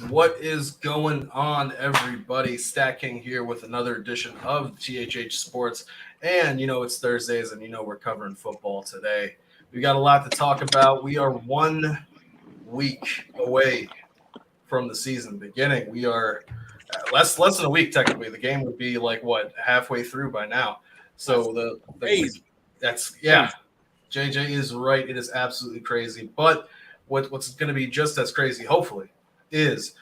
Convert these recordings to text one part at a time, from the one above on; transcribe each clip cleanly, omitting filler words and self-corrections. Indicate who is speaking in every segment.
Speaker 1: What is going on, everybody? StatKing here with another edition of THH Sports. And it's Thursdays, and we're covering football today. We got a lot to talk about. We are 1 week away from the season beginning. We are less than a week, technically. The game would be halfway through by now. So JJ is right. It is absolutely crazy. But what's going to be just as crazy, hopefully, is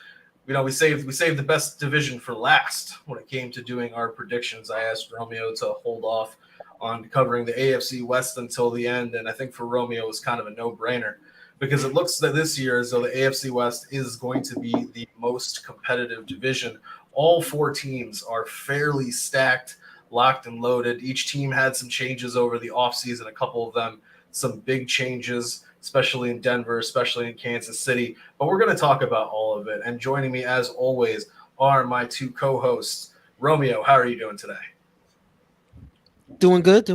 Speaker 1: we saved the best division for last when it came to doing our predictions. I asked Romeo to hold off on covering the AFC West until the end, and I think for Romeo it was kind of a no-brainer because it looks that this year as though the AFC West is going to be the most competitive division. All 4 teams are fairly stacked, locked and loaded. Each team had some changes over the offseason, a couple of them some big changes, especially in Denver, especially in Kansas City. But we're going to talk about all of it. And joining me, as always, are my 2 co-hosts. Romeo, how are you doing today?
Speaker 2: Doing good.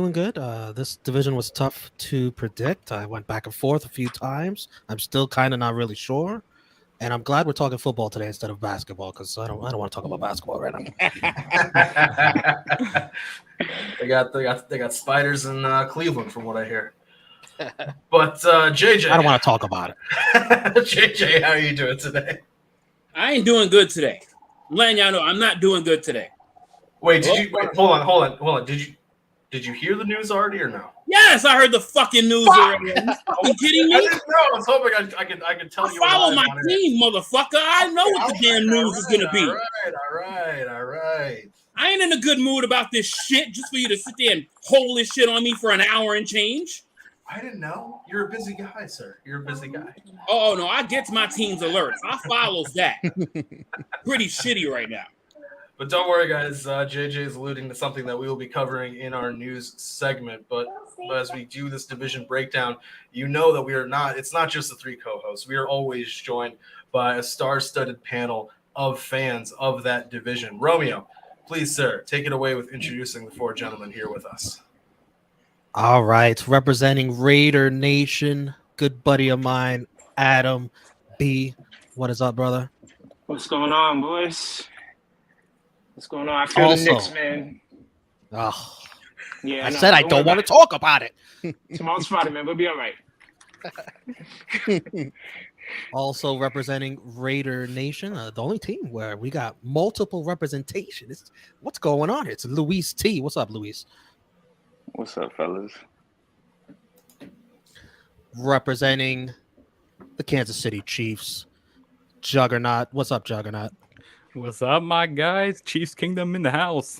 Speaker 2: This division was tough to predict. I went back and forth a few times. I'm still kind of not really sure. And I'm glad we're talking football today instead of basketball because I don't want to talk about basketball right
Speaker 1: now. they got spiders in Cleveland, from what I hear. But JJ,
Speaker 2: I don't want to talk about it.
Speaker 1: JJ, how are you doing today?
Speaker 3: I ain't doing good today. I'm letting y'all know I'm not doing good today.
Speaker 1: Wait, hold on. Did you hear the news already or no?
Speaker 3: Yes, I heard the fucking news already. Are you kidding me?
Speaker 1: I didn't know. I was hoping I could tell you.
Speaker 3: I follow my team, motherfucker. I know what the damn news is gonna be.
Speaker 1: All right.
Speaker 3: I ain't in a good mood about this shit just for you to sit there and hold this shit on me for an hour and change.
Speaker 1: I didn't know. You're a busy guy, sir. You're a busy guy.
Speaker 3: Oh, no, I get to my team's alerts. I follows that. Pretty shitty right now.
Speaker 1: But don't worry, guys. JJ is alluding to something that we will be covering in our news segment. But as we do this division breakdown, you know that it's not just the 3 co-hosts. We are always joined by a star-studded panel of fans of that division. Romeo, please, sir, take it away with introducing the 4 gentlemen here with us.
Speaker 2: All right, representing Raider Nation, good buddy of mine, Adam B. What is up, brother?
Speaker 4: What's going on, boys? What's going on? I feel the Knicks, man.
Speaker 2: Oh,
Speaker 4: yeah.
Speaker 2: I said I don't want to talk about it.
Speaker 4: Tomorrow's Friday, man. We'll be all right.
Speaker 2: Also representing Raider Nation, the only team where we got multiple representation. What's going on here? It's Luis T. What's up, Luis?
Speaker 5: What's up, fellas?
Speaker 2: Representing the Kansas City Chiefs, Juggernaut. What's up, Juggernaut?
Speaker 6: What's up, my guys? Chiefs Kingdom in the house.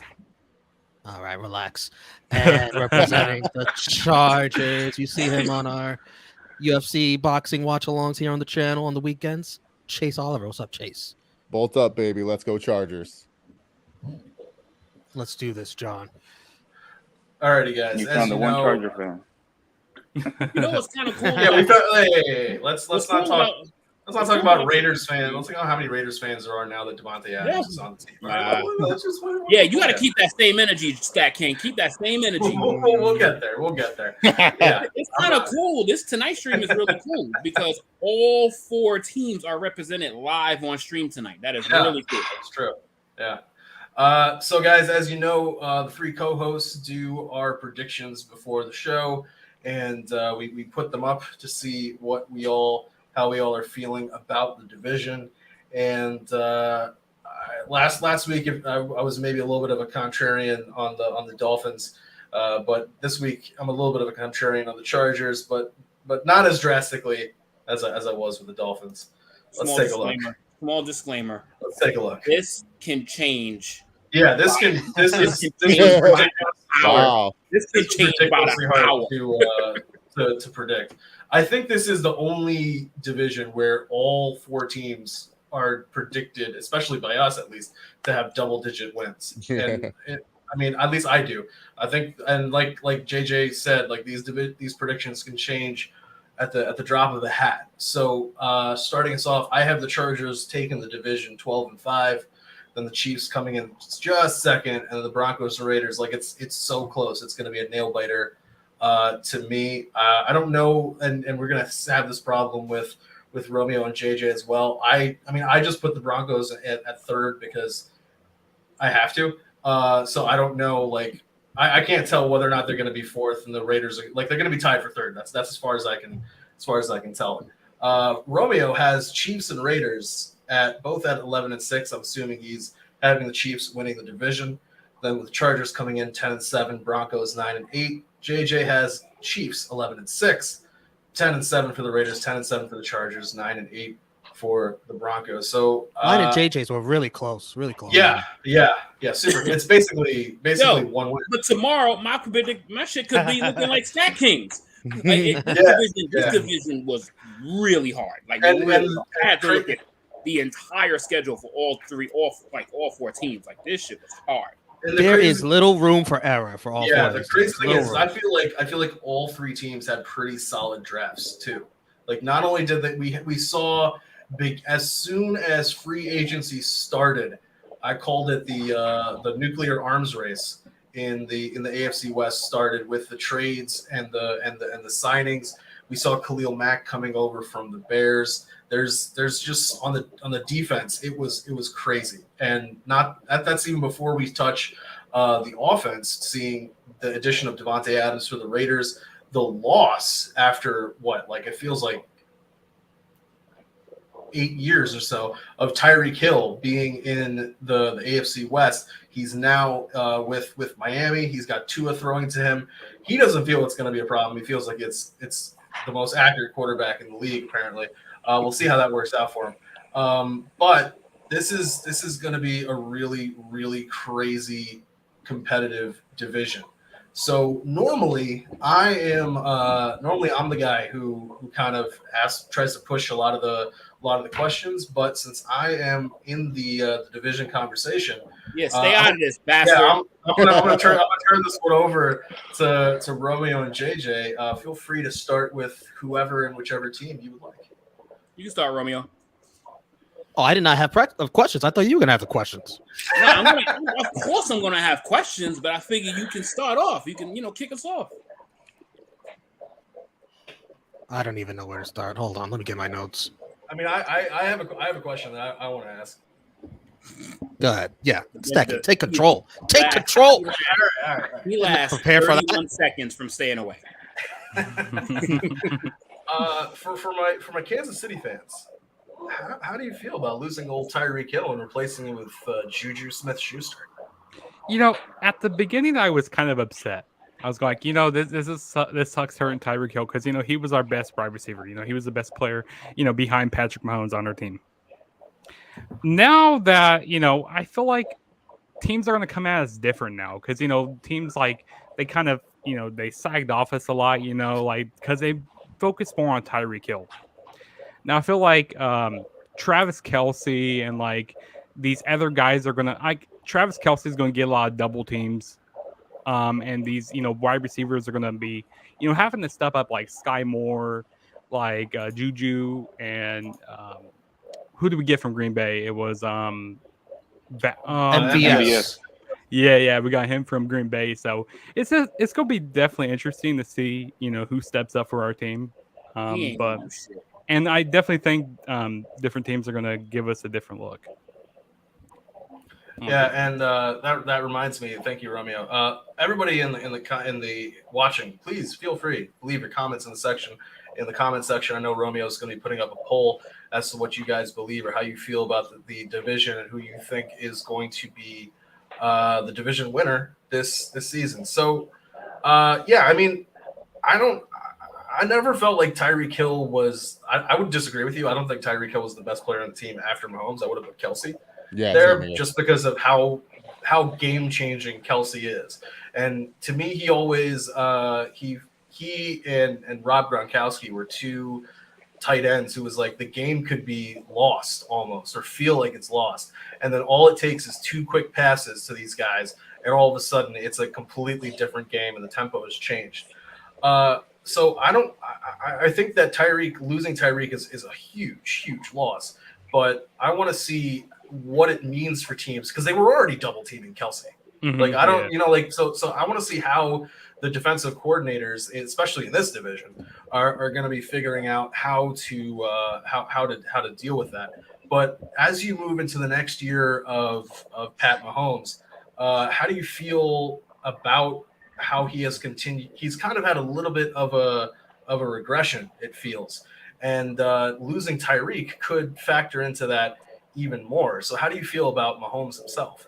Speaker 2: All right, relax. And representing the Chargers, you see him on our UFC boxing watch-alongs here on the channel on the weekends. Chase Oliver. What's up, Chase?
Speaker 7: Bolt up, baby. Let's go Chargers.
Speaker 2: Let's do this, John.
Speaker 1: Alrighty, guys.
Speaker 5: You found the one Charger fan.
Speaker 3: You know what's kind of cool?
Speaker 1: Yeah, we found. Hey. Let's not talk. Let's not talk about Raiders fans. Let's think about how many Raiders fans there are now that Devante Adams is on the team. Right?
Speaker 3: Yeah, you got to keep that same energy, StatKing. Keep that same energy.
Speaker 1: We'll get there. Yeah,
Speaker 3: it's kind of cool. This tonight stream is really cool because all 4 teams are represented live on stream tonight. That is really cool.
Speaker 1: That's true. Yeah. So, guys, as you know, the 3 co-hosts do our predictions before the show, and we put them up to see how we all are feeling about the division. And last week, I was maybe a little bit of a contrarian on the Dolphins, but this week I'm a little bit of a contrarian on the Chargers, but not as drastically as I was with the Dolphins. Let's take a look.
Speaker 3: Small disclaimer.
Speaker 1: Let's take a look.
Speaker 3: This can change.
Speaker 1: Yeah, this is
Speaker 7: wow.
Speaker 3: This can change about an hour
Speaker 1: to predict. I think this is the only division where all 4 teams are predicted, especially by us at least, to have double-digit wins. And at least I do. I think, and like JJ said, like these predictions can change at the drop of the hat. So starting us off, I have the Chargers taking the division 12-5. Then the Chiefs coming in just second, and the Broncos and Raiders. Like it's so close. It's going to be a nail biter to me. I don't know, and we're going to have this problem with with Romeo and JJ as well. I mean, I just put the Broncos at third because I have to. So I don't know, like I can't tell whether or not they're going to be fourth, and the Raiders are like they're going to be tied for third. That's as far as I can tell. Romeo has Chiefs and Raiders both at 11-6. I'm assuming he's having the Chiefs winning the division. Then with Chargers coming in 10-7, Broncos 9-8. JJ has Chiefs 11-6, 10-7 for the Raiders, 10-7 for the Chargers, 9-8 for the Broncos. So
Speaker 2: mine and JJ's were really close, really close.
Speaker 1: Yeah, super. It's basically one win.
Speaker 3: But tomorrow, my shit could be looking like StatKings. Like, this division was really hard. Like, I had to look at the entire schedule for all four teams. Like, this shit was hard.
Speaker 2: There is little room for error for all four.
Speaker 1: Yeah, the crazy thing is, I feel like all three teams had pretty solid drafts too. Like, not only did we saw as soon as free agency started, I called it the nuclear arms race in the AFC West started with the trades and the signings. We saw Khalil Mack coming over from the Bears. There's just on the defense, it was crazy, and that's even before we touch the offense. Seeing the addition of Devante Adams for the Raiders, the loss after it feels like 8 years or so of Tyreek Hill being in the AFC West. He's now with Miami. He's got Tua throwing to him. He doesn't feel it's going to be a problem. He feels like it's the most accurate quarterback in the league, apparently. We'll see how that works out for him. But this is going to be a really, really crazy competitive division. So normally I'm the guy who kind of tries to push a lot of the questions, but since I am in the division conversation,
Speaker 3: stay out of this, bastard.
Speaker 1: Yeah, I'm gonna turn this one over to Romeo and JJ. Feel free to start with whoever and whichever team you would like.
Speaker 3: You can start, Romeo.
Speaker 2: Oh, I did not have questions. I thought you were gonna have the questions.
Speaker 3: No, of course I'm gonna have questions, but I figure you can start off. You can, kick us off.
Speaker 2: I don't even know where to start. Hold on, let me get my notes.
Speaker 1: I mean, I have a question that I want to ask.
Speaker 2: Go ahead. Yeah, StatKing. Take control. Take control.
Speaker 1: All right.
Speaker 3: He lasts
Speaker 2: Prepare for
Speaker 3: 31 seconds from staying away.
Speaker 1: For my Kansas City fans, how do you feel about losing old Tyreek Hill and replacing him with Juju Smith-Schuster?
Speaker 6: At the beginning, I was kind of upset. I was like, this sucks hurting Tyreek Hill because, he was our best wide receiver. He was the best player, behind Patrick Mahomes on our team. Now that, I feel like teams are going to come at us different now because, teams like they kind of, they sagged off us a lot, because they focus more on Tyreek Hill. Now, I feel like Travis Kelce and these other guys are going to Travis Kelce is going to get a lot of double teams. And these, wide receivers are going to be, having to step up like Sky Moore, Juju, and who did we get from Green Bay? It was
Speaker 2: MVS.
Speaker 6: Yeah, we got him from Green Bay. So it's going to be definitely interesting to see, who steps up for our team. And I definitely think different teams are going to give us a different look.
Speaker 1: Yeah, and that reminds me. Thank you, Romeo. Everybody in the watching, please feel free to leave your comments in the comment section. I know Romeo is going to be putting up a poll as to what you guys believe or how you feel about the division and who you think is going to be the division winner this season. So, I mean, I never felt like Tyreek Hill was. I would disagree with you. I don't think Tyreek Hill was the best player on the team after Mahomes. I would have put Kelce.
Speaker 7: Yeah,
Speaker 1: just because of how game changing Kelce is, and to me, he always he and Rob Gronkowski were two tight ends who was like the game could be lost almost or feel like it's lost, and then all it takes is two quick passes to these guys, and all of a sudden it's a completely different game and the tempo has changed. So I think that losing Tyreek is a huge loss, but I want to see what it means for teams because they were already double teaming Kelce.
Speaker 6: Mm-hmm,
Speaker 1: I don't, so I want to see how the defensive coordinators, especially in this division, are going to be figuring out how to deal with that. But as you move into the next year of Pat Mahomes, how do you feel about how he has continued? He's kind of had a little bit of a regression, it feels, and losing Tyreek could factor into that even more. So how do you feel about Mahomes himself?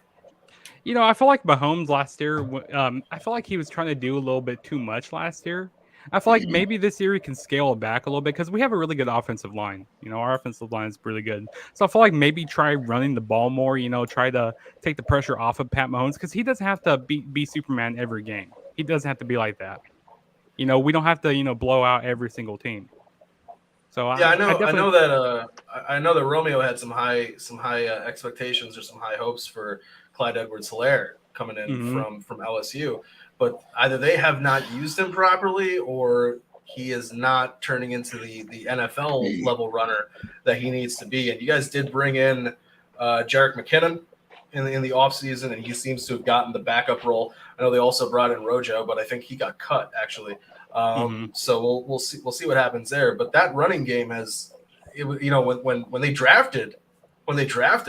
Speaker 6: I feel like Mahomes last year, I feel like he was trying to do a little bit too much last year. I feel like maybe this year he can scale it back a little bit because we have a really good offensive line. Our offensive line is really good. So I feel like maybe try running the ball more, try to take the pressure off of Pat Mahomes because he doesn't have to be Superman every game. He doesn't have to be like that. We don't have to, blow out every single team. So
Speaker 1: yeah, I know that Romeo had some high expectations or some high hopes for Clyde Edwards-Helaire coming in from LSU, but either they have not used him properly or he is not turning into the NFL level runner that he needs to be. And you guys did bring in Jerick McKinnon in the offseason, and he seems to have gotten the backup role. I know they also brought in Rojo, but I think he got cut actually. So we'll see what happens there. But that running game when they drafted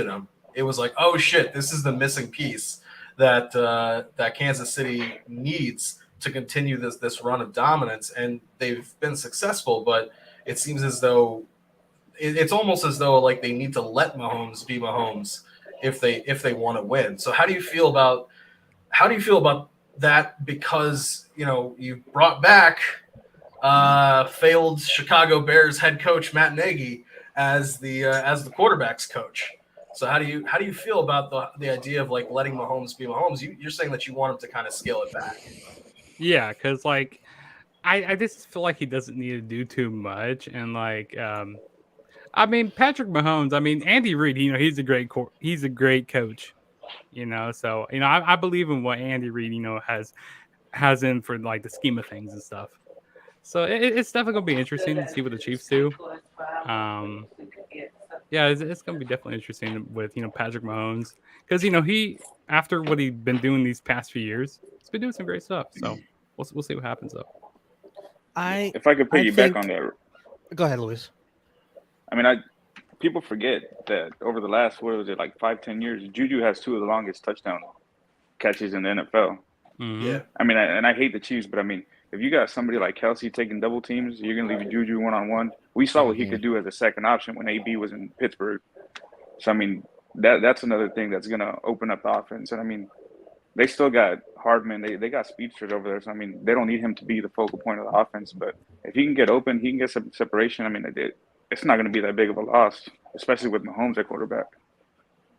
Speaker 1: him, it was like, oh shit, this is the missing piece that Kansas City needs to continue this run of dominance, and they've been successful. But it seems as though it's almost as though like they need to let Mahomes be Mahomes if they want to win. So how do you feel about that? Because you brought back failed Chicago Bears head coach Matt Nagy as the quarterback's coach. So how do you feel about the idea of like letting Mahomes be Mahomes? You're saying that you want him to kind of scale it back.
Speaker 6: Yeah, because like I just feel like he doesn't need to do too much, and like Patrick Mahomes, Andy Reid, he's a great coach, so I believe in what Andy Reid has in for like the scheme of things and stuff. So it's definitely gonna be interesting to see what the Chiefs do. Yeah, it's going to be definitely interesting with, Patrick Mahomes. Because, he, after what he's been doing these past few years, he's been doing some great stuff. So we'll see what happens, though.
Speaker 5: If I could piggyback on that.
Speaker 2: Go ahead, Luis.
Speaker 5: People forget that over the last, 5-10 years, Juju has 2 of the longest touchdown catches in the NFL.
Speaker 6: Mm-hmm.
Speaker 1: Yeah.
Speaker 5: And I hate the Chiefs, but if you got somebody like Kelsey taking double teams, you're going to leave Juju one-on-one. We saw what he could do as a second option when AB was in Pittsburgh. So, that's another thing that's going to open up the offense. And, they still got Hardman. They got speedsters over there. So, they don't need him to be the focal point of the offense. But if he can get open, he can get some separation. It's not going to be that big of a loss, especially with Mahomes at quarterback.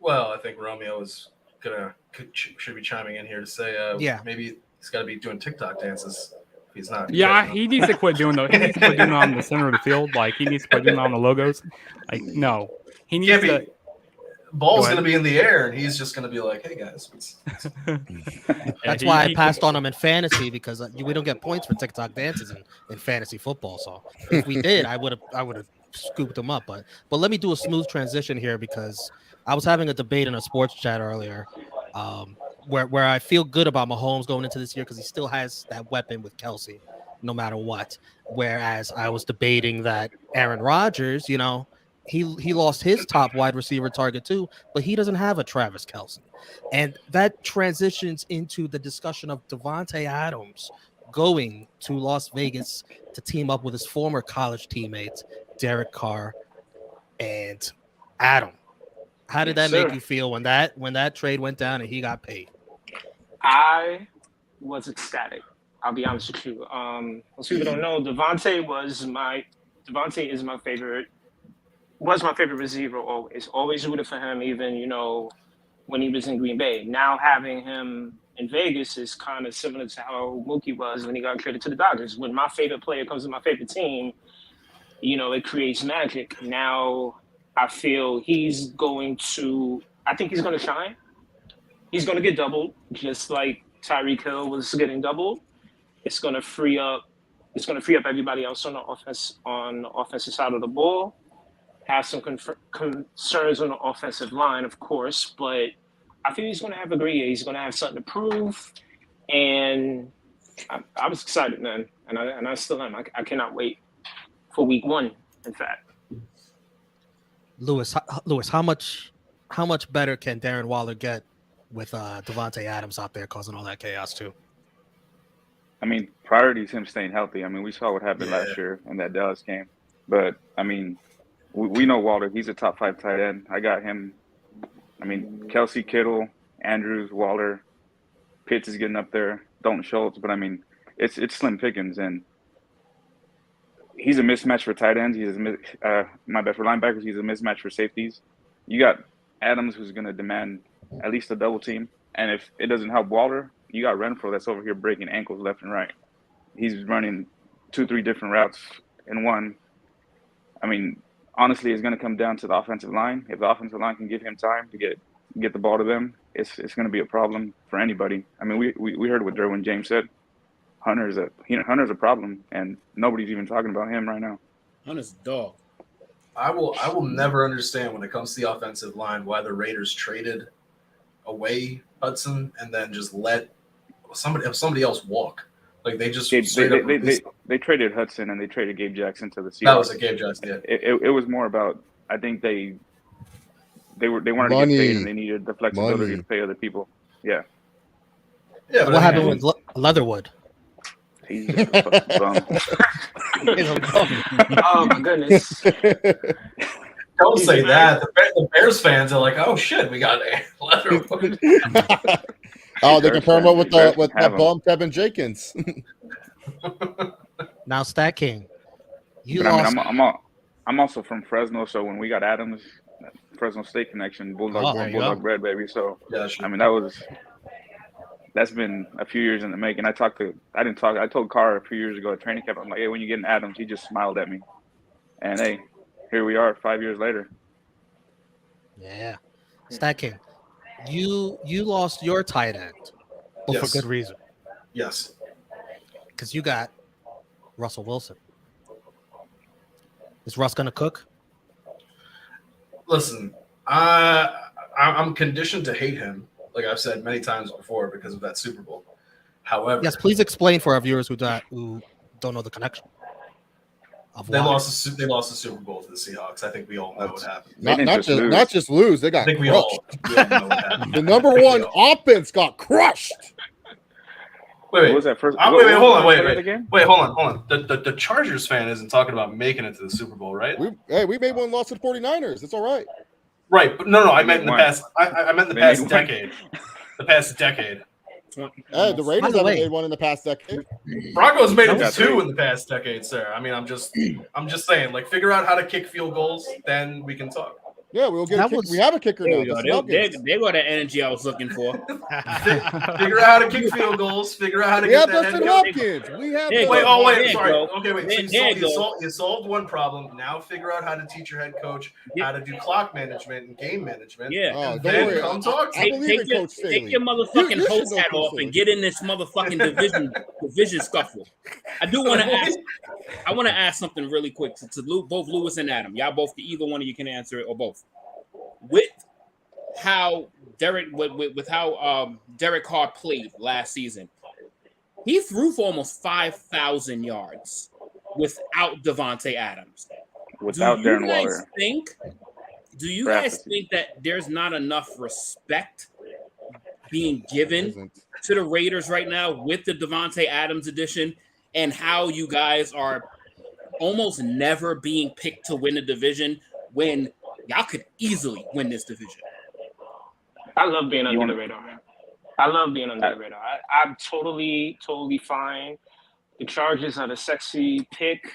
Speaker 1: Well, I think Romeo should be chiming in here to say maybe he's got to be doing TikTok dances. He's not.
Speaker 6: Yeah, he needs to quit doing those. He needs to quit doing it on the center of the field. Like, he needs to quit doing it on the logos. Like, no. He needs to.
Speaker 1: Ball's going to be in the air, and he's just going to be like, hey, guys.
Speaker 2: That's why I passed on him in fantasy, because we don't get points for TikTok dances in fantasy football. So if we did, I would have scooped him up. But let me do a smooth transition here, because I was having a debate in a sports chat earlier where I feel good about Mahomes going into this year because he still has that weapon with Kelsey, no matter what. Whereas I was debating that Aaron Rodgers, he lost his top wide receiver target too, but he doesn't have a Travis Kelce. And that transitions into the discussion of Devante Adams going to Las Vegas to team up with his former college teammates, Derek Carr and Adam. How did that make you feel when that trade went down and he got paid?
Speaker 4: I was ecstatic. I'll be honest with you. Most people don't know, Devante is my favorite. Was my favorite receiver always. Always rooted for him, even when he was in Green Bay. Now having him in Vegas is kind of similar to how Mookie was when he got traded to the Dodgers. When my favorite player comes to my favorite team, it creates magic. Now I feel he's going to shine. He's going to get doubled, just like Tyreek Hill was getting doubled. It's going to free up everybody else on the offensive side of the ball. Have some concerns on the offensive line, of course, but I think he's going to have a great year. He's going to have something to prove. And I was excited, man, and I still am. I cannot wait for week 1. In fact,
Speaker 2: Lewis, how much better can Darren Waller get with Devante Adams out there causing all that chaos too?
Speaker 5: I mean, priority is him staying healthy. I mean, we saw what happened last year in that Dallas game. But, I mean, we know Waller. He's a top 5 tight end. I got him. I mean, Kelsey, Kittle, Andrews, Waller, Pitts is getting up there. Dalton Schultz. But, I mean, it's slim pickings. And he's a mismatch for tight ends. He's for linebackers. He's a mismatch for safeties. You got Adams, who's going to demand at least a double team. And if it doesn't help Waller, you got Renfro that's over here breaking ankles left and right. He's running 2-3 different routes in one. I mean, honestly, it's going to come down to the offensive line. If the offensive line can give him time to get the ball to them, it's going to be a problem for anybody. I mean, we heard what Derwin James said. Hunter's a problem, and nobody's even talking about him right now.
Speaker 3: Hunter's a dog.
Speaker 1: I will never understand when it comes to the offensive line why the Raiders traded away Hudson and then just let somebody else walk. Like they just
Speaker 5: they traded Hudson and they traded Gabe Jackson to the Seahawks.
Speaker 1: That was a Gabe Jackson. Yeah.
Speaker 5: It was more about, I think they wanted to get paid and they needed the flexibility to pay other people. Yeah.
Speaker 1: Yeah. But
Speaker 2: What happened with Leatherwood?
Speaker 5: He's just a fucking bum.
Speaker 4: oh my goodness.
Speaker 1: Don't say that. The Bears fans are like, oh shit, we got a Leatherwood.
Speaker 7: Oh, they can pair him up with that bum Tevin Jenkins.
Speaker 2: Now, StatKing,
Speaker 5: I'm also from Fresno, so when we got Adams, Fresno State connection, Bulldog bread, baby. So
Speaker 1: yeah, sure.
Speaker 5: I mean, that's been a few years in the making. I told Carr a few years ago at training camp, I'm like, hey, when you get an Adams, he just smiled at me, and hey, here we are 5 years later.
Speaker 2: Yeah, StatKing. You lost your tight end, but for good reason.
Speaker 1: Yes.
Speaker 2: Because you got Russell Wilson. Is Russ going to cook?
Speaker 1: Listen, I'm conditioned to hate him, like I've said many times before, because of that Super Bowl. However,
Speaker 2: yes, please explain for our viewers who don't know the connection.
Speaker 1: They lost the Super Bowl to the Seahawks. I think we all know what happened.
Speaker 7: Not just lose. They got
Speaker 1: I think we
Speaker 7: crushed.
Speaker 1: all know what happened.
Speaker 7: The number one offense got crushed.
Speaker 1: Wait.
Speaker 5: What was that first?
Speaker 1: Hold on. Wait, hold on. The Chargers fan isn't talking about making it to the Super Bowl, right?
Speaker 7: We made one loss to the 49ers. It's all right.
Speaker 1: Right, but no. I meant in the past. I meant in the past decade. The past decade.
Speaker 7: The Raiders haven't made one in the past decade.
Speaker 1: Broncos made it to 2 in the past decade, sir. I mean, I'm just saying, like, figure out how to kick field goals, then we can talk.
Speaker 7: Yeah, we'll get. We have a kicker now.
Speaker 3: They got the energy I was looking for.
Speaker 1: Figure out how to kick field goals. Figure out how to get that head coach.
Speaker 7: We have.
Speaker 1: Sorry. Okay, wait. So you solved one problem. Now figure out how to teach your head coach how to do clock management and game management.
Speaker 3: Yeah.
Speaker 1: And then come talk to me.
Speaker 3: Take your motherfucking host hat off and get in this motherfucking division scuffle. I do want to ask. I want to ask something really quick to both Lewis and Adam. Y'all both, either one of you can answer it or both. With how Derek Carr played last season, he threw for almost 5,000 yards without Devante Adams.
Speaker 5: Without Darren Waller.
Speaker 3: Do you guys think that there's not enough respect being given to the Raiders right now with the Devante Adams addition, and how you guys are almost never being picked to win a division when y'all could easily win this division?
Speaker 4: I love being under the radar, man. I love being under the radar. I'm totally fine. The Chargers are the sexy pick.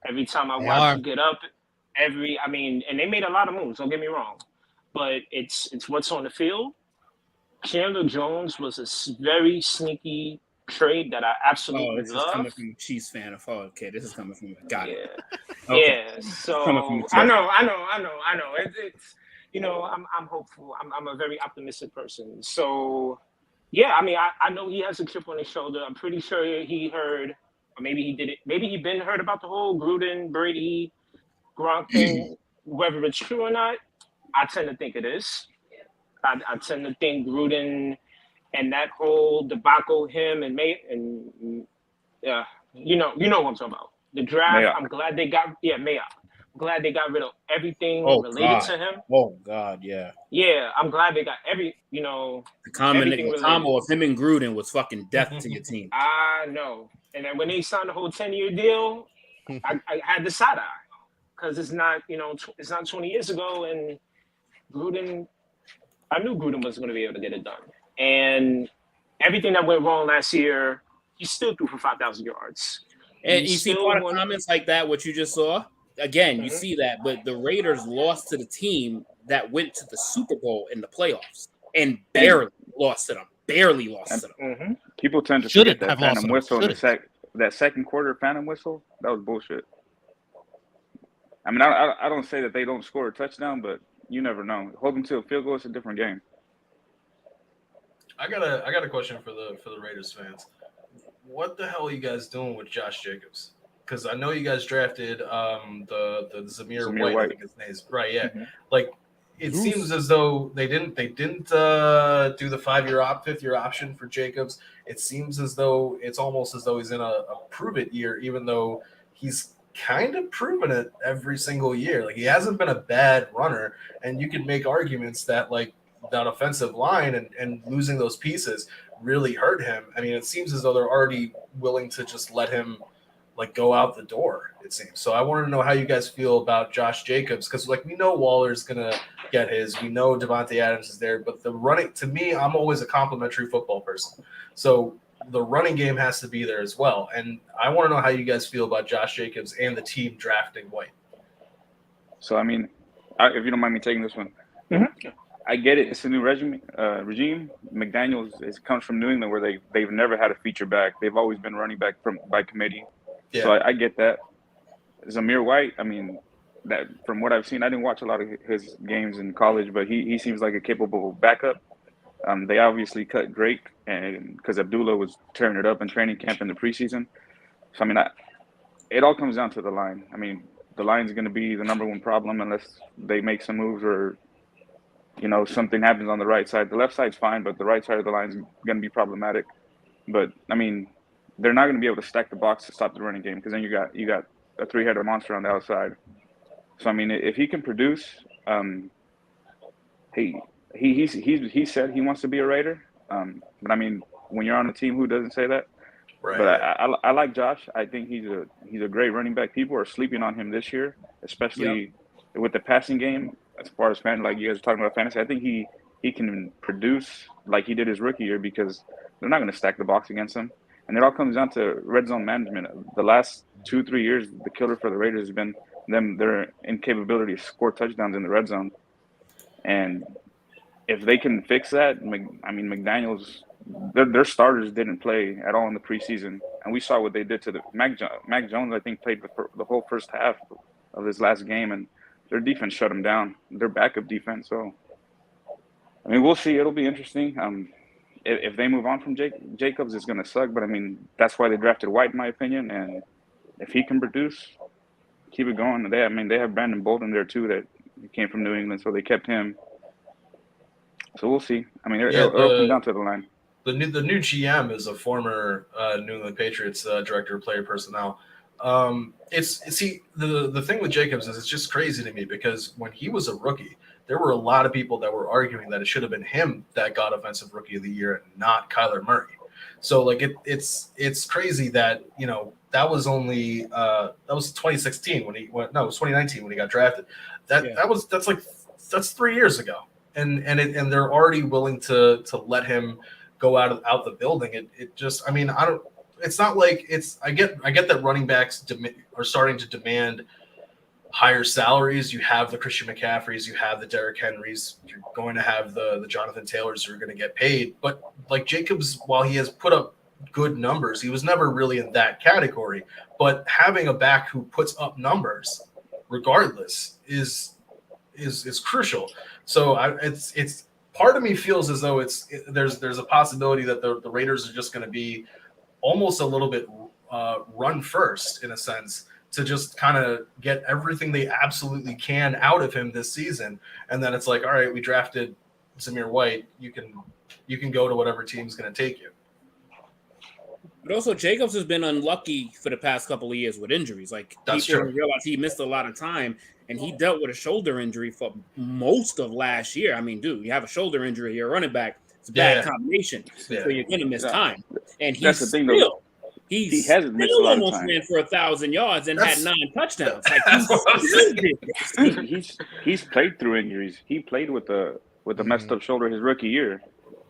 Speaker 4: Every time I watch them get up, and they made a lot of moves, don't get me wrong. But it's what's on the field. Chandler Jones was a very sneaky trade that I absolutely love.
Speaker 3: This is coming from a Chiefs fan. Okay, this is coming from got it.
Speaker 4: Yeah. Okay. Yeah. So I know. It's I'm hopeful. I'm a very optimistic person. So yeah, I know he has a chip on his shoulder. I'm pretty sure he heard, or maybe he did it. Maybe he been heard about the whole Gruden, Brady, Gronk thing. Whether it's true or not, I tend to think it is. I tend to think Gruden and that whole debacle, him and May and you know what I'm talking about. The draft.
Speaker 5: Mayock.
Speaker 4: I'm glad they got Mayock. I'm glad they got rid of everything related
Speaker 8: God.
Speaker 4: to him.
Speaker 8: Oh God, yeah.
Speaker 4: Yeah, I'm glad they got the
Speaker 3: combo of him and Gruden was fucking death to your team.
Speaker 4: I know. And then when they signed the whole 10-year deal, I had the side eye because it's not 20 years ago, and Gruden. I knew Gruden was going to be able to get it done, and everything that went wrong last year, he still threw for 5,000 yards.
Speaker 3: And you see part of comments like that, what you just saw. Again, you see that, but the Raiders lost to the team that went to the Super Bowl in the playoffs and barely lost to them.
Speaker 4: Mm-hmm.
Speaker 5: People tend to forget that phantom whistle in that second quarter phantom whistle. That was bullshit. I mean, I don't say that they don't score a touchdown, but you never know. Hold them to a field goal, it's a different game.
Speaker 1: I got a question for the Raiders fans. What the hell are you guys doing with Josh Jacobs? Because I know you guys drafted the Zamir White, I think his name is right. Yeah, like it seems as though they didn't do the 5-year 5th-year option for Jacobs. It seems as though it's almost as though he's in a prove it year, even though he's kind of proven it every single year. Like he hasn't been a bad runner, and you can make arguments that like that offensive line and losing those pieces really hurt him. I mean, it seems as though they're already willing to just let him like go out the door, it seems. So I wanted to know how you guys feel about Josh Jacobs, because like we know Waller's gonna get his, we know Devante Adams is there, but the running, to me, I'm always a complimentary football person. So the running game has to be there as well. And I want to know how you guys feel about Josh Jacobs and the team drafting White.
Speaker 5: So I mean, if you don't mind me taking this one, I get it. It's a new regime. McDaniels comes from New England, where they've never had a feature back. They've always been running back by committee. Yeah. So I get that. Zamir White, I mean, that from what I've seen, I didn't watch a lot of his games in college, but he seems like a capable backup. They obviously cut Drake, and because Abdullah was tearing it up in training camp in the preseason. So I mean, it all comes down to the line. I mean, the line's going to be the number one problem unless they make some moves or something happens on the right side. The left side's fine, but the right side of the line is going to be problematic. But I mean, they're not going to be able to stack the box to stop the running game, because then you got a three-headed monster on the outside. So I mean, if he can produce, he said he wants to be a Raider. But I mean, when you're on a team, who doesn't say that? Right. But I like Josh. I think he's a great running back. People are sleeping on him this year, especially with the passing game. As far as like you guys are talking about fantasy, I think he can produce like he did his rookie year, because they're not going to stack the box against him. And it all comes down to red zone management. The last 2-3 years, the killer for the Raiders has been their incapability to score touchdowns in the red zone. And if they can fix that, I mean, McDaniels, their starters didn't play at all in the preseason, and we saw what they did to the Mac Jones. I think played the whole first half of his last game, and their defense shut him down. Their backup defense. So, I mean, we'll see. It'll be interesting. If they move on from Jacobs, it's going to suck. But I mean, that's why they drafted White, in my opinion. And if he can produce, keep it going. They have Brandon Bolden there too, that came from New England, so they kept him. So we'll see. I mean, it'll come down to the line.
Speaker 1: The new GM is a former New England Patriots director of player personnel. The thing with Jacobs is it's just crazy to me, because when he was a rookie, there were a lot of people that were arguing that it should have been him that got Offensive Rookie of the Year and not Kyler Murray. So like it's crazy that that was only that was 2016 when it was 2019 when he got drafted. That's 3 years ago, and they're already willing to let him go out the building. It just, I mean, it's not like I get that running backs are starting to demand higher salaries. You have the Christian McCaffreys, you have the Derrick Henrys, you're going to have the Jonathan Taylors who are going to get paid. But like Jacobs, while he has put up good numbers, he was never really in that category. But having a back who puts up numbers regardless is crucial. So it's part of me feels as though there's a possibility that the Raiders are just going to be almost a little bit run first in a sense, to just kind of get everything they absolutely can out of him this season. And then it's like, all right, we drafted Zamir White. You can you can go to whatever team's going to take you.
Speaker 3: But also, Jacobs has been unlucky for the past couple of years with injuries. Like,
Speaker 1: That's
Speaker 3: people
Speaker 1: true.
Speaker 3: don't realize he missed a lot of time, and he dealt with a shoulder injury for most of last year. I mean, dude, you have a shoulder injury, you're a running back. It's a bad combination.
Speaker 1: Yeah.
Speaker 3: So you're going to miss time. And
Speaker 5: That's the thing, though. He hasn't missed a lot of
Speaker 3: almost
Speaker 5: time.
Speaker 3: ran for 1,000 yards and had 9 touchdowns. Like,
Speaker 5: he's played through injuries. He played with a messed up shoulder his rookie year.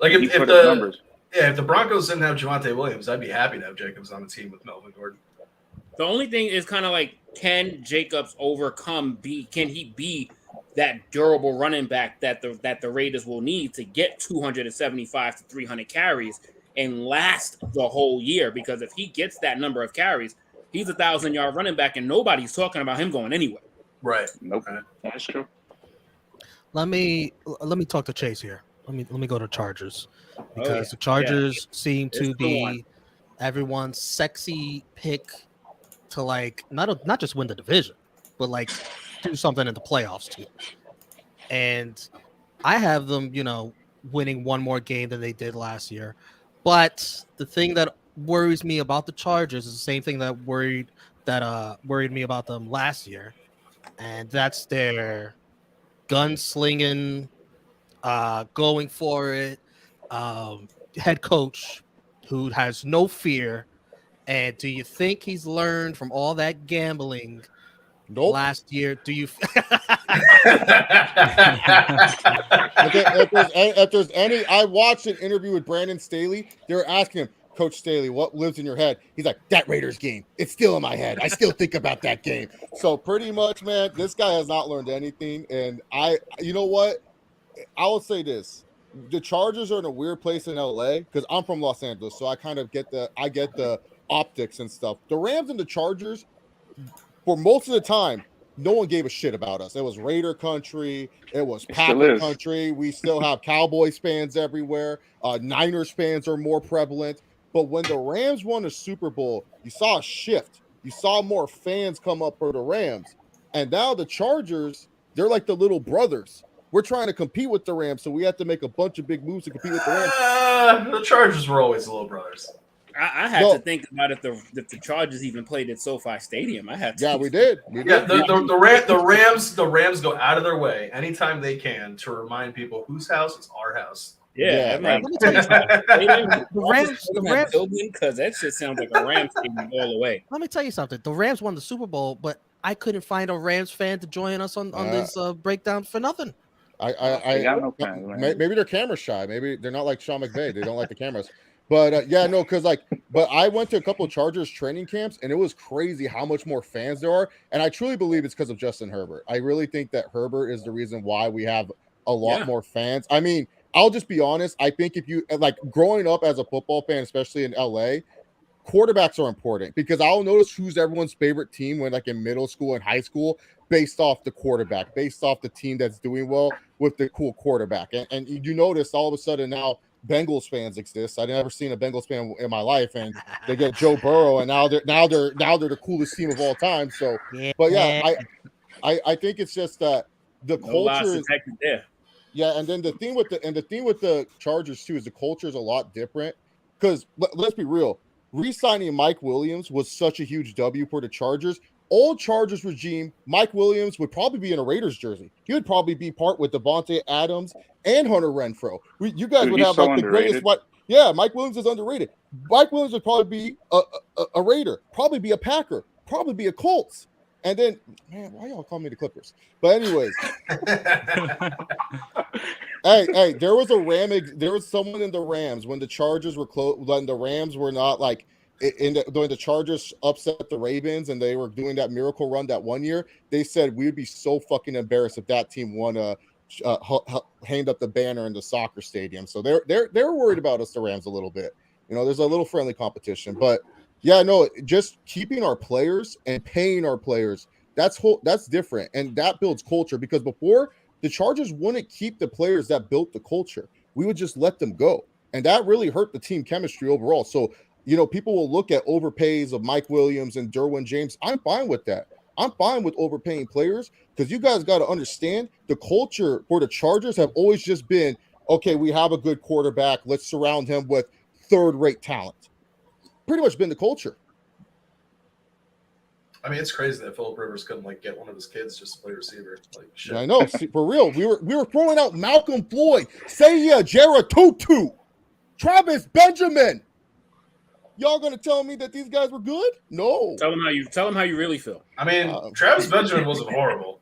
Speaker 1: Like
Speaker 5: he
Speaker 1: if
Speaker 5: put up numbers.
Speaker 1: if the Broncos didn't have Javonte Williams, I'd be happy to have Jacobs on the team with Melvin Gordon.
Speaker 3: The only thing is kind of like, can Jacobs can he be that durable running back that the Raiders will need to get 275 to 300 carries and last the whole year? Because if he gets that number of carries, he's 1,000-yard running back, and nobody's talking about him going anywhere.
Speaker 1: Right.
Speaker 5: Nope.
Speaker 4: That's true.
Speaker 2: Let me talk to Chase here. Let me go to Chargers, because the Chargers seem to be everyone's sexy pick to, like, not just win the division, but like do something in the playoffs too. And I have them, winning one more game than they did last year. But the thing that worries me about the Chargers is the same thing that worried me about them last year, and that's their gunslinging, going for it, head coach who has no fear. And do you think he's learned from all that gambling last year? Do you?
Speaker 7: If there's any, I watched an interview with Brandon Staley. They were asking him, Coach Staley, what lives in your head? He's like, that Raiders game. It's still in my head. I still think about that game. So pretty much, man, this guy has not learned anything. And you know what? I will say this. The Chargers are in a weird place in LA because I'm from Los Angeles. So I kind of get the optics and stuff. The Rams and the Chargers, for most of the time, no one gave a shit about us. It was Raider country. It was Packer country. We still have Cowboys fans everywhere. Niners fans are more prevalent. But when the Rams won the Super Bowl, you saw a shift. You saw more fans come up for the Rams. And now the Chargers, they're like the little brothers. We're trying to compete with the Rams, so we have to make a bunch of big moves to compete with the Rams.
Speaker 1: The Chargers were always the little brothers.
Speaker 3: I had to think about if the Chargers even played at SoFi Stadium. I had to.
Speaker 7: Yeah, we did.
Speaker 1: The Rams go out of their way anytime they can to remind people whose house is our house.
Speaker 3: Yeah,
Speaker 2: Let me tell you something. The Rams,
Speaker 3: because that shit sounds like a Rams team all the way.
Speaker 2: let me tell you something. The Rams won the Super Bowl, but I couldn't find a Rams fan to join us on this breakdown for nothing.
Speaker 7: Maybe they're camera shy. Maybe they're not like Sean McVay. They don't like the cameras. But but I went to a couple of Chargers training camps, and it was crazy how much more fans there are. And I truly believe it's because of Justin Herbert. I really think that Herbert is the reason why we have a lot more fans. I mean, I'll just be honest. I think if you like growing up as a football fan, especially in LA, quarterbacks are important because I'll notice who's everyone's favorite team when like in middle school and high school based off the quarterback, based off the team that's doing well with the cool quarterback. And you notice all of a sudden now Bengals fans exist. I've never seen a Bengals fan in my life, and they get Joe Burrow, and now they're the coolest team of all time. So, but I think it's just that the culture is there. Yeah, and then the thing with the Chargers too is the culture is a lot different because let's be real, re-signing Mike Williams was such a huge W for the Chargers. Old Chargers regime, Mike Williams would probably be in a Raiders jersey. He would probably be part with Devante Adams and Hunter Renfrow. You guys would have like the greatest. Mike Williams is underrated. Mike Williams would probably be a Raider, probably be a Packer, probably be a Colts. And then, man, why y'all call me the Clippers? But anyways, hey, there was someone in the Rams when the Chargers were close. When the Rams were not like. When the Chargers upset the Ravens and they were doing that miracle run that one year, they said we would be so fucking embarrassed if that team won hanged up the banner in the soccer stadium. So they're worried about us, the Rams, a little bit. There's a little friendly competition, but just keeping our players and paying our players, that's different, and that builds culture. Because before, the Chargers wouldn't keep the players that built the culture. We would just let them go, and that really hurt the team chemistry overall. So. People will look at overpays of Mike Williams and Derwin James. I'm fine with that. I'm fine with overpaying players because you guys got to understand the culture for the Chargers have always just been okay, we have a good quarterback. Let's surround him with third-rate talent. Pretty much been the culture.
Speaker 1: I mean, it's crazy that Phillip Rivers couldn't get one of his kids just to play receiver. Like shit.
Speaker 7: I know, for real. We were throwing out Malcolm Floyd, Jared Tutu, Travis Benjamin. Y'all gonna tell me that these guys were good? No.
Speaker 3: Tell them how you really feel.
Speaker 1: I mean, Travis Benjamin wasn't horrible.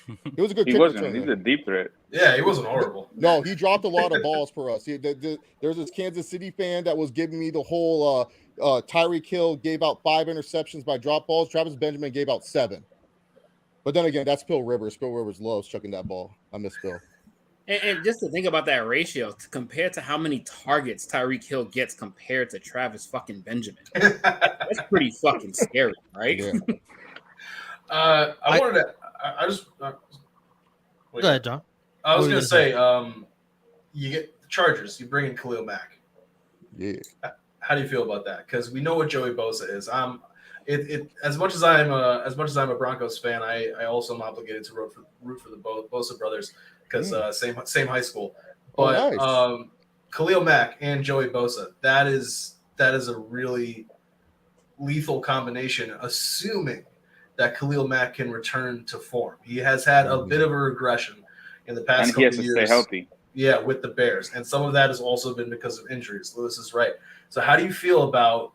Speaker 7: He was a good
Speaker 5: He
Speaker 7: kicker.
Speaker 5: wasn't. He's a deep threat.
Speaker 1: Yeah, he wasn't horrible.
Speaker 7: No, he dropped a lot of balls for us. There's this Kansas City fan that was giving me the whole Tyreek Hill gave out 5 interceptions by drop balls. Travis Benjamin gave out 7. But then again, that's Phil Rivers. Phil Rivers loves chucking that ball. I miss Phil.
Speaker 3: And just to think about that ratio compared to how many targets Tyreek Hill gets compared to Travis fucking Benjamin, that's pretty fucking scary, right?
Speaker 7: Yeah.
Speaker 1: I wanted to. I just.
Speaker 2: Go ahead, John.
Speaker 1: I was
Speaker 2: What were
Speaker 1: going
Speaker 2: you
Speaker 1: to say, you get the Chargers. You bring in Khalil Mack.
Speaker 7: Yeah.
Speaker 1: How do you feel about that? Because we know what Joey Bosa is. As much as I'm a Broncos fan, I also am obligated to root for the Bosa brothers because same high school. But
Speaker 7: nice.
Speaker 1: Khalil Mack and Joey Bosa, that is a really lethal combination, assuming that Khalil Mack can return to form. He has had a bit of a regression in the past
Speaker 5: And he has
Speaker 1: couple
Speaker 5: to
Speaker 1: of years.
Speaker 5: stay healthy.
Speaker 1: Yeah, with the Bears. And some of that has also been because of injuries. Lewis is right. So how do you feel about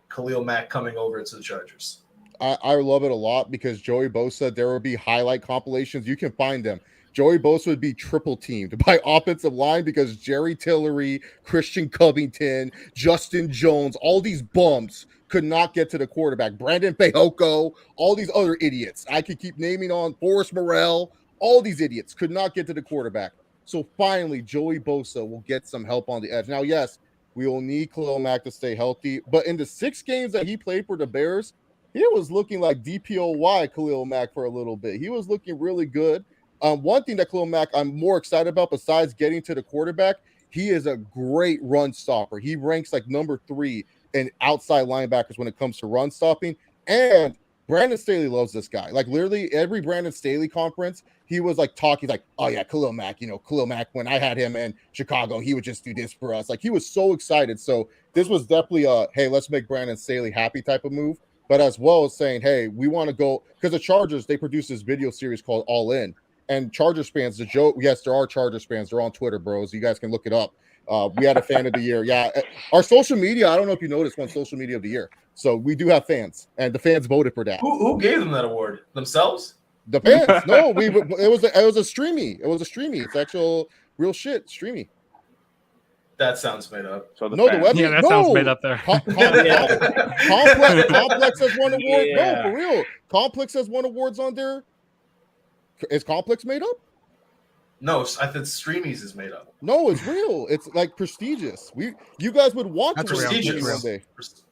Speaker 1: Khalil Mack coming over to the Chargers?
Speaker 7: I love it a lot because Joey Bosa, there will be highlight compilations. You can find them. Joey Bosa would be triple teamed by offensive line because Jerry Tillery, Christian Covington, Justin Jones, all these bums could not get to the quarterback. Brandon Fehoko, all these other idiots. I could keep naming on Forrest Morrell. All these idiots could not get to the quarterback. So finally, Joey Bosa will get some help on the edge. Now, yes, we will need Khalil Mack to stay healthy. But in the 6 games that he played for the Bears, he was looking like DPOY Khalil Mack for a little bit. He was looking really good. One thing that Khalil Mack I'm more excited about besides getting to the quarterback, he is a great run stopper. He ranks like number 3 in outside linebackers when it comes to run stopping. And Brandon Staley loves this guy. Like literally every Brandon Staley conference, he was like talking like, oh yeah, Khalil Mack, Khalil Mack, when I had him in Chicago, he would just do this for us. Like he was so excited. So this was definitely a, hey, let's make Brandon Staley happy type of move. But as well as saying, hey, we want to go, because the Chargers, they produced this video series called All In. And Chargers fans, the joke, yes, there are Chargers fans. They're on Twitter, bros. You guys can look it up. We had a fan of the year. Yeah. Our social media, I don't know if you noticed, won social media of the year. So we do have fans, and the fans voted for that.
Speaker 1: Who gave them that award? Themselves?
Speaker 7: The fans. No, it was a streamy. It was a streamy. It's actual real shit. Streamy.
Speaker 1: That sounds made up.
Speaker 5: So the
Speaker 6: that sounds made up there.
Speaker 7: Complex has won awards.
Speaker 3: Yeah.
Speaker 7: No, for real. Complex has won awards on there. Is Complex made up?
Speaker 1: No, I think Streamies is made up.
Speaker 7: No, it's real. It's like prestigious. You guys would want
Speaker 2: That's
Speaker 7: to win a
Speaker 1: prestigious.
Speaker 7: streamy one day.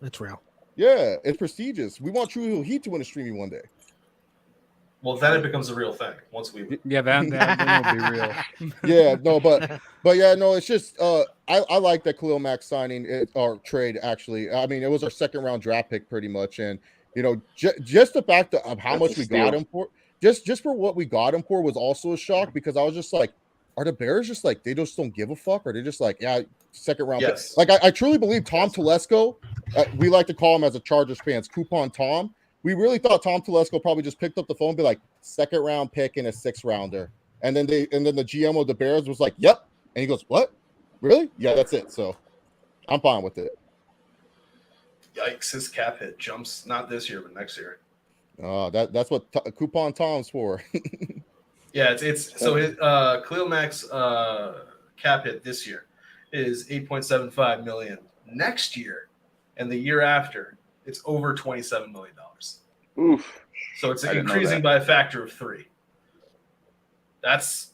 Speaker 2: It's real.
Speaker 7: Yeah, it's prestigious. We want True Heat to win a streamy one day.
Speaker 1: Well, then it becomes a real thing once we.
Speaker 6: Yeah, that will be real.
Speaker 7: Yeah, no, but yeah, no, it's just I like that Khalil Mack signing or trade actually. I mean, it was our 2nd round draft pick pretty much, and just the fact of how much we got him for, just for what we got him for was also a shock because I was just like, are the Bears just like they just don't give a fuck, or they just like 2nd round?
Speaker 1: Yes.
Speaker 7: Pick? Like I truly believe Tom Telesco, we like to call him as a Chargers fans, Coupon Tom. We really thought Tom Telesco probably just picked up the phone and be like 2nd round pick and a 6th rounder. And then the GM of the Bears was like, yep. And he goes, what? Really? Yeah, that's it. So I'm fine with it.
Speaker 1: Yikes, his cap hit jumps not this year, but next year.
Speaker 7: That's what Coupon Tom's for.
Speaker 1: Yeah, it's so his Khalil Mack's cap hit this year is $8.75 million. Next year and the year after, it's over $27 million.
Speaker 5: Oof.
Speaker 1: So it's
Speaker 5: I didn't know
Speaker 1: increasing
Speaker 5: that.
Speaker 1: by a factor of 3. That's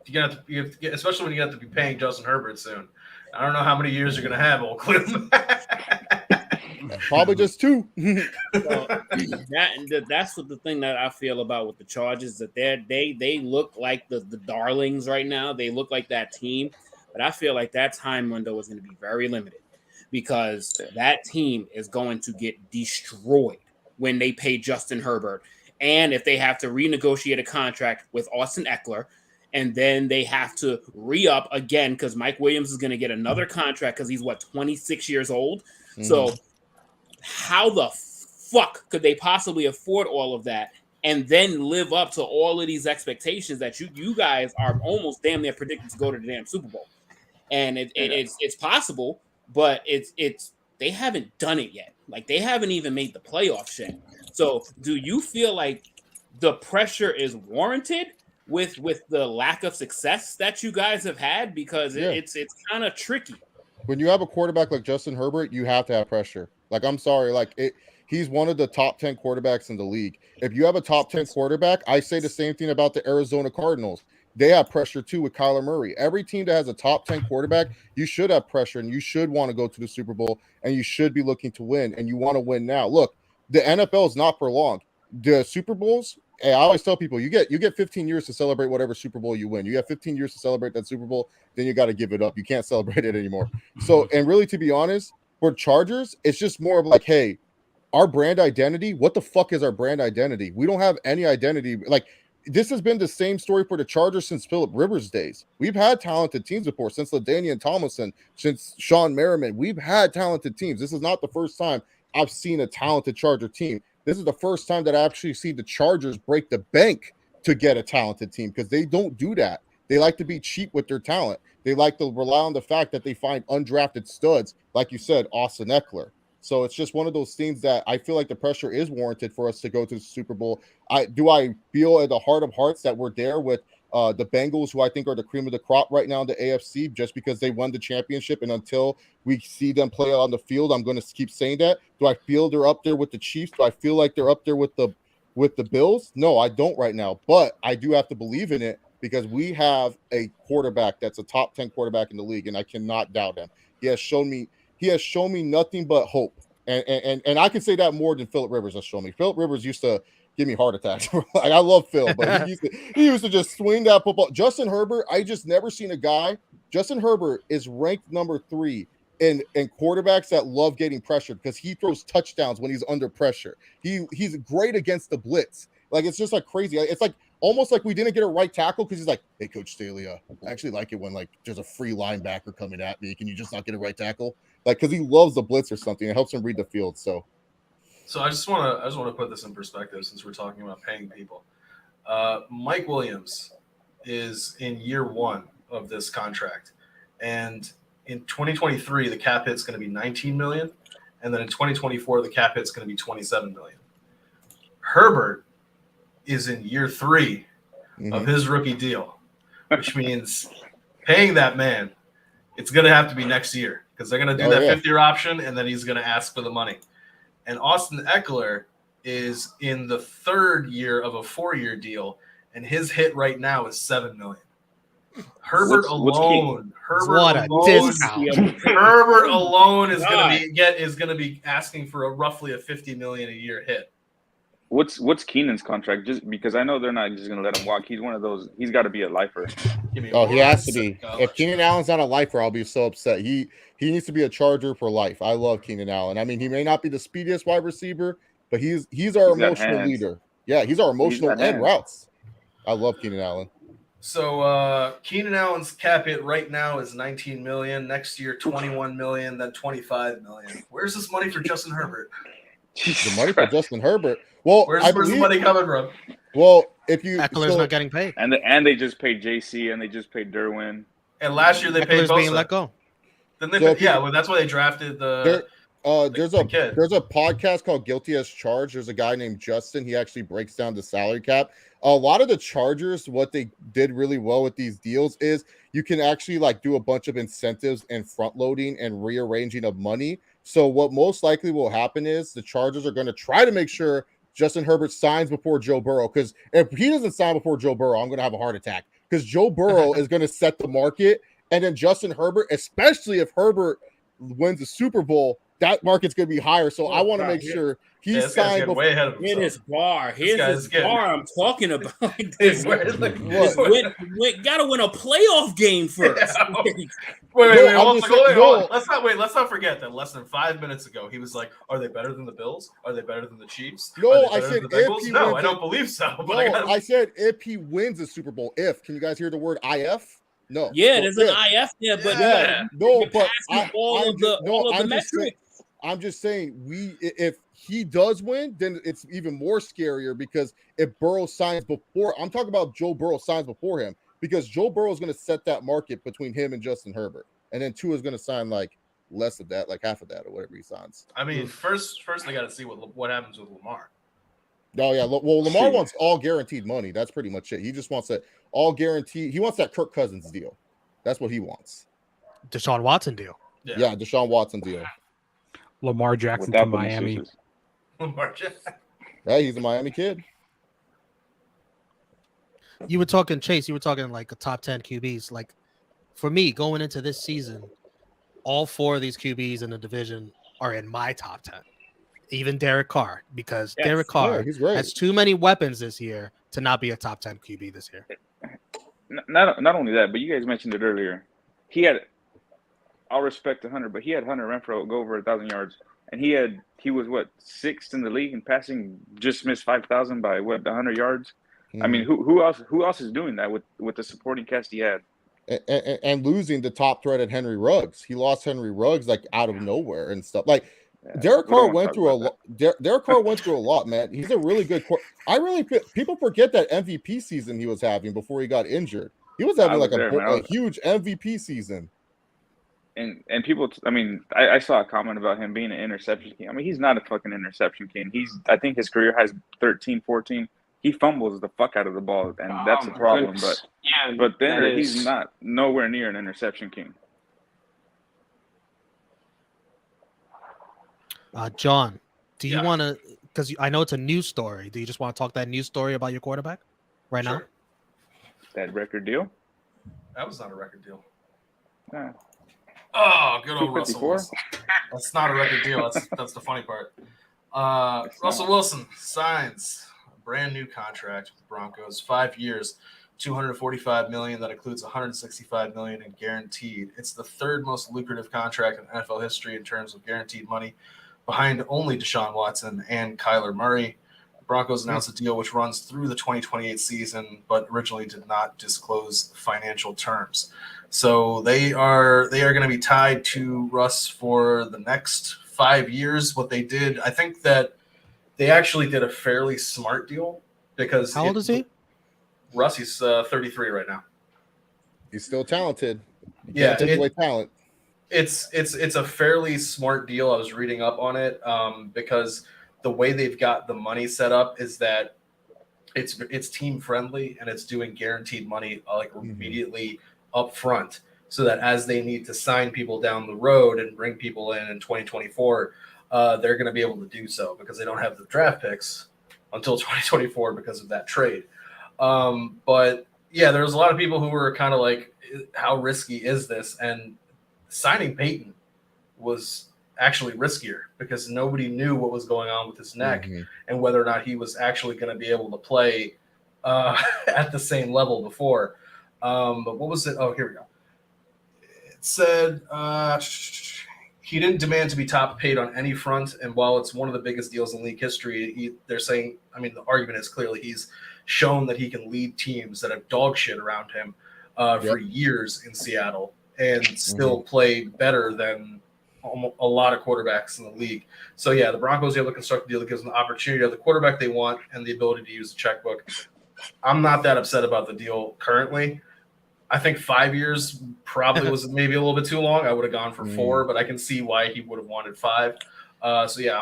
Speaker 1: you have to get, especially when you have to be paying Justin Herbert soon. I don't know how many years you're going to have old Khalil Mack.
Speaker 7: Probably just 2.
Speaker 3: That's what the thing that I feel about with the Chargers, that they look like the darlings right now. They look like that team, but I feel like that time window is going to be very limited because that team is going to get destroyed when they pay Justin Herbert, and if they have to renegotiate a contract with Austin Eckler, and then they have to re-up again because Mike Williams is going to get another contract because he's 26 years old. Mm-hmm. So how the fuck could they possibly afford all of that and then live up to all of these expectations that you guys are almost damn near predicted to go to the damn Super Bowl? And it's possible, but it's they haven't done it yet. Like, they haven't even made the playoffs yet. So do you feel like the pressure is warranted with the lack of success that you guys have had? Because it's kind of tricky.
Speaker 7: When you have a quarterback like Justin Herbert, you have to have pressure. Like, I'm sorry, he's one of the top 10 quarterbacks in the league. If you have a top 10 quarterback, I say the same thing about the Arizona Cardinals. They have pressure too with Kyler Murray. Every team that has a top 10 quarterback, you should have pressure, and you should want to go to the Super Bowl, and you should be looking to win, and you want to win now. Look, the NFL is not for long. The Super Bowls, I always tell people, you get 15 years to celebrate whatever Super Bowl you win. You have 15 years to celebrate that Super Bowl, then you got to give it up. You can't celebrate it anymore. So, and really, to be honest, for Chargers, it's just more of like, hey, our brand identity, what the fuck is our brand identity? We don't have any identity. Like, this has been the same story for the Chargers since Phillip Rivers' days. We've had talented teams before, since LaDainian Tomlinson, since Sean Merriman. We've had talented teams. This is not the first time I've seen a talented Charger team. This is the first time that I actually see the Chargers break the bank to get a talented team, because they don't do that. They like to be cheap with their talent. They like to rely on the fact that they find undrafted studs, like you said, Austin Eckler. So it's just one of those things that I feel like the pressure is warranted for us to go to the Super Bowl. I feel at the heart of hearts that we're there with the Bengals, who I think are the cream of the crop right now in the AFC, just because they won the championship. And until we see them play on the field, I'm going to keep saying that. Do I feel they're up there with the Chiefs? Do I feel like they're up there with the Bills? No, I don't right now. But I do have to believe in it, because we have a quarterback that's a top 10 quarterback in the league, and I cannot doubt him. He has shown me nothing but hope. And I can say that more than Phillip Rivers has shown me. Phillip Rivers used to give me heart attacks. Like, I love Phil, but he used to just swing that football. Justin Herbert, I just never seen a guy. Justin Herbert is ranked number 3 in quarterbacks that love getting pressured, because he throws touchdowns when he's under pressure. He's great against the blitz. Like, it's just like crazy. It's like almost like we didn't get a right tackle, because he's like, hey, Coach Staley, I actually like it when, like, there's a free linebacker coming at me. Can you just not get a right tackle? Like, because he loves the blitz or something. It helps him read the field. So
Speaker 1: I just want to put this in perspective, since we're talking about paying people. Mike Williams is in year 1 of this contract, and in 2023 the cap hit's going to be $19 million, and then in 2024 the cap hit's going to be $27 million. Herbert is in year 3 of his rookie deal, which means paying that man, it's going to have to be next year, because they're going to do that 5th-year option, and then he's going to ask for the money. And Austin Eckler is in the 3rd year of a 4-year deal, and his hit right now is $7 million. Herbert alone is going to be asking for roughly a $50 million a year hit.
Speaker 5: What's Keenan's contract? Just because I know they're not just going to let him walk. He's one of those. He's got to be a lifer.
Speaker 7: He has to be. If Keenan Allen's not a lifer, I'll be so upset. He needs to be a Charger for life. I love Keenan Allen. I mean, he may not be the speediest wide receiver, but he's our emotional leader. Yeah, he's our emotional and routes. I love Keenan Allen.
Speaker 1: So Keenan Allen's cap hit right now is $19 million. Next year, $21 million, then $25 million. Where's this money for Justin Herbert?
Speaker 7: The money for Justin Herbert. Well,
Speaker 1: where's the money coming from?
Speaker 7: Well, if you
Speaker 2: Eckler's not getting paid,
Speaker 5: and they just paid JC, and they just paid Derwin,
Speaker 1: and last year they paid Bosa.
Speaker 2: Being let go.
Speaker 1: Then they well, that's why they drafted the.
Speaker 7: There's a podcast called Guilty as Charged. There's a guy named Justin. He actually breaks down the salary cap. A lot of the Chargers, what they did really well with these deals is you can actually like do a bunch of incentives and front loading and rearranging of money. So what most likely will happen is the Chargers are going to try to make sure Justin Herbert signs before Joe Burrow, because if he doesn't sign before Joe Burrow, I'm going to have a heart attack, because Joe Burrow is going to set the market, and then Justin Herbert, especially if Herbert wins the Super Bowl, that market's going to be higher. So I want to
Speaker 3: God,
Speaker 7: make
Speaker 3: yeah.
Speaker 7: sure
Speaker 1: Yeah,
Speaker 7: he's
Speaker 1: this guy's
Speaker 7: signed
Speaker 1: getting
Speaker 7: before.
Speaker 1: way ahead of
Speaker 3: Here's his
Speaker 1: himself.
Speaker 3: bar. Here's
Speaker 1: guy's
Speaker 3: his
Speaker 1: getting-
Speaker 3: bar I'm talking about.
Speaker 1: He's wearing, like,
Speaker 3: Just gotta win a playoff game first.
Speaker 1: Yeah.
Speaker 7: No,
Speaker 1: Wait,
Speaker 7: I'm
Speaker 1: hold
Speaker 7: just
Speaker 1: on, hold
Speaker 7: saying-
Speaker 1: on.
Speaker 7: no.
Speaker 1: Let's not forget that less than 5 minutes ago, he was like, "Are they better than the Bills? Are they better than the Chiefs?
Speaker 7: No,
Speaker 1: Are they
Speaker 7: I
Speaker 1: better
Speaker 7: said
Speaker 1: than the
Speaker 7: if
Speaker 1: Bengals?"
Speaker 7: he
Speaker 1: No,
Speaker 7: wins
Speaker 1: I don't believe so. But
Speaker 7: No, I said if he wins the Super Bowl. If, can you guys hear the word IF? No.
Speaker 3: Yeah,
Speaker 7: So
Speaker 3: there's an
Speaker 7: if.
Speaker 3: IF there, but
Speaker 1: Yeah.
Speaker 7: No,
Speaker 3: you're
Speaker 7: but
Speaker 3: passing all of the metrics.
Speaker 7: I'm just saying if he does win, then it's even more scarier because if Burrow signs before, I'm talking about Joe Burrow signs before him, because Joe Burrow is going to set that market between him and Justin Herbert, and then Tua is going to sign like less of that, like half of that or whatever he signs.
Speaker 1: I mean, first they got to see what happens with Lamar.
Speaker 7: Oh yeah, well Lamar wants all guaranteed money. That's pretty much it. He just wants that all guaranteed. He wants that Kirk Cousins deal. That's what he wants.
Speaker 2: Deshaun Watson deal.
Speaker 7: Yeah, Deshaun Watson deal.
Speaker 6: Lamar Jackson
Speaker 5: Without
Speaker 6: to
Speaker 5: the
Speaker 6: Miami.
Speaker 5: masseuses.
Speaker 1: Lamar Jackson.
Speaker 7: Hey, he's a Miami kid.
Speaker 2: You were talking, Chase, you were talking like a top 10 QBs. Like for me, going into this season, all 4 of these QBs in the division are in my top 10. Even Derek Carr, because
Speaker 3: Yes.
Speaker 2: Derek Carr
Speaker 7: he's great.
Speaker 2: has too many weapons this year to not be a top 10 QB this year.
Speaker 5: Not only that, but you guys mentioned it earlier. He had, I'll respect to Hunter, but he had Hunter Renfrow go over 1,000 yards, and he was what, 6th in the league in passing, just missed 5,000 by what, 100 yards. I mean, who else is doing that with the supporting cast he had?
Speaker 7: And losing the top threat at Henry Ruggs. He lost Henry Ruggs like out of nowhere and stuff. Like Derek
Speaker 5: we don't
Speaker 7: Carr
Speaker 5: wanna
Speaker 7: went
Speaker 5: talk
Speaker 7: through a
Speaker 5: about
Speaker 7: lot. Derek Carr went through a lot, man. He's a really good. People forget that MVP season he was having before he got injured. He was having like a huge MVP season.
Speaker 5: And people, I mean, I saw a comment about him being an interception king. I mean, he's not a fucking interception king. I think his career has 13, 14. He fumbles the fuck out of the ball, and that's a problem.
Speaker 4: Goodness.
Speaker 5: But then he's not nowhere near an interception king.
Speaker 2: John, do you want to, because I know it's a news story, do you just want to talk that news story about your quarterback right now?
Speaker 5: That record deal?
Speaker 1: That was not a record deal.
Speaker 5: Yeah.
Speaker 1: Oh, good old
Speaker 5: 254?
Speaker 1: Russell Wilson. That's not a record deal. That's the funny part. Russell Wilson signs a brand new contract with the Broncos, 5 years, $245 million. That includes $165 million in guaranteed. It's the 3rd most lucrative contract in NFL history in terms of guaranteed money, behind only Deshaun Watson and Kyler Murray. The Broncos announced a deal which runs through the 2028 season, but originally did not disclose financial terms. So they are going to be tied to Russ for the next 5 years. What they did, I think that they actually did a fairly smart deal because
Speaker 2: how old is he?
Speaker 1: Russ, he's 33 right now.
Speaker 7: He's still talented.
Speaker 1: Yeah,
Speaker 7: take away talent.
Speaker 1: It's a fairly smart deal. I was reading up on it because the way they've got the money set up is that it's team friendly and it's doing guaranteed money immediately up front, so that as they need to sign people down the road and bring people in 2024, they're going to be able to do so because they don't have the draft picks until 2024 because of that trade. But yeah, there was a lot of people who were kind of like, how risky is this? And signing Peyton was actually riskier because nobody knew what was going on with his neck and whether or not he was actually going to be able to play at the same level before. But what was it? Oh, here we go. It said he didn't demand to be top paid on any front. And while it's one of the biggest deals in league history, they're saying, I mean, the argument is clearly he's shown that he can lead teams that have dog shit around him for years in Seattle and still play better than a lot of quarterbacks in the league. So, yeah, the Broncos are able to construct a deal that gives them the opportunity to have the quarterback they want and the ability to use the checkbook. I'm not that upset about the deal currently. I think 5 years probably was maybe a little bit too long. I would have gone for 4, but I can see why he would have wanted 5. So, yeah,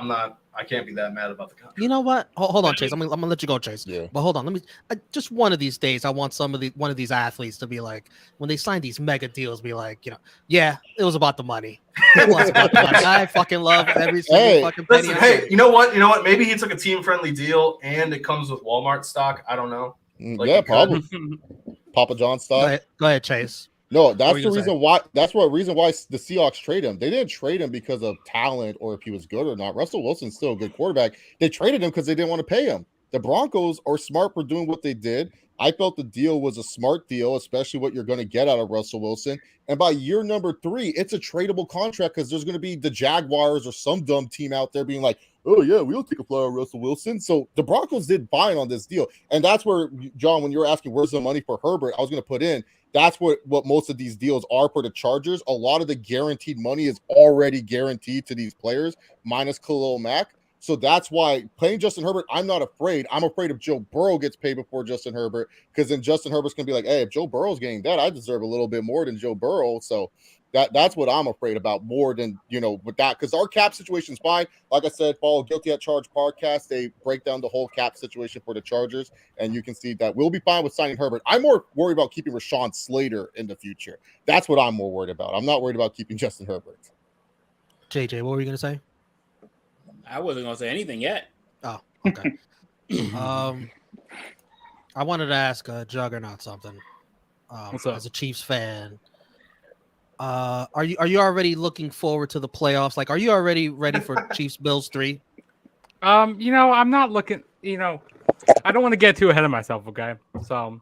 Speaker 1: I can't be that mad about the contract.
Speaker 2: You know what? Hold on, Chase. I'm gonna let you go, Chase.
Speaker 7: Yeah.
Speaker 2: But hold on. Just one of these days, I want one of these athletes to be like, when they sign these mega deals, be like, yeah, it was about the money. It was about the money. I fucking love every single fucking penny.
Speaker 1: Listen, hey, you know what? Maybe he took a team-friendly deal and it comes with Walmart stock. I don't know.
Speaker 7: Yeah, probably. Papa John stock.
Speaker 2: Go ahead, Chase.
Speaker 7: No,
Speaker 2: What
Speaker 7: that's
Speaker 2: were you
Speaker 7: the
Speaker 2: gonna
Speaker 7: reason why. That's what reason why the Seahawks trade him. They didn't trade him because of talent or if he was good or not. Russell Wilson's still a good quarterback. They traded him because they didn't want to pay him. The Broncos are smart for doing what they did. I felt the deal was a smart deal, especially what you're going to get out of Russell Wilson. And by year number 3, it's a tradable contract because there's going to be the Jaguars or some dumb team out there being like, oh, yeah, we'll take a flyer on Russell Wilson. So the Broncos did fine on this deal. And that's where, John, when you were asking where's the money for Herbert, I was going to put in, that's what most of these deals are for the Chargers. A lot of the guaranteed money is already guaranteed to these players, minus Khalil Mack. So that's why playing Justin Herbert, I'm not afraid. I'm afraid if Joe Burrow gets paid before Justin Herbert, because then Justin Herbert's going to be like, hey, if Joe Burrow's getting that, I deserve a little bit more than Joe Burrow. So that's what I'm afraid about more than, with that, because our cap situation is fine. Like I said, follow Guilty at Charge podcast. They break down the whole cap situation for the Chargers, and you can see that we'll be fine with signing Herbert. I'm more worried about keeping Rashawn Slater in the future. That's what I'm more worried about. I'm not worried about keeping Justin Herbert.
Speaker 2: JJ, what were you going to say?
Speaker 3: I wasn't gonna say anything yet.
Speaker 2: Oh, okay. I wanted to ask Juggernaut something.
Speaker 6: What's up?
Speaker 2: As a Chiefs fan, are you already looking forward to the playoffs? Like, are you already ready for Chiefs Bills 3?
Speaker 6: I'm not looking. I don't want to get too ahead of myself. Okay, so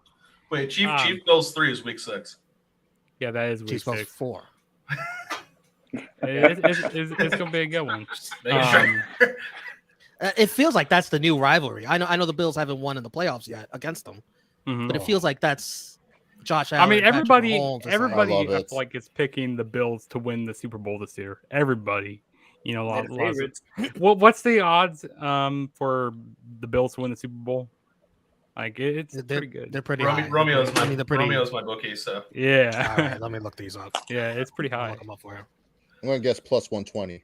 Speaker 1: wait, Chief Bills 3 is week 6.
Speaker 6: Yeah, that is week
Speaker 2: Chiefs Bills
Speaker 6: 6.
Speaker 2: 4.
Speaker 6: It's gonna be a good one.
Speaker 2: It feels like that's the new rivalry. I know the Bills haven't won in the playoffs yet against them, but it feels like that's Josh Allen.
Speaker 6: I mean, everybody
Speaker 7: I
Speaker 6: I feel like is picking the Bills to win the Super Bowl this year. Everybody, what's the odds for the Bills to win the Super Bowl? Like it's pretty good.
Speaker 2: They're pretty high.
Speaker 1: Romeo's my bookie, so
Speaker 6: yeah.
Speaker 2: All right, let me look these up.
Speaker 6: Yeah, it's pretty high.
Speaker 2: Look them up for you.
Speaker 7: I'm going to guess plus 120.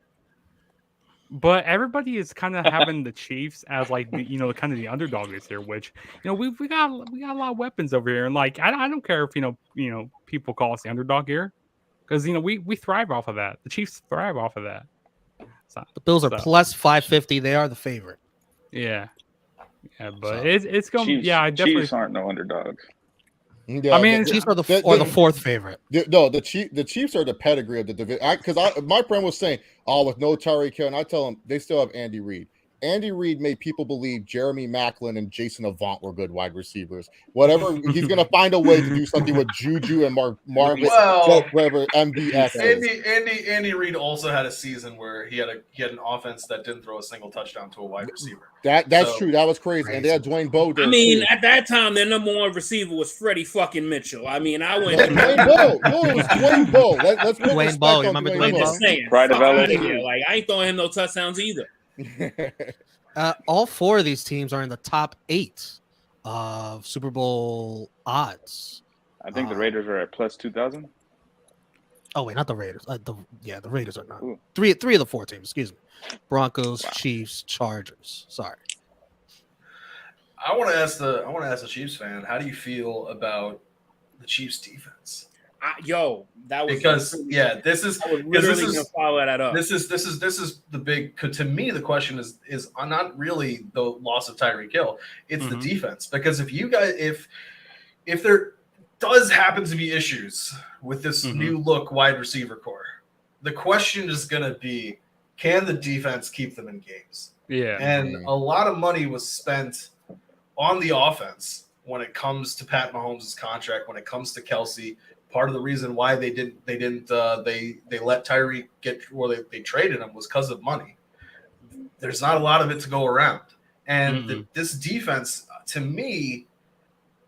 Speaker 6: But everybody is kind of having the Chiefs as like the, kind of the underdog this year, which we got a lot of weapons over here, and like I don't care if people call us the underdog here, because we thrive off of that. The Chiefs thrive off of that.
Speaker 2: The Bills are plus 550. They are the favorite.
Speaker 6: Yeah, but it's going. I definitely
Speaker 5: Chiefs aren't no underdogs.
Speaker 7: Yeah,
Speaker 2: I mean, Chiefs are the 4th favorite.
Speaker 7: The Chiefs are the pedigree of the division. Because my friend was saying, with no Tyreek Hill, and I tell him they still have Andy Reid. Andy Reid made people believe Jeremy Maclin and Jason Avant were good wide receivers. Whatever, he's going to find a way to do something with Juju and Marvin. Whatever MBS.
Speaker 1: Andy Reid also had a season where he had an offense that didn't throw a single touchdown to a wide receiver.
Speaker 7: That's true. That was crazy. And they had Dwayne Bowe.
Speaker 3: I mean, at that time, their number 1 receiver was Freddie fucking Mitchell. I mean, I went.
Speaker 7: Dwayne Bowe. No, it was Dwayne Bowe. Let's put
Speaker 2: Dwayne Bowe. You remember Dwayne Bowe?
Speaker 3: Saying,
Speaker 5: Pride of LA.
Speaker 3: Like I ain't throwing him no touchdowns either.
Speaker 2: All 4 of these teams are in the top 8 of Super Bowl odds.
Speaker 5: I think the Raiders are at plus 2,000.
Speaker 2: Oh wait, not the Raiders. The Raiders are not.
Speaker 5: Ooh.
Speaker 2: Three of the 4 teams. Excuse me. Broncos, Chiefs, Chargers. Sorry.
Speaker 1: I want to ask the Chiefs fan, how do you feel about the Chiefs defense?
Speaker 3: That was
Speaker 1: this is
Speaker 3: follow that up.
Speaker 1: This is the big. To me, the question is not really the loss of Tyreek Hill. It's the defense, because if there does happen to be issues with this new look wide receiver core, the question is going to be, can the defense keep them in games?
Speaker 6: Yeah,
Speaker 1: and a lot of money was spent on the offense when it comes to Pat Mahomes' contract, when it comes to Kelsey. Part of the reason why they let Tyreek get, or they traded him, was because of money. There's not a lot of it to go around, and this defense, to me,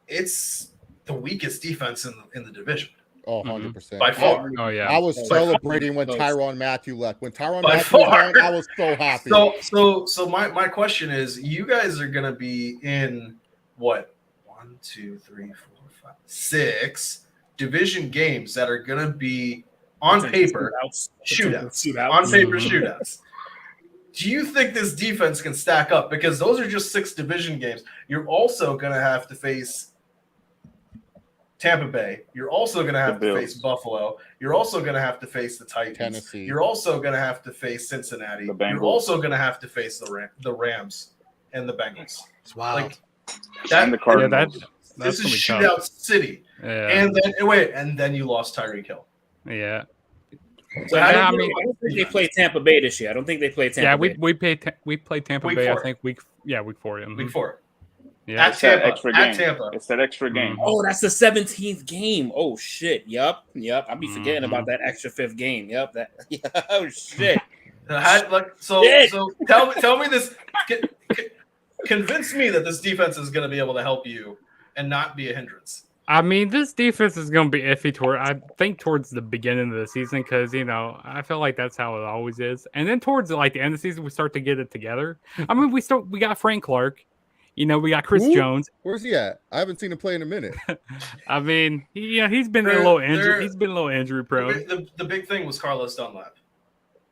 Speaker 1: it's the weakest defense in the division.
Speaker 7: 100%.
Speaker 1: By far.
Speaker 6: Oh yeah.
Speaker 7: I was celebrating when Tyrann Mathieu left. When Tyrann Mathieu left, I was so happy.
Speaker 1: So my question is, you guys are gonna be in what? 1, 2, 3, 4, 5, 6 division games that are going to be on paper shootouts. Do you think this defense can stack up? Because those are just 6 division games. You're also going to have to face Tampa Bay. You're also going to have to face Buffalo. You're also going to have to face the Titans.
Speaker 7: Tennessee.
Speaker 1: You're also going to have to face Cincinnati. You're also going to have to face the Rams and the Bengals.
Speaker 2: It's wild.
Speaker 1: Like that,
Speaker 5: and the Cardinals.
Speaker 1: This is shootout city.
Speaker 6: Yeah.
Speaker 1: And then you lost Tyreek Hill.
Speaker 6: Yeah.
Speaker 1: So
Speaker 3: I
Speaker 1: how do
Speaker 3: don't
Speaker 1: you
Speaker 3: think they played Tampa Bay this year. I don't think they played Tampa Bay.
Speaker 6: We played Tampa
Speaker 1: Week
Speaker 6: Bay.
Speaker 1: 4.
Speaker 6: I think week 4. Yeah.
Speaker 1: Week 4.
Speaker 6: Yeah.
Speaker 1: At Tampa.
Speaker 5: Extra
Speaker 1: At
Speaker 5: game.
Speaker 1: Tampa.
Speaker 5: It's that extra game.
Speaker 3: Oh, that's the 17th game. Oh shit. Yep. I'll be forgetting about that extra 5th game. Yep. Oh shit.
Speaker 1: So tell me this. Convince me that this defense is going to be able to help you and not be a hindrance.
Speaker 6: I mean, this defense is going to be iffy towards the beginning of the season because, I feel like that's how it always is. And then towards the end of the season, we start to get it together. I mean, we got Frank Clark. We got Chris Jones.
Speaker 7: Where's he at? I haven't seen him play in a minute.
Speaker 6: I mean, he's been a little injury. He's been a little injury prone.
Speaker 1: The big thing was Carlos Dunlap.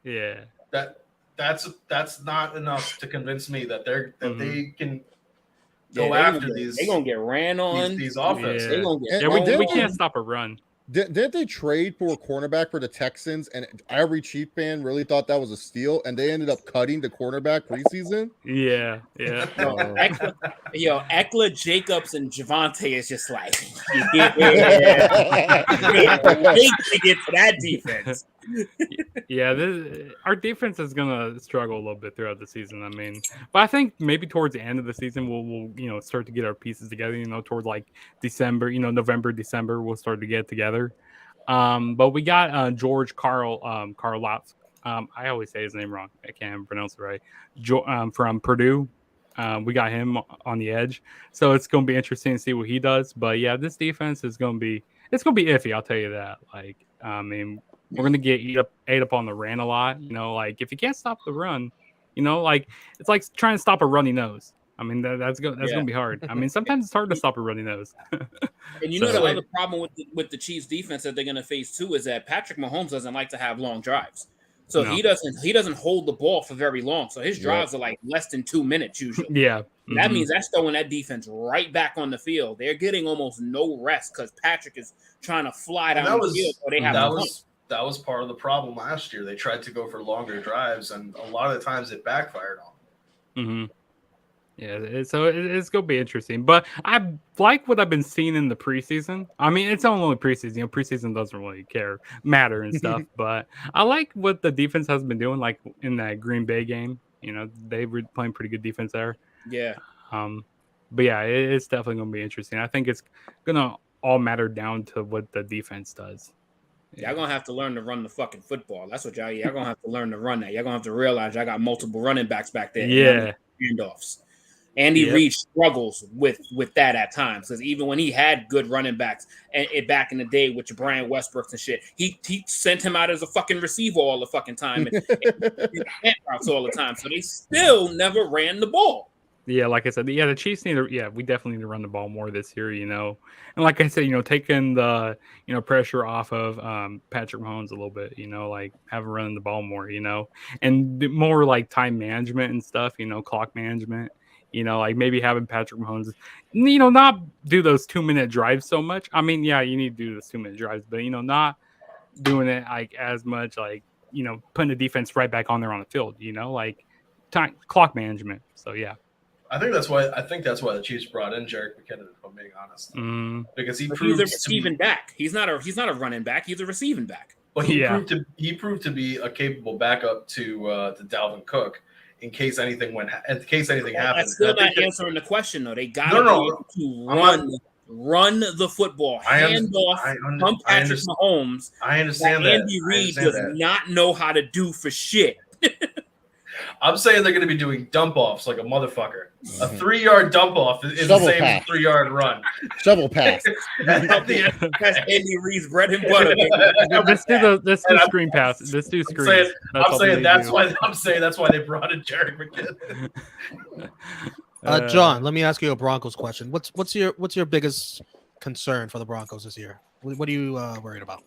Speaker 6: Yeah.
Speaker 1: That's not enough to convince me that they can go
Speaker 3: they're
Speaker 1: after these.
Speaker 3: They're gonna get ran on
Speaker 1: these offenses.
Speaker 6: Yeah.
Speaker 3: They're gonna get
Speaker 6: We can't stop a run.
Speaker 7: Didn't they trade for a cornerback for the Texans? And every Chief fan really thought that was a steal, and they ended up cutting the cornerback preseason.
Speaker 6: Yeah.
Speaker 3: Eckler, Jacobs, and Devante is just like, wait to get to that defense.
Speaker 6: Yeah, our defense is gonna struggle a little bit throughout the season. I mean, but I think maybe towards the end of the season we'll start to get our pieces together. Towards December, November, December, we'll start to get together. But we got George Karlaftis. I always say his name wrong. I can't pronounce it right. From Purdue. We got him on the edge, so it's gonna be interesting to see what he does. But yeah, this defense is gonna be iffy. I'll tell you that. We're going to get ate up on the run a lot. If you can't stop the run, it's like trying to stop a runny nose. I mean, that's going to be hard. I mean, sometimes it's hard to stop a runny nose.
Speaker 3: And the other problem with the Chiefs defense that they're going to face too is that Patrick Mahomes doesn't like to have long drives. So he doesn't hold the ball for very long. So his drives are less than 2 minutes usually.
Speaker 6: Yeah.
Speaker 3: That means that's throwing that defense right back on the field. They're getting almost no rest because Patrick is trying to fly down the field. So they have
Speaker 1: that was part of the problem last year. They tried to go for longer drives, and a lot of the times it backfired on them.
Speaker 6: Yeah, so it's going to be interesting. But I like what I've been seeing in the preseason. I mean, it's only preseason. Preseason doesn't really matter and stuff. But I like what the defense has been doing, like in that Green Bay game. They were playing pretty good defense there.
Speaker 3: Yeah.
Speaker 6: But yeah, it's definitely going to be interesting. I think it's going to all matter down to what the defense does.
Speaker 3: Y'all gonna have to learn to run the fucking football. That's what y'all gonna have to learn to run that. Y'all gonna have to realize y'all got multiple running backs back there.
Speaker 6: Yeah.
Speaker 3: Handoffs. Andy Reid struggles with that at times because even when he had good running backs and back in the day with your Brian Westbrooks and shit, he sent him out as a fucking receiver all the fucking time and routes all the time. So they still never ran the ball.
Speaker 6: Yeah, like I said, the Chiefs we definitely need to run the ball more this year, And like I said, taking the, pressure off of Patrick Mahomes a little bit, have him running the ball more, and more time management and stuff, clock management, maybe having Patrick Mahomes, not do those 2-minute drives so much. I mean, yeah, you need to do those 2-minute drives, but, not doing it as much, putting the defense right back on there on the field, time clock management. So, yeah.
Speaker 1: I think that's why the Chiefs brought in Jerick McKinnon, if I'm being honest. Because he's a
Speaker 3: receiving back. He's not a running back. He's a receiving back.
Speaker 1: But he proved to be a capable backup to Dalvin Cook in case anything happens.
Speaker 3: That's still not answering the question though. They got to run the football, hand off from Patrick Mahomes.
Speaker 1: I understand that.
Speaker 3: Andy Reid does not know how to do for shit.
Speaker 1: I'm saying they're going to be doing dump offs like a motherfucker. A 3-yard dump off is the same as a 3-yard run.
Speaker 7: Shovel pass.
Speaker 3: That's Andy Reid's bread and butter.
Speaker 6: Let's do screen pass. Let's do screens.
Speaker 1: I'm saying that's why they brought in Jerick McKinnon.
Speaker 2: John, let me ask you a Broncos question. What's your biggest concern for the Broncos this year? What are you worried about?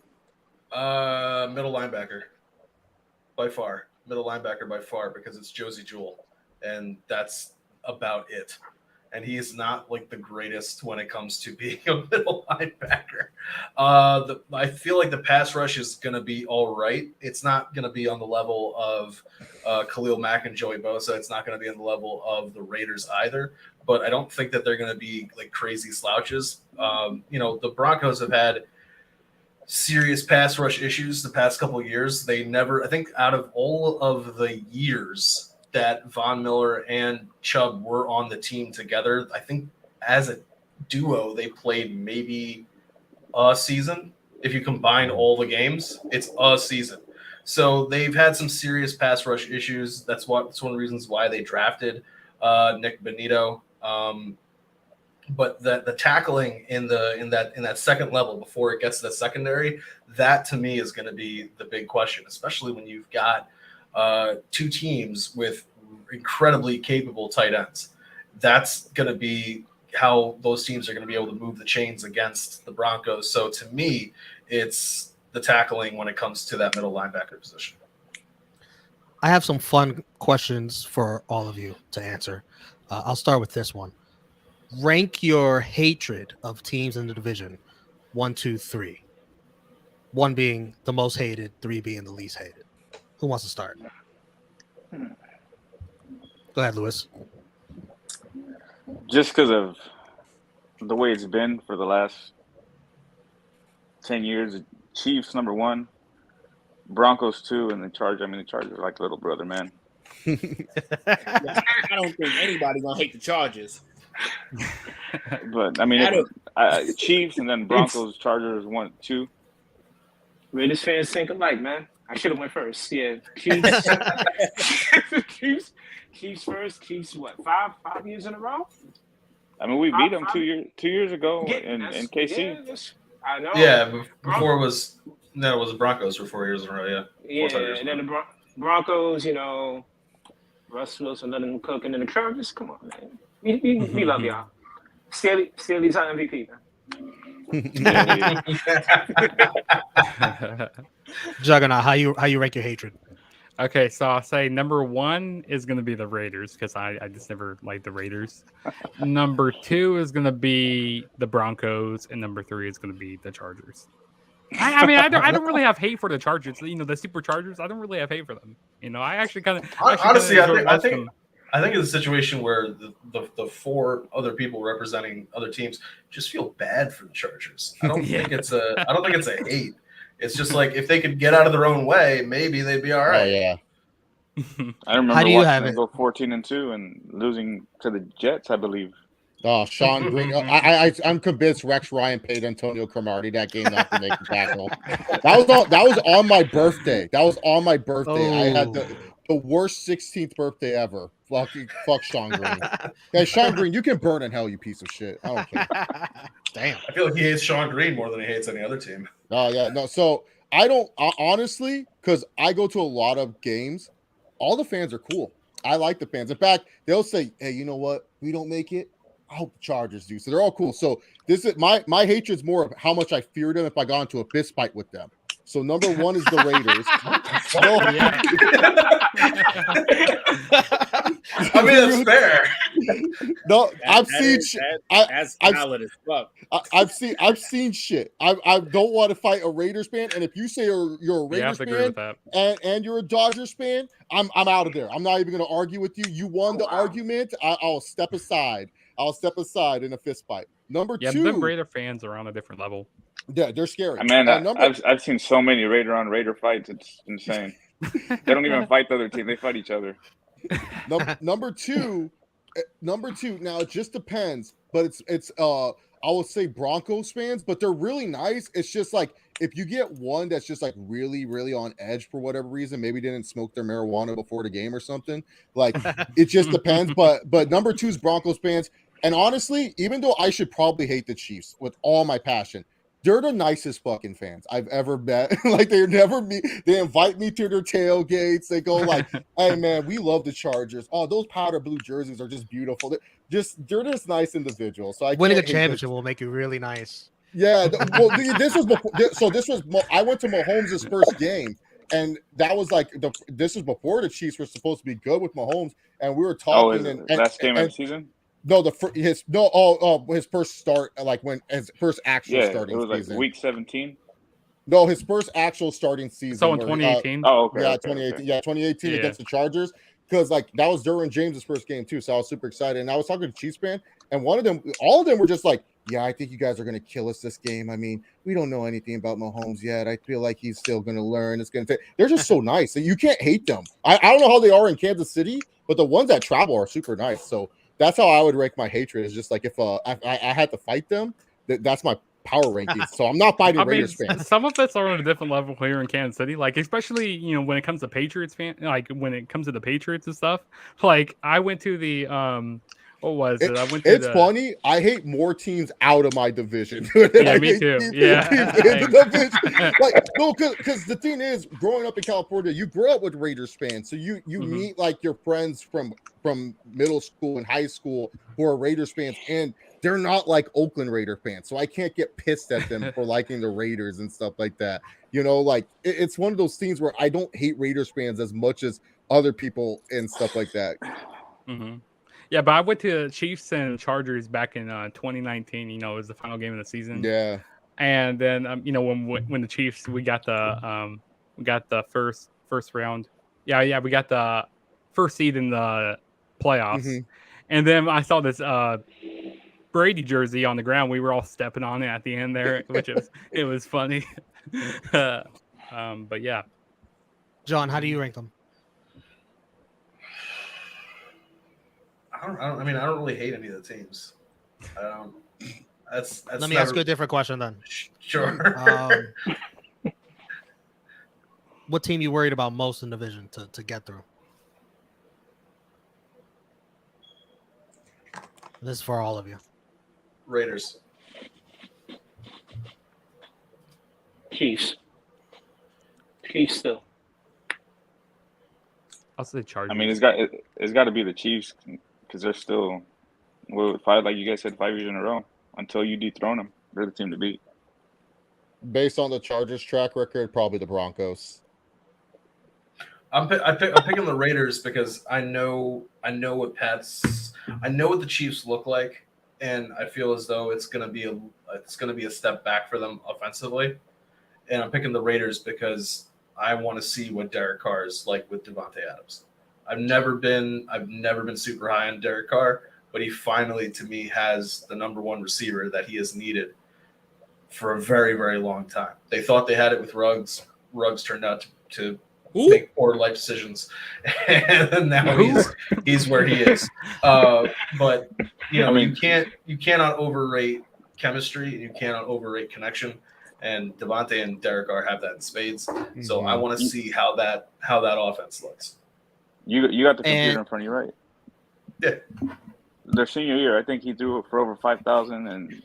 Speaker 1: Middle linebacker, by far. Middle linebacker by far, because it's Josie Jewell, and that's about it. and he is not like the greatest when it comes to being a middle linebacker. I feel like the pass rush is going to be all right. It's not going to be on the level of Khalil Mack and Joey Bosa. It's not going to be on the level of the Raiders either. But I don't think that they're going to be like crazy slouches. The Broncos have had serious pass rush issues the past couple of years. They never, I think, out of all of the years that Von Miller and Chubb were on the team together, I think as a duo, they played maybe a season. If you combine all the games, it's a season. So they've had some serious pass rush issues. That's one of the reasons why they drafted Nick Bonito. But the tackling in that second level before it gets to the secondary, that to me is going to be the big question, especially when you've got two teams with incredibly capable tight ends. That's going to be how those teams are going to be able to move the chains against the Broncos. So to me, it's the tackling when it comes to that middle linebacker position.
Speaker 2: I have some fun questions for all of you to answer. I'll start with this one. Rank your hatred of teams in the division 1, 2, 3. 1 being the most hated, 3 being the least hated. Who wants to start? Go ahead, Lewis.
Speaker 5: Just because of the way it's been for the last 10 years, Chiefs number 1, Broncos 2, and the Chargers. I mean, the Chargers are like little brother, man.
Speaker 3: I don't think anybody's gonna hate the Chargers.
Speaker 5: But I mean, Chiefs and then Broncos, Chargers 1, 2.
Speaker 4: Raiders fans think alike, man. I should have went first. Yeah, Chiefs. Chiefs first. Chiefs what? 5 years in a row.
Speaker 5: I mean, we beat them 2 years ago in KC.
Speaker 4: Yeah, I know.
Speaker 1: Yeah, before it was the Broncos for 4 years in a row. Yeah.
Speaker 4: Yeah, and then the Broncos, Russ Wilson, letting them cook, and then the Chargers. Come on, man. We love y'all. Steely's our MVP, man.
Speaker 2: Juggernaut, how you rank your hatred?
Speaker 6: Okay, so I'll say number 1 is going to be the Raiders because I just never liked the Raiders. Number 2 is going to be the Broncos, and number 3 is going to be the Chargers. I don't really have hate for the Chargers. The Superchargers, I don't really have hate for them. I actually kind of
Speaker 1: honestly, I think it's a situation where the 4 other people representing other teams just feel bad for the Chargers. I don't think it's a hate. It's just like if they could get out of their own way, maybe they'd be all right.
Speaker 7: Oh, yeah.
Speaker 5: I remember watching them go 14-2 and losing to the Jets, I believe.
Speaker 7: Oh, Sean Green. I'm convinced Rex Ryan paid Antonio Cromartie that game not to make the tackle. That was on my birthday. I had the worst 16th birthday ever. Fuck Sean Green. Hey, Sean Green, you can burn in hell, you piece of shit. I don't care.
Speaker 2: Damn.
Speaker 1: I feel like he hates Sean Green more than he hates any other team.
Speaker 7: Oh, yeah. No, so I don't honestly, because I go to a lot of games, all the fans are cool. I like the fans. In fact, they'll say, hey, you know what? We don't make it. I hope the Chargers do. So they're all cool. So this is my hatred's more of how much I feared them if I got into a fist fight with them. So number 1 is the Raiders.
Speaker 1: I mean, that's fair.
Speaker 7: No, I've seen shit. I don't want to fight a Raiders fan. And if you say you're a Raiders fan and you're a Dodgers fan, I'm out of there. I'm not even going to argue with you. You won the argument. I'll step aside. In a fist fight. Number 2.
Speaker 6: The Raider fans are on a different level.
Speaker 7: Yeah, they're scary.
Speaker 5: Man, I've seen so many Raider on Raider fights. It's insane. They don't even fight the other team. They fight each other.
Speaker 7: Number two. Now it just depends, but it's I would say Broncos fans, but they're really nice. It's just like if you get one that's just like really, really on edge for whatever reason, maybe didn't smoke their marijuana before the game or something. Like it just depends. But number 2 is Broncos fans. And honestly, even though I should probably hate the Chiefs with all my passion, they're the nicest fucking fans I've ever met. Like they invite me to their tailgates. They go like, hey man, we love the Chargers. Oh, those powder blue jerseys are just beautiful. They're just nice individuals. So
Speaker 2: winning a championship will make you really nice.
Speaker 7: Yeah. Well, this was before. I went to Mahomes' first game. And that was like this was before the Chiefs were supposed to be good with Mahomes, and we were talking.
Speaker 5: Last game of the season.
Speaker 7: No, his first start, like when his first actual
Speaker 5: Yeah, it
Speaker 7: starting
Speaker 5: was like
Speaker 7: season.
Speaker 5: week 17.
Speaker 7: No, his first actual starting season.
Speaker 6: So in 2018.
Speaker 5: Oh, okay.
Speaker 7: Yeah,
Speaker 5: okay,
Speaker 7: 2018.
Speaker 5: okay.
Speaker 7: Yeah, 2018
Speaker 6: Yeah.
Speaker 7: against the Chargers. Because like that was Derwin James' first game too. So I was super excited. And I was talking to Chiefs fan, and all of them were just like, yeah, I think you guys are gonna kill us this game. I mean, we don't know anything about Mahomes yet. I feel like he's still gonna learn. It's gonna take. They're just so nice. You can't hate them. I don't know how they are in Kansas City, but the ones that travel are super nice. So that's how I would rank my hatred. Is just like if I had to fight them, that's my power rankings. So I'm not fighting Raiders fans.
Speaker 6: Some of us are on a different level here in Kansas City. Like, especially, when it comes to Patriots like when it comes to the Patriots and stuff. Like, I went to the what was it? I went to
Speaker 7: It's funny. I hate more teams out of my division.
Speaker 6: Yeah, me too. Yeah.
Speaker 7: Like, no, because the thing is, growing up in California, you grow up with Raiders fans, so you meet like your friends from middle school and high school who are Raiders fans, and they're not like Oakland Raider fans, so I can't get pissed at them for liking the Raiders and stuff like that. Like it's one of those things where I don't hate Raiders fans as much as other people and stuff like that.
Speaker 6: Mm-hmm. Yeah, but I went to Chiefs and Chargers back in 2019. It was the final game of the season.
Speaker 7: Yeah,
Speaker 6: and then when the Chiefs we got the first round. Yeah, we got the first seed in the playoffs, and then I saw this Brady jersey on the ground. We were all stepping on it at the end there, which it was funny. But yeah,
Speaker 2: John, how do you rank them?
Speaker 1: I don't really hate any of the teams. That's
Speaker 2: Let me ask you a different question then.
Speaker 1: Sure.
Speaker 2: What team you worried about most in the division to get through? This is for all of you.
Speaker 1: Raiders.
Speaker 4: Chiefs still.
Speaker 6: I'll say Chargers.
Speaker 5: I mean, it's got to be the Chiefs because they're still, like you guys said, 5 years in a row. Until you dethrone them, they're the team to beat.
Speaker 7: Based on the Chargers track record, probably the Broncos.
Speaker 1: I'm picking the Raiders because I know what the Chiefs look like, and I feel as though it's gonna be a step back for them offensively. And I'm picking the Raiders because I want to see what Derek Carr is like with Devante Adams. I've never been super high on Derek Carr, but he finally, to me, has the number one receiver that he has needed for a very, very long time. They thought they had it with Ruggs. Ruggs turned out to make poor life decisions, and now he's where he is. But you cannot overrate chemistry, and you cannot overrate connection. And Devante and Derek Carr have that in spades. So I want to see how that offense looks.
Speaker 5: You got the computer in front of you, right?
Speaker 1: Yeah.
Speaker 5: Their senior year, I think he threw for over 5,000 and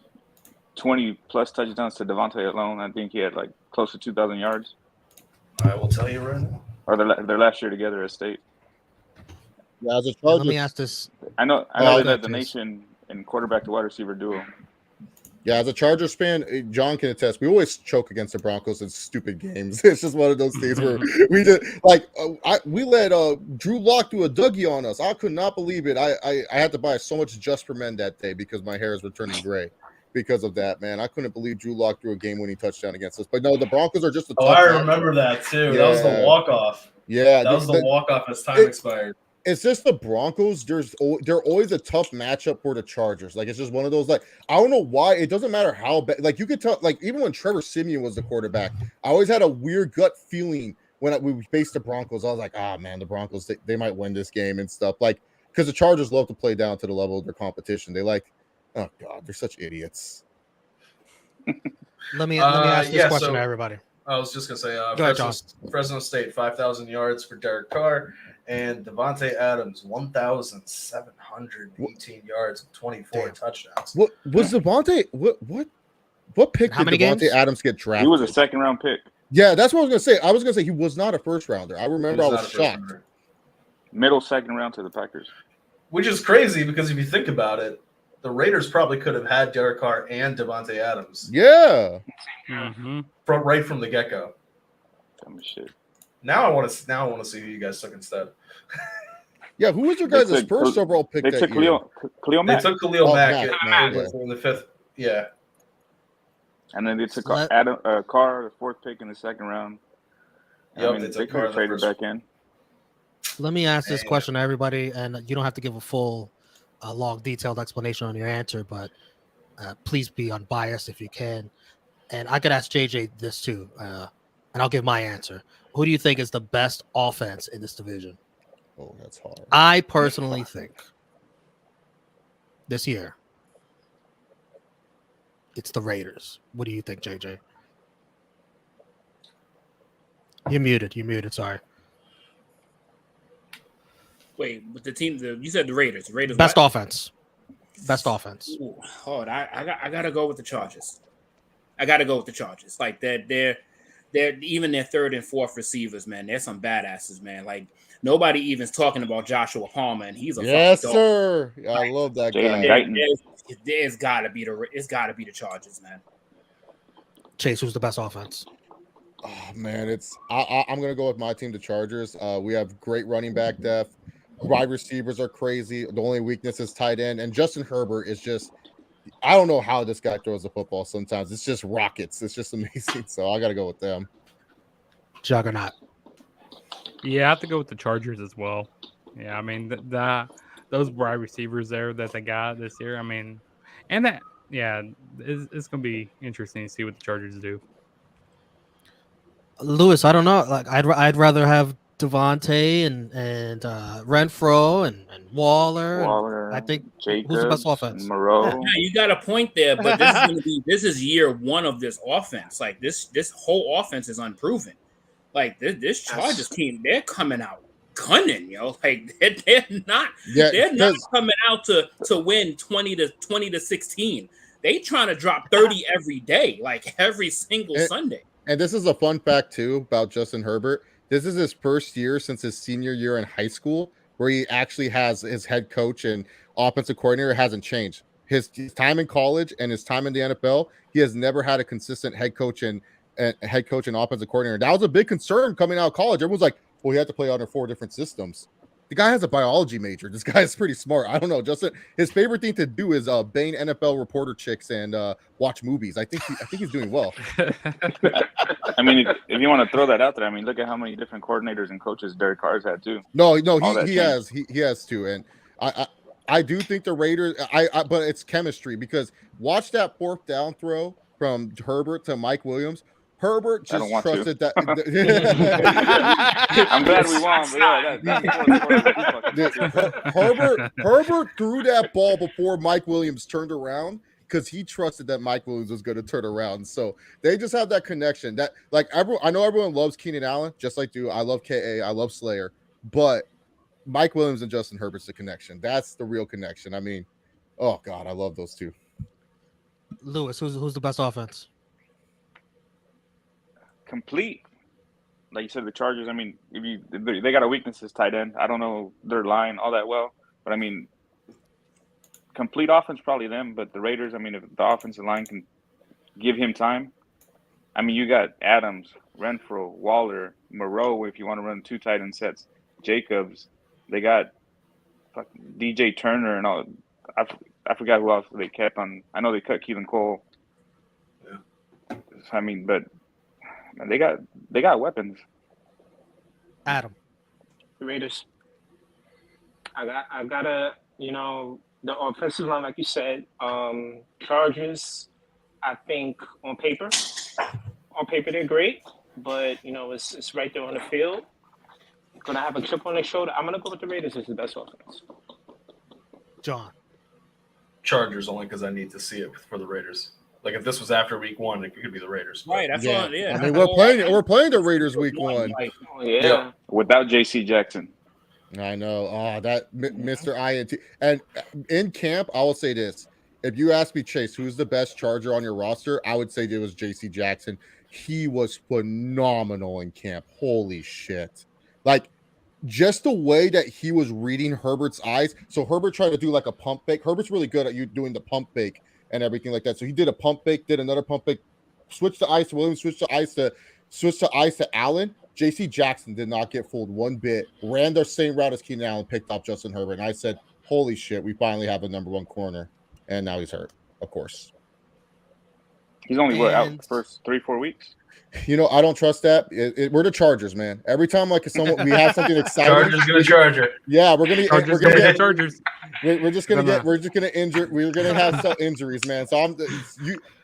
Speaker 5: 20 plus touchdowns to Devante alone. I think he had like close to 2,000 yards.
Speaker 1: I will tell you right now.
Speaker 5: Or their last year together at State.
Speaker 7: Yeah, as a Charger,
Speaker 2: Let me ask this.
Speaker 5: I know they led the nation in quarterback to wide receiver duo.
Speaker 7: Yeah, as a Chargers fan, John can attest. We always choke against the Broncos in stupid games. It's just one of those things where we did we let Drew Lock do a Dougie on us. I could not believe it. I had to buy so much Just for Men that day because my hairs were turning gray because of that. Man, I couldn't believe Drew Lock threw a game-winning touchdown against us. But no, the Broncos are just a tough
Speaker 1: I
Speaker 7: matchup.
Speaker 1: remember that too.
Speaker 7: Yeah.
Speaker 1: That was the walk-off.
Speaker 7: Yeah,
Speaker 1: that was the walk-off as time expired.
Speaker 7: It's just the Broncos. They're always a tough matchup for the Chargers. Like, it's just one of those, like, I don't know why. It doesn't matter how bad. Like, you could tell, like, even when Trevor Siemian was the quarterback, I always had a weird gut feeling when we faced the Broncos. I was like, man, the Broncos, they might win this game and stuff. Like, because the Chargers love to play down to the level of their competition. They like, oh, God, they're such idiots.
Speaker 2: Let me ask this question to everybody.
Speaker 1: I was just going to say, Fresno State, 5,000 yards for Derek Carr. And Devante Adams, 1,718 yards and 24 touchdowns.
Speaker 7: What was Devante? What pick did Devante Adams get drafted?
Speaker 5: He was a second-round pick.
Speaker 7: Yeah, that's what I was going to say. I was going to say he was not a first-rounder. I remember I was shocked.
Speaker 5: Middle second round to the Packers.
Speaker 1: Which is crazy because if you think about it, the Raiders probably could have had Derek Carr and Devante Adams.
Speaker 7: Yeah.
Speaker 1: Right from the get-go.
Speaker 5: Dumb as shit.
Speaker 1: Now I want to see who you guys took instead.
Speaker 7: Yeah, who was your
Speaker 5: They
Speaker 7: guys'
Speaker 5: took
Speaker 7: first
Speaker 5: Khalil-
Speaker 7: overall pick
Speaker 5: They
Speaker 7: that
Speaker 5: took
Speaker 7: year?
Speaker 5: Khalil
Speaker 1: They
Speaker 5: Mack,
Speaker 1: took Khalil
Speaker 7: Oh,
Speaker 1: Mack
Speaker 7: Mack,
Speaker 1: in the 5th. Yeah.
Speaker 5: and then they took
Speaker 2: Let-
Speaker 5: Carr, the 4th pick in the 2nd round.
Speaker 1: Yep,
Speaker 5: I mean,
Speaker 1: they
Speaker 5: they
Speaker 1: took
Speaker 5: could
Speaker 1: Carr
Speaker 5: have
Speaker 1: in the
Speaker 5: traded
Speaker 1: first.
Speaker 5: back in.
Speaker 2: Let me ask this
Speaker 1: And-
Speaker 2: question to everybody, and you don't have to give a full, long, detailed explanation on your answer, but please be unbiased if you can. And I could ask JJ this too, and I'll give my answer. Who do you think is the best offense in this division?
Speaker 7: Oh, that's hard.
Speaker 2: I personally think this year it's the Raiders. What do you think, JJ? You're muted. You're muted. Sorry.
Speaker 3: Wait, but the team, you said the Raiders. The Raiders
Speaker 2: Best
Speaker 3: what?
Speaker 2: offense. Best offense.
Speaker 3: Ooh, hold on. I gotta go with the Chargers. I gotta go with the Chargers. Like they're even their 3rd and 4th receivers, man. They're some badasses, man. Like nobody even's talking about Joshua Palmer, and he's a
Speaker 7: Yes,
Speaker 3: fucking dog.
Speaker 7: sir. I love that
Speaker 5: Jalen
Speaker 7: guy.
Speaker 5: Guyton.
Speaker 3: There's gotta be the Chargers, man.
Speaker 2: Chase, who's the best offense?
Speaker 7: Oh man, I'm gonna go with my team, the Chargers. We have great running back depth. Wide receivers are crazy. The only weakness is tight end, and Justin Herbert is just. I don't know how this guy throws the football. Sometimes it's just rockets. It's just amazing. So I got to go with them.
Speaker 2: Juggernaut.
Speaker 6: Yeah, I have to go with the Chargers as well. Yeah, I mean those wide receivers there that they got this year. I mean, and that it's gonna be interesting to see what the Chargers do.
Speaker 2: Lewis, I don't know. Like I'd rather have Devante and Renfro and Waller. I think
Speaker 5: Jacobs,
Speaker 2: who's the best offense?
Speaker 5: Moreau.
Speaker 3: Yeah, you got a point there, but this is year 1 of this offense. Like this whole offense is unproven. Like this Chargers team, they're coming out gunning, yo. Like they're not coming out to win 20 to 16. They trying to drop 30 every day, like every single Sunday.
Speaker 7: And this is a fun fact too about Justin Herbert. This is his first year since his senior year in high school where he actually has his head coach and offensive coordinator hasn't changed. His time in college and his time in the NFL, he has never had a consistent head coach and offensive coordinator. That was a big concern coming out of college. Everyone's like, well, he had to play under 4 different systems. The guy has a biology major. This guy is pretty smart. I don't know. Justin, his favorite thing to do is bang NFL reporter chicks and watch movies. I think he's doing well.
Speaker 5: I mean, if you want to throw that out there, I mean, look at how many different coordinators and coaches Derek Carr's had too.
Speaker 7: No, he has too. And I do think the Raiders. But it's chemistry because watch that 4th down throw from Herbert to Mike Williams. Herbert just trusted that.
Speaker 5: I'm glad we won.
Speaker 7: Herbert threw that ball before Mike Williams turned around because he trusted that Mike Williams was going to turn around. So they just have that connection. That I know everyone loves Keenan Allen, just like you. I love KA. I love Slayer, but Mike Williams and Justin Herbert's the connection. That's the real connection. I mean, oh God, I love those two.
Speaker 2: Lewis, who's the best offense?
Speaker 5: Complete, like you said, the Chargers. I mean, they got a weakness as tight end. I don't know their line all that well, but I mean, complete offense probably them. But the Raiders, I mean, if the offensive line can give him time, I mean, you got Adams, Renfro, Waller, Moreau. If you want to run 2 tight end sets, Jacobs. They got DJ Turner and all. I forgot who else they kept on. I know they cut Keelan Cole. Yeah. I mean, but. They got weapons.
Speaker 2: Adam.
Speaker 4: The Raiders. I gotta, the offensive line, like you said, Chargers, I think on paper they're great, but it's right there on the field. Gonna have a chip on their shoulder. I'm gonna go with the Raiders as the best offense.
Speaker 2: John.
Speaker 1: Chargers only because I need to see it for the Raiders. Like if this was after week 1, it could be the Raiders.
Speaker 3: Right, that's all. Yeah,
Speaker 7: I mean, we're playing the Raiders week 1.
Speaker 4: Like, yeah.
Speaker 5: Without JC Jackson.
Speaker 7: I know. Oh, that Mr. INT. And in camp, I will say this. If you ask me, Chase, who's the best Charger on your roster, I would say it was JC Jackson. He was phenomenal in camp. Holy shit. Like, just the way that he was reading Herbert's eyes. So Herbert tried to do like a pump fake. Herbert's really good at you doing the pump fake and everything like that. So he did a pump fake, did another pump fake, switched to ice to Williams, switched to ice to Allen. J.C. Jackson did not get fooled one bit. Ran the same route as Keenan Allen, picked up Justin Herbert, and I said, "Holy shit, we finally have a number one corner." And now he's hurt, of course.
Speaker 5: He's only out the first 3-4 weeks.
Speaker 7: You know, I don't trust that. We're the Chargers, man. Every time we have something exciting,
Speaker 1: Chargers gonna charge it.
Speaker 7: Yeah, we're gonna get
Speaker 6: Chargers.
Speaker 7: We're just gonna injure. We're gonna have some injuries, man. So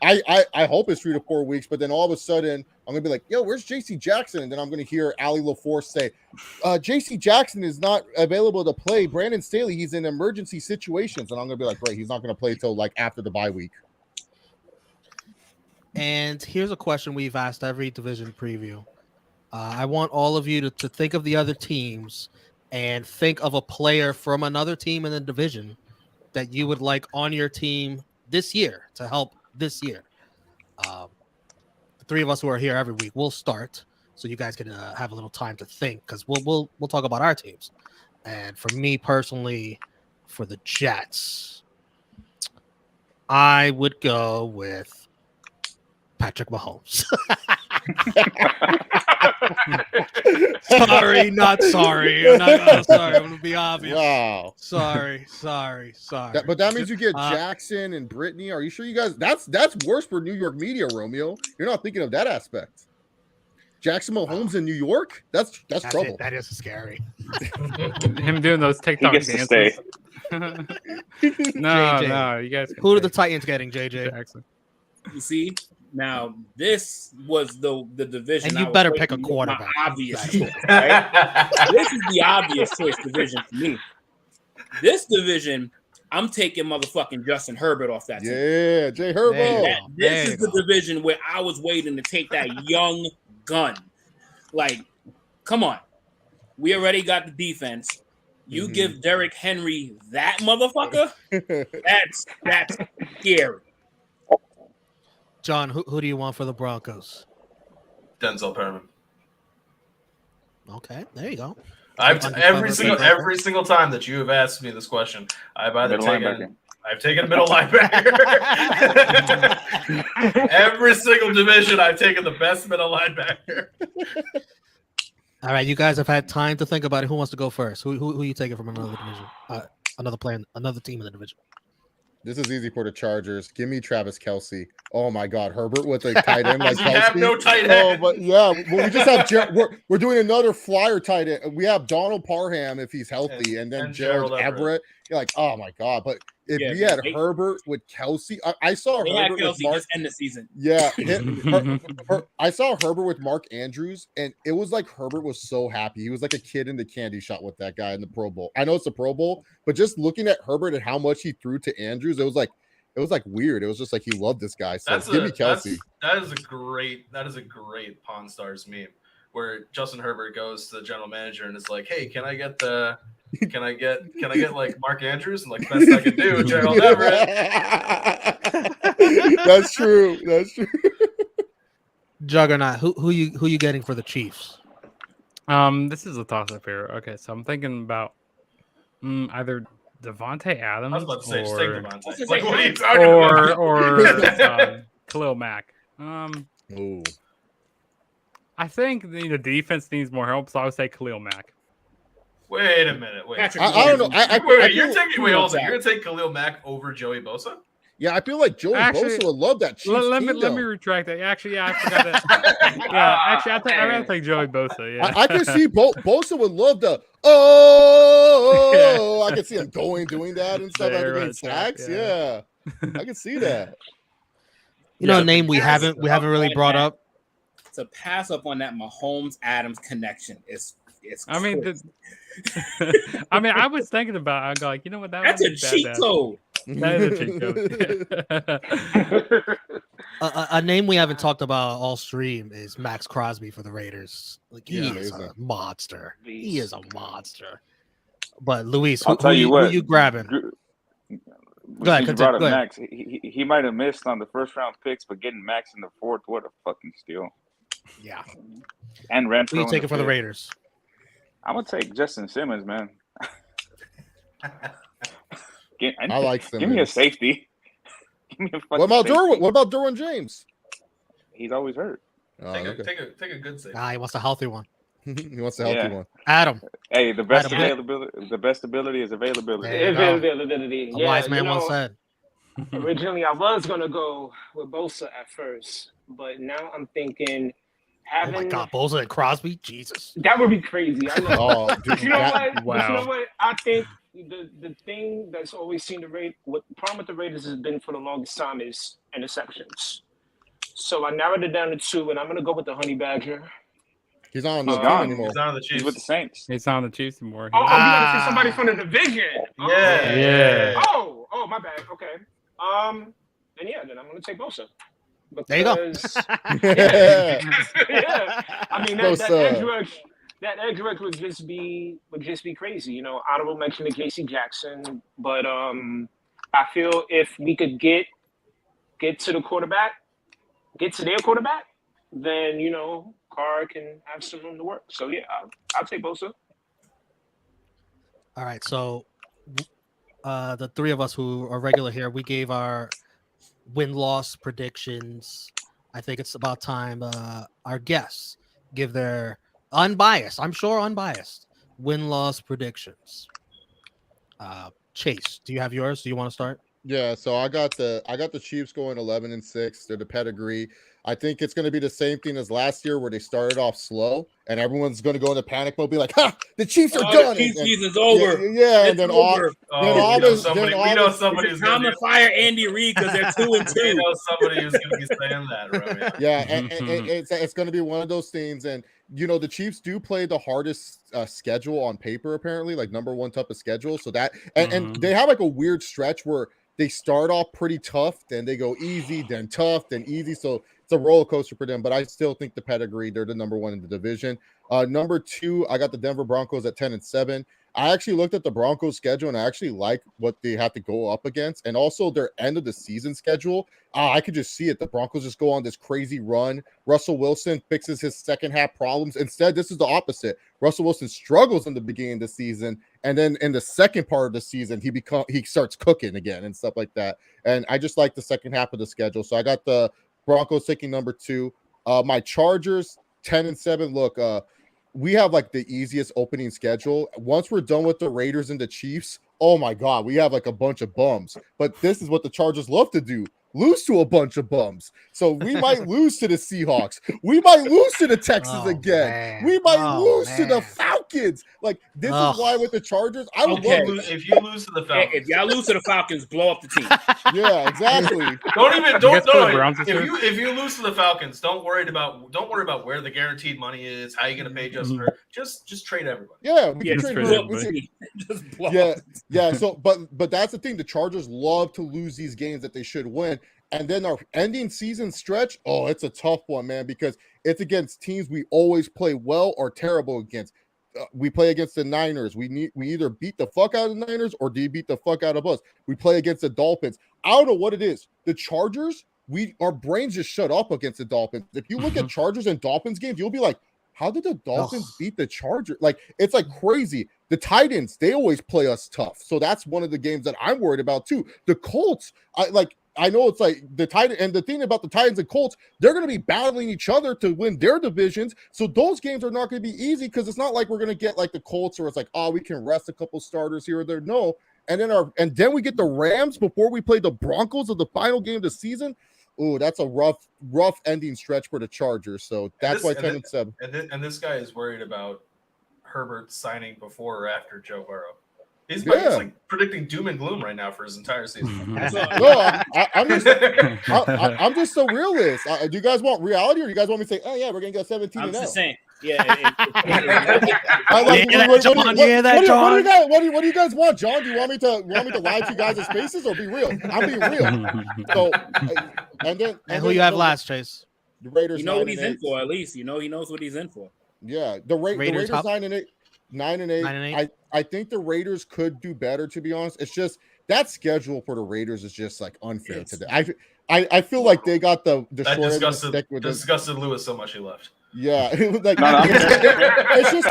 Speaker 7: I hope it's 3 to 4 weeks, but then all of a sudden I'm gonna be like, "Yo, where's J.C. Jackson?" And then I'm gonna hear Ali LaForce say, "J.C. Jackson is not available to play. Brandon Staley, he's in emergency situations," and I'm gonna be like, "Great, he's not gonna play till like after the bye week."
Speaker 2: And here's a question we've asked every division preview. I want all of you to think of the other teams and think of a player from another team in the division that you would like on your team this year to help this year. The three of us who are here every week, we'll start so you guys can have a little time to think, because we'll talk about our teams. And for me personally, for the Jets, I would go with Patrick Mahomes. Sorry, not sorry. I'm not sorry. I'm gonna be obvious.
Speaker 7: Wow.
Speaker 2: Sorry.
Speaker 7: But that means you get Jackson and Brittany. Are you sure you guys? That's worse for New York media, Romeo. You're not thinking of that aspect. Jackson Mahomes in New York? That's trouble.
Speaker 2: That is scary.
Speaker 6: Him doing those TikTok
Speaker 5: He gets
Speaker 6: dances.
Speaker 5: to stay.
Speaker 6: No, you guys.
Speaker 2: Who are the Titans getting, JJ?
Speaker 6: Jackson.
Speaker 3: You see, now this was the division.
Speaker 2: And you better pick a quarterback.
Speaker 3: Obvious choice, right? This is the obvious choice division for me. This division, I'm taking motherfucking Justin Herbert off that team.
Speaker 7: Yeah, Jay Herbert.
Speaker 3: This is the division where I was waiting to take that young gun. Like, come on. We already got the defense. You give Derrick Henry that motherfucker? That's scary.
Speaker 2: John, who do you want for the Broncos?
Speaker 1: Denzel Perriman.
Speaker 2: Okay, there you go.
Speaker 1: Every single time that you have asked me this question, I've taken a middle linebacker. Every single division, I've taken the best middle linebacker.
Speaker 2: All right, you guys have had time to think about it. Who wants to go first? Who are you taking from another division? Another team in the division.
Speaker 7: This is easy for the Chargers. Give me Travis Kelce. Oh my God, Herbert with a tight end like Kelce.
Speaker 1: have no tight end.
Speaker 7: Oh, but yeah, we just have we're doing another flyer tight end. We have Donald Parham if he's healthy, and then Gerald Everett. You're like, oh my God, but if we had Herbert with Kelce, I saw Herbert with Mark.
Speaker 3: Just end the season.
Speaker 7: Yeah, I saw Herbert with Mark Andrews, and it was like Herbert was so happy. He was like a kid in the candy shop with that guy in the Pro Bowl. I know it's a Pro Bowl, but just looking at Herbert and how much he threw to Andrews, it was like weird. It was just like he loved this guy. So give me Kelce.
Speaker 1: That is a great Pawn Stars meme where Justin Herbert goes to the general manager and is like, "Hey, can I get like Mark Andrews and like best I can do, Gerald Everett?"
Speaker 7: That's true.
Speaker 2: Juggernaut, who you getting for the Chiefs?
Speaker 6: This is a toss-up here. Okay, so I'm thinking about either Devante Adams
Speaker 1: I was about to say, just take Devante.
Speaker 3: Like,
Speaker 1: what are you talking about?
Speaker 6: or Khalil Mack.
Speaker 7: Ooh.
Speaker 6: I think the defense needs more help, so I would say Khalil Mack.
Speaker 1: Wait a minute. Wait.
Speaker 7: I don't know.
Speaker 1: You're gonna take Khalil Mack over Joey Bosa?
Speaker 7: Yeah, I feel like Joey Bosa would love that Chiefs
Speaker 6: let me
Speaker 7: team,
Speaker 6: retract that. Actually, yeah, I forgot that. Yeah, actually, I'd rather take Joey Bosa. Yeah,
Speaker 7: I can see Bosa would love the I can see him doing that and stuff after getting sacks. Yeah, I can see that.
Speaker 2: A name we haven't really brought up.
Speaker 3: To pass up on that Mahomes Adams connection is
Speaker 6: I mean, I was thinking about it. I go like, you know what?
Speaker 3: That's a cheat code.
Speaker 6: That is a cheat code.
Speaker 2: A name we haven't talked about all stream is Max Crosby for the Raiders. Like he is a monster. He is a monster. But Luis, who are you grabbing? Go ahead.
Speaker 5: Max. He might have missed on the first round picks, but getting Max in the fourth, what a fucking steal.
Speaker 2: Yeah.
Speaker 5: And Renfro.
Speaker 2: Who are you taking for the Raiders?
Speaker 5: I'm gonna take Justin Simmons, man.
Speaker 7: I like Simmons.
Speaker 5: Give me a safety.
Speaker 7: What about Derwin James?
Speaker 5: He's always hurt.
Speaker 1: Take a good safety.
Speaker 2: He wants a healthy one.
Speaker 7: He wants the healthy
Speaker 5: Yeah.
Speaker 7: one.
Speaker 2: Adam.
Speaker 5: Hey, the best
Speaker 2: Adam,
Speaker 5: availability. The best ability is availability.
Speaker 2: There you go.
Speaker 4: Availability.
Speaker 2: A
Speaker 4: Yeah,
Speaker 2: wise man
Speaker 4: you
Speaker 2: once
Speaker 4: know,
Speaker 2: said.
Speaker 4: originally I was gonna go with Bosa at first, but now I'm thinking
Speaker 2: Oh my
Speaker 4: having
Speaker 2: God, Bosa and Crosby, Jesus.
Speaker 4: that would be crazy. I know.
Speaker 7: Oh, dude,
Speaker 4: But you know
Speaker 7: that-
Speaker 4: what? But you know what? I think the thing that's always seen what the problem with the Raiders has been for the longest time is interceptions. So I narrowed it down to 2, and I'm gonna go with the Honey Badger.
Speaker 7: He's not on the
Speaker 5: He's
Speaker 7: team
Speaker 5: gone.
Speaker 7: anymore.
Speaker 1: He's not on the
Speaker 5: He's
Speaker 1: Chiefs.
Speaker 5: with the Saints.
Speaker 6: It's not on the Chiefs anymore.
Speaker 4: Oh, you gotta say somebody from the division.
Speaker 1: Yeah.
Speaker 4: Oh, my bad. Okay. And yeah, then I'm gonna take Bosa.
Speaker 2: There you go.
Speaker 4: Because,
Speaker 7: Yeah.
Speaker 4: yeah. I mean that edge rush would just be crazy. You know, honorable mention to J.C. Jackson, but I feel if we could get to their quarterback, then you know Carr can have some room to work. So yeah, I'll take Bosa.
Speaker 2: All right, so the three of us who are regular here, we gave our win-loss predictions. I think it's about time our guests give their unbiased win-loss predictions. Chase, do you have yours? Do you want to start?
Speaker 7: Yeah, so I got the Chiefs going 11-6. They're the pedigree. I think it's going to be the same thing as last year where they started off slow and everyone's going to go into panic mode, be like, "Ha! The Chiefs are done."
Speaker 3: The Chiefs season's over.
Speaker 7: Yeah, and
Speaker 3: It's
Speaker 7: then
Speaker 3: over.
Speaker 1: We know somebody's
Speaker 3: Time
Speaker 1: gonna
Speaker 3: to fire Andy Reid because they're 2-2.
Speaker 1: we know somebody who's gonna be saying that, Romeo.
Speaker 7: Yeah, and it's going to be one of those things. And you know, the Chiefs do play the hardest schedule on paper, apparently, like number one toughest schedule. So that and they have like a weird stretch where they start off pretty tough, then they go easy, then tough, then easy. So it's a roller coaster for them, but I still think the pedigree, they're the number one in the division. Number 2, I got the Denver Broncos at 10-7. I actually looked at the Broncos schedule and I actually like what they have to go up against, and also their end of the season schedule. I could just see it. The Broncos just go on this crazy run. Russell Wilson fixes his second half problems. Instead, this is the opposite. Russell Wilson struggles in the beginning of the season, and then in the second part of the season, he starts cooking again and stuff like that. And I just like the second half of the schedule. So I got the Broncos taking number 2. My Chargers 10-7. Look, we have like the easiest opening schedule. Once we're done with the Raiders and the Chiefs, oh my God, we have like a bunch of bums. But this is what the Chargers love to do. Lose to a bunch of bums. So we might lose to the Seahawks. We might lose to the Texans again.
Speaker 2: Man.
Speaker 7: We might lose to the Falcons. Like, this is why with the Chargers, I would love it.
Speaker 1: If you lose to the Falcons,
Speaker 3: If y'all lose to the Falcons, blow up the team.
Speaker 7: Yeah, exactly.
Speaker 1: If you lose to the Falcons, don't worry about where the guaranteed money is, how you're gonna pay Justin Herbert. Just trade everybody.
Speaker 7: Yeah, we can
Speaker 3: Just
Speaker 7: trade
Speaker 3: blow up
Speaker 7: Herbert.
Speaker 3: the team. Just blow up.
Speaker 7: Yeah. So, but that's the thing. The Chargers love to lose these games that they should win. And then our ending season stretch, it's a tough one, man, because it's against teams we always play well or terrible against. We play against the Niners. We either beat the fuck out of the Niners or they beat the fuck out of us. We play against the Dolphins. I don't know what it is. The Chargers, our brains just shut up against the Dolphins. If you look at Chargers and Dolphins games, you'll be like, how did the Dolphins beat the Chargers? Like, it's like crazy. The Titans, they always play us tough. So that's one of the games that I'm worried about too. The Colts, I know it's like the Titans, and the thing about the Titans and Colts, they're going to be battling each other to win their divisions. So those games are not going to be easy because it's not like we're going to get like the Colts where it's like, we can rest a couple starters here or there. No. And then we get the Rams before we play the Broncos of the final game of the season. Oh, that's a rough ending stretch for the Chargers. So that's why 10-7.
Speaker 1: And this guy is worried about Herbert signing before or after Joe Burrow. He's like predicting doom and gloom right now for his entire season.
Speaker 7: No, I'm just a realist. Do you guys want reality, or do you guys want me to say, "Oh yeah, we're gonna get 17"?
Speaker 3: I'm just saying,
Speaker 7: What do you guys want, John? Do you want me to lie to you guys' faces or be real? I'm being real. So, and
Speaker 2: who you have last, Chase?
Speaker 7: The Raiders.
Speaker 3: You know what he's in for. At least he knows what he's in for.
Speaker 7: Yeah, the Raiders 9-8. 9-8. I think the Raiders could do better, to be honest. It's just that schedule for the Raiders is just like unfair today. I feel like they got the
Speaker 1: that
Speaker 7: short end of the stick with
Speaker 1: disgusted Lewis so much he left.
Speaker 7: Yeah, it was like it's just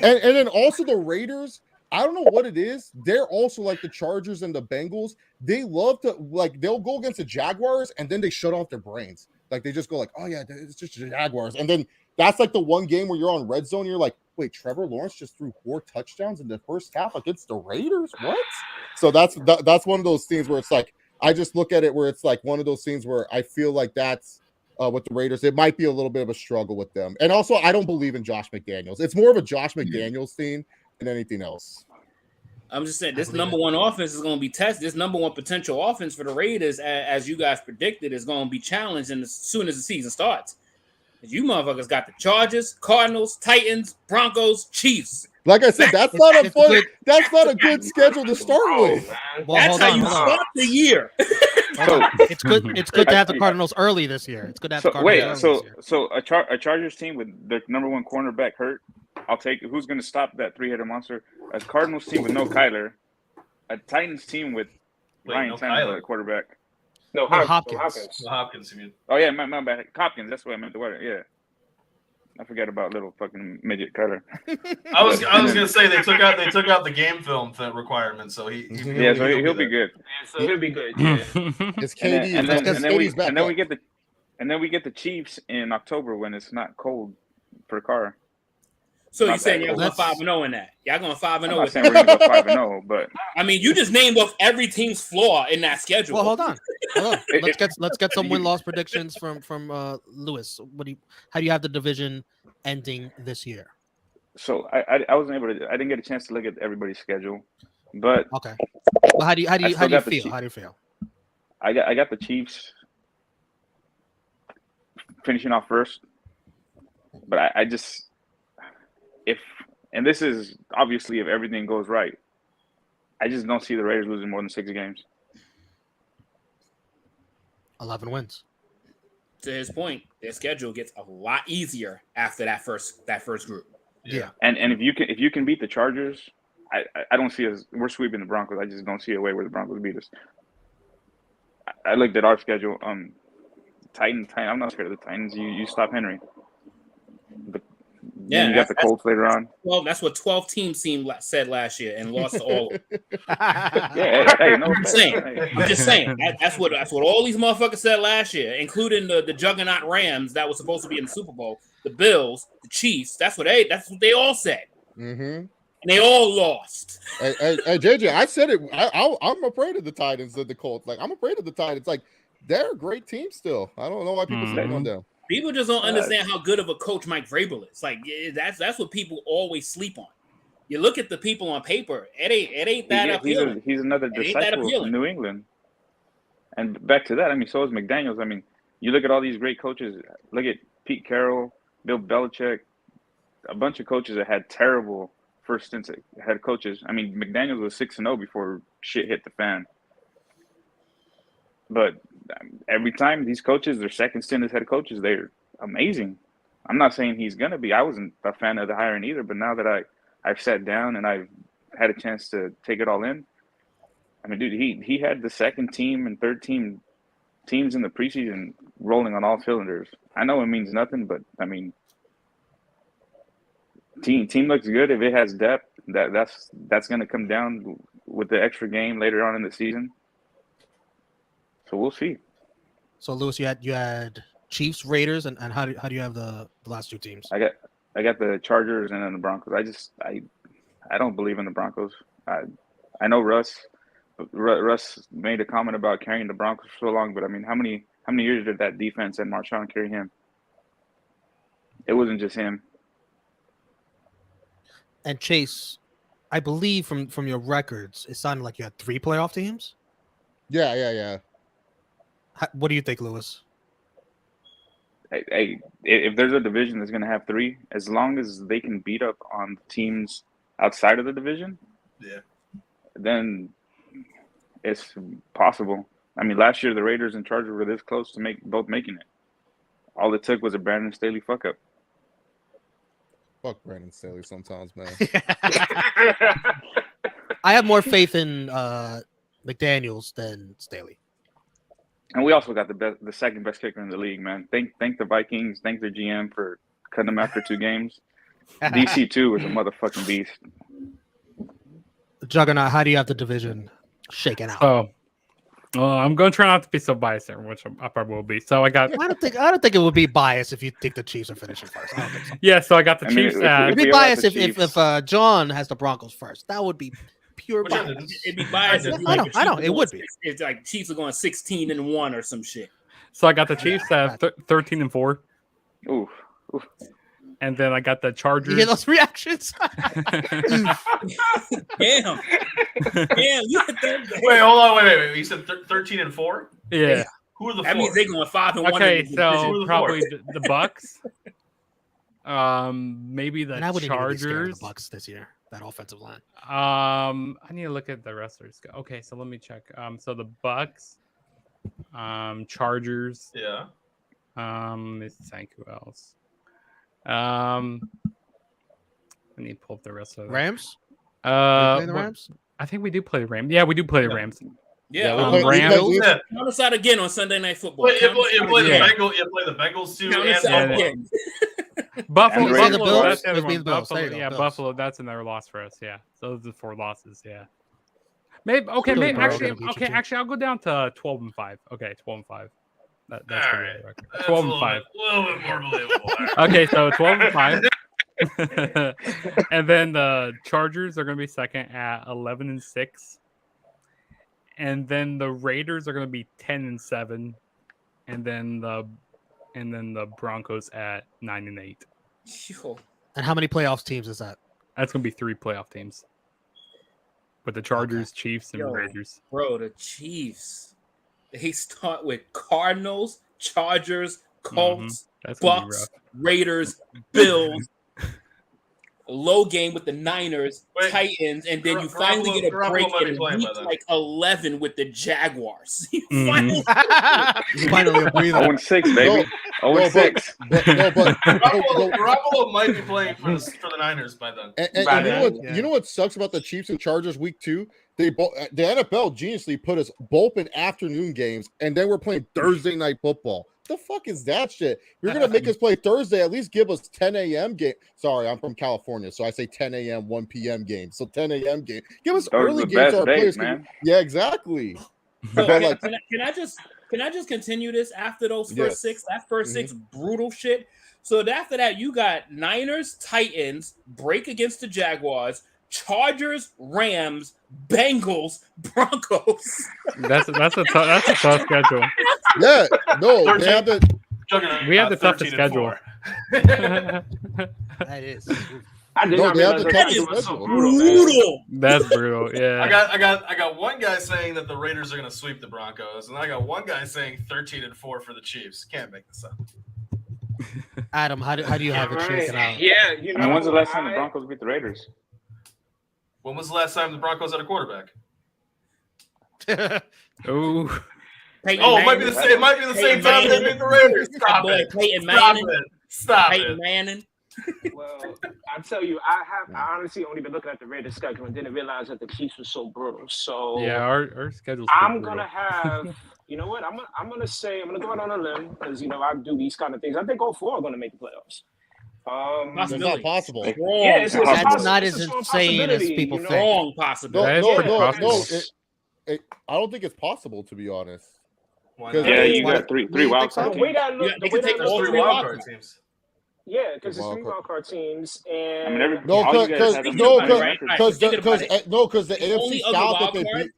Speaker 7: and then also the Raiders. I don't know what it is. They're also like the Chargers and the Bengals. They love to they'll go against the Jaguars and then they shut off their brains. Like they just go like, oh yeah, it's just Jaguars, and then that's like the one game where you're on red zone. You're like, wait, Trevor Lawrence just threw 4 touchdowns in the first half against the Raiders. What? So that's one of those things where it's like I just look at it where it's like one of those things where I feel like that's with the Raiders. It might be a little bit of a struggle with them. And also, I don't believe in Josh McDaniels. It's more of a Josh McDaniels thing than anything else.
Speaker 3: I'm just saying this number one offense is going to be tested. This number one potential offense for the Raiders, as you guys predicted, is going to be challenged as soon as the season starts. You motherfuckers got the Chargers, Cardinals, Titans, Broncos, Chiefs.
Speaker 7: Like I said, that's not a fun. That's not a good schedule to start with.
Speaker 2: Well,
Speaker 3: That's how you start the year.
Speaker 2: It's good. It's good to have the Cardinals early this year. It's good to have the Cardinals early this year.
Speaker 5: A Chargers team with their number one cornerback hurt. I'll take it. Who's going to stop that 3-headed monster? A Cardinals team with no Kyler. A Titans team with Ryan Tannehill at quarterback.
Speaker 4: No,
Speaker 2: Hopkins.
Speaker 1: Hopkins, you mean?
Speaker 5: Oh yeah, my bad. Hopkins. That's what I meant the word. Yeah. I forgot about little fucking midget Kyler.
Speaker 1: I was gonna say they took out the game film requirement, so he'll
Speaker 5: be good.
Speaker 4: Yeah, so he'll be good. Yeah.
Speaker 7: It's KD,
Speaker 5: and then we get the Chiefs in October when it's not cold for a car.
Speaker 3: So you're saying y'all going 5-0 in that? Y'all going 5-0?
Speaker 5: I'm not saying we're gonna go 5-0, but
Speaker 3: I mean, you just named off every team's flaw in that schedule.
Speaker 2: Well, hold on. Let's get some win-loss predictions from Lewis. How do you have the division ending this year?
Speaker 5: So I wasn't able to. I didn't get a chance to look at everybody's schedule, but
Speaker 2: okay. Well, how do you feel? How do you feel?
Speaker 5: I got the Chiefs finishing off first, but I just. And this is obviously if everything goes right, I just don't see the Raiders losing more than 6 games.
Speaker 2: 11 wins.
Speaker 3: To his point, their schedule gets a lot easier after that first group.
Speaker 2: Yeah.
Speaker 5: And if you can beat the Chargers, I don't see us. We're sweeping the Broncos. I just don't see a way where the Broncos beat us. I looked at our schedule. Titans. I'm not scared of the Titans. You stop Henry. You got the Colts later on.
Speaker 3: Well, that's what 12 teams said last year and lost to all of them. I'm just saying. That's what all these motherfuckers said last year, including the juggernaut Rams that was supposed to be in the Super Bowl, the Bills, the Chiefs. That's what they all said.
Speaker 7: Mm-hmm.
Speaker 3: And they all lost.
Speaker 7: Hey, JJ, I said it. I'm afraid of the Titans and the Colts. Like, I'm afraid of the Titans. Like, they're a great team still. I don't know why people say on them.
Speaker 3: People just don't understand how good of a coach Mike Vrabel is. Like that's what people always sleep on. You look at the people on paper; it ain't that appealing.
Speaker 5: He's another disciple of New England. And back to that, I mean, so is McDaniels. I mean, you look at all these great coaches. Look at Pete Carroll, Bill Belichick, a bunch of coaches that had terrible first stints at head coaches. I mean, McDaniels was 6-0 before shit hit the fan. But every time these coaches, their second stint as head coaches, they're amazing. I'm not saying he's going to be. I wasn't a fan of the hiring either, but now that I've sat down and I've had a chance to take it all in, I mean, dude, he had the second team and third teams in the preseason rolling on all cylinders. I know it means nothing, but, I mean, team looks good. If it has depth, that's going to come down with the extra game later on in the season. So we'll see.
Speaker 2: So Lewis, you had Chiefs, Raiders, and how do you have the last 2 teams?
Speaker 5: I got the Chargers and then the Broncos. I don't believe in the Broncos. I know Russ made a comment about carrying the Broncos for so long, but I mean, how many years did that defense and Marshawn carry him? It wasn't just him.
Speaker 2: And Chase, I believe from your records, it sounded like you had 3 playoff teams.
Speaker 7: Yeah.
Speaker 2: What do you think, Lewis?
Speaker 5: Hey, if there's a division that's going to have 3, as long as they can beat up on teams outside of the division, then it's possible. I mean, last year the Raiders and Chargers were this close to making it. All it took was a Brandon Staley fuck up.
Speaker 7: Fuck Brandon Staley sometimes, man.
Speaker 2: I have more faith in McDaniels than Staley.
Speaker 5: And we also got the second best kicker in the league, man. Thank the Vikings, thank their GM for cutting them after 2 games. DC2 is a motherfucking beast.
Speaker 2: Juggernaut, how do you have the division shaken out?
Speaker 6: So I'm going to try not to be so biased there, which I probably will be. So I got
Speaker 2: I don't think it would be biased if you think the Chiefs are finishing first. I don't think so.
Speaker 6: yeah. So I got the
Speaker 5: I mean,
Speaker 6: Chiefs
Speaker 5: if-
Speaker 6: at
Speaker 2: It'd be
Speaker 5: we all have
Speaker 2: biased
Speaker 5: the
Speaker 2: if John has the Broncos first. That would be pure
Speaker 1: Which I
Speaker 2: bias.
Speaker 1: didn't.
Speaker 3: It'd be biased.
Speaker 2: I
Speaker 3: If,
Speaker 2: know,
Speaker 3: like,
Speaker 2: I know,
Speaker 3: the
Speaker 2: I know,
Speaker 3: Chiefs
Speaker 2: it
Speaker 3: are
Speaker 2: would
Speaker 3: going-
Speaker 2: be.
Speaker 3: If like Chiefs are going 16-1 or some shit.
Speaker 6: So I got the Chiefs at 13-4,
Speaker 5: Oof.
Speaker 6: and then I got the
Speaker 2: You
Speaker 6: Chargers.
Speaker 2: hear those reactions?
Speaker 3: Damn. Damn. You hit that.
Speaker 1: Wait, hold on. Wait. You said 13-4.
Speaker 6: Yeah.
Speaker 1: Who are the
Speaker 3: That
Speaker 1: four?
Speaker 3: means they're going 5-1.
Speaker 6: Okay,
Speaker 3: in the division.
Speaker 6: so
Speaker 1: the
Speaker 6: probably the Bucks. Maybe the
Speaker 2: And I wouldn't even be scared of
Speaker 6: Chargers.
Speaker 2: the Bucks this year. That offensive line.
Speaker 6: I need to look at the rest of their schedule. Okay, so let me check. So the Bucks, Chargers.
Speaker 1: Yeah.
Speaker 6: Let's think who else. I need to pull up the rest of it.
Speaker 2: Rams? Are you playing the
Speaker 6: what-
Speaker 2: Rams?
Speaker 6: I think we do play the Rams. Yeah, we do play the Rams.
Speaker 3: Yeah.
Speaker 7: we
Speaker 3: um,
Speaker 7: play- we
Speaker 6: Rams.
Speaker 7: play-
Speaker 1: Yeah.
Speaker 3: count us out again on Sunday Night Football.
Speaker 1: Wait, you
Speaker 3: Count us
Speaker 1: play,
Speaker 3: out
Speaker 1: the
Speaker 6: Yeah.
Speaker 3: again.
Speaker 1: Bengals. You play the Bengals too.
Speaker 3: Count
Speaker 1: And
Speaker 3: us out
Speaker 1: the-
Speaker 3: again.
Speaker 6: Buffalo,
Speaker 5: And the
Speaker 6: Buffalo,
Speaker 2: Bills?
Speaker 6: that's the other
Speaker 2: It means
Speaker 6: one.
Speaker 2: Bills.
Speaker 6: Buffalo,
Speaker 2: There you go,
Speaker 6: yeah,
Speaker 2: Bills.
Speaker 6: Buffalo. That's another loss for us. Yeah, those are the 4 losses. Yeah, maybe. Okay,
Speaker 2: Really,
Speaker 6: maybe
Speaker 2: bro,
Speaker 6: actually.
Speaker 2: gonna beat you
Speaker 6: Okay,
Speaker 2: too.
Speaker 6: actually, I'll go down to 12-5. Okay, 12-5. That's
Speaker 1: All
Speaker 6: gonna be
Speaker 1: right.
Speaker 6: the record.
Speaker 1: That's
Speaker 6: 12-5.
Speaker 1: A little bit more believable. All right.
Speaker 6: Okay, so 12-5. And then the Chargers are going to be second at 11-6. And then the Raiders are going to be 10-7. And then the Broncos at 9-8.
Speaker 3: Yo,
Speaker 2: And how many playoffs teams is that?
Speaker 6: That's going to be 3 playoff teams. With the Chargers, Chiefs, and
Speaker 3: Yo.
Speaker 6: Raiders.
Speaker 3: bro, the Chiefs. They start with Cardinals, Chargers, Colts,
Speaker 6: That's going to be
Speaker 3: Bucks,
Speaker 6: rough.
Speaker 3: Raiders, Bills. A low game with the Niners,
Speaker 1: Wait,
Speaker 3: Titans, and then you
Speaker 1: Garoppolo-
Speaker 3: finally get a
Speaker 1: Garoppolo
Speaker 3: break
Speaker 1: might be
Speaker 3: in
Speaker 1: playing by
Speaker 3: week
Speaker 1: then.
Speaker 3: like 11 with the Jaguars. You
Speaker 6: Mhm.
Speaker 3: finally
Speaker 2: Finally a breather.
Speaker 5: 0-6, baby.
Speaker 7: No,
Speaker 5: 0-6.
Speaker 1: Garoppolo might be playing for the Niners by then.
Speaker 7: And
Speaker 4: By
Speaker 7: you know
Speaker 4: then,
Speaker 7: what?
Speaker 2: yeah.
Speaker 7: You know what sucks about the Chiefs and Chargers week 2? The NFL geniusly put us both in afternoon games, and then we're playing Thursday night football. The fuck is that shit? You're gonna make us play Thursday. At least give us 10 a.m. game. Sorry, I'm from California, so I say 10 a.m. 1 p.m. game. So 10 a.m. game. Give us
Speaker 5: Those are
Speaker 7: early
Speaker 5: the
Speaker 7: games.
Speaker 5: best
Speaker 7: So our
Speaker 5: days,
Speaker 7: players
Speaker 5: man.
Speaker 7: Yeah, exactly.
Speaker 3: So,
Speaker 7: But
Speaker 3: can,
Speaker 7: like,
Speaker 3: can I just continue this after those first
Speaker 7: Yes.
Speaker 3: 6? That first 6 brutal shit. So after that, you got Niners, Titans, break against the Jaguars, Chargers, Rams, Bengals, Broncos.
Speaker 6: That's a tough schedule.
Speaker 7: yeah, no, they have the.
Speaker 6: We have the toughest
Speaker 1: 13-4.
Speaker 2: That is.
Speaker 4: I did
Speaker 7: No,
Speaker 4: not
Speaker 7: they have
Speaker 4: realize
Speaker 7: the
Speaker 4: that
Speaker 7: toughest
Speaker 4: was so
Speaker 7: schedule.
Speaker 4: brutal. man.
Speaker 3: Brutal.
Speaker 6: That's brutal. Yeah.
Speaker 1: I got one guy saying that the Raiders are going to sweep the Broncos, and I got one guy saying 13-4 for the Chiefs. Can't make this up.
Speaker 2: Adam, how do you have it
Speaker 4: Right.
Speaker 2: shaken out?
Speaker 4: Yeah, you
Speaker 5: I
Speaker 4: know.
Speaker 5: mean, when's the last time the
Speaker 4: I-
Speaker 5: Broncos beat the Raiders?
Speaker 1: When was the last time the Broncos had a quarterback?
Speaker 6: Ooh.
Speaker 3: Peyton
Speaker 1: Oh, it might be the
Speaker 3: Manning.
Speaker 1: same. It might be the same
Speaker 3: Peyton
Speaker 1: time they
Speaker 3: Manning.
Speaker 1: beat the Raiders.
Speaker 3: That
Speaker 1: Stop
Speaker 3: boy
Speaker 1: it.
Speaker 3: Peyton
Speaker 1: Stop
Speaker 3: Manning.
Speaker 1: it. Stop
Speaker 3: Peyton
Speaker 1: it.
Speaker 3: Manning.
Speaker 4: Well, I tell you, I honestly only been looking at the Raiders schedule and didn't realize that the Chiefs was so brutal. So
Speaker 6: Yeah, our schedule's
Speaker 4: I'm
Speaker 6: pretty
Speaker 4: gonna
Speaker 6: brutal.
Speaker 4: have, you know what? I'm gonna go out on a limb because I do these kind of things. I think all 4 are gonna make the playoffs.
Speaker 7: It's not possible.
Speaker 3: Wrong.
Speaker 4: Yeah, it's
Speaker 2: That's
Speaker 4: possible.
Speaker 2: not
Speaker 4: It's
Speaker 2: as
Speaker 4: a strong
Speaker 2: insane as
Speaker 4: possibility,
Speaker 2: people
Speaker 4: you know?
Speaker 2: think.
Speaker 3: Wrong
Speaker 7: No,
Speaker 3: possibility.
Speaker 6: That's
Speaker 7: no,
Speaker 6: pretty
Speaker 7: no,
Speaker 6: possible.
Speaker 7: no. I don't think it's possible, to be honest.
Speaker 1: Why
Speaker 7: Because-
Speaker 1: not?
Speaker 5: Yeah,
Speaker 7: mean,
Speaker 5: you
Speaker 7: why-
Speaker 5: got three
Speaker 2: you
Speaker 5: wild
Speaker 2: think so?
Speaker 5: card
Speaker 4: The way
Speaker 5: teams.
Speaker 4: that look,
Speaker 3: Yeah,
Speaker 4: the
Speaker 3: they
Speaker 4: way
Speaker 3: can
Speaker 4: that
Speaker 3: take
Speaker 1: There's
Speaker 3: all
Speaker 4: looks,
Speaker 1: 3
Speaker 3: three
Speaker 1: wild
Speaker 3: wild
Speaker 1: card teams.
Speaker 4: yeah, because it's
Speaker 7: Wild
Speaker 4: 3
Speaker 7: card.
Speaker 4: wild card teams,
Speaker 5: I
Speaker 4: and
Speaker 5: mean, every,
Speaker 7: No,
Speaker 5: all you guys
Speaker 7: because
Speaker 5: have them
Speaker 7: no,
Speaker 5: in
Speaker 7: because
Speaker 5: the
Speaker 3: right,
Speaker 5: records.
Speaker 3: right. Thinking about it.
Speaker 7: no, because the
Speaker 3: The
Speaker 7: AFC
Speaker 3: only other
Speaker 7: South
Speaker 3: wild
Speaker 7: that they
Speaker 3: card-
Speaker 7: beat.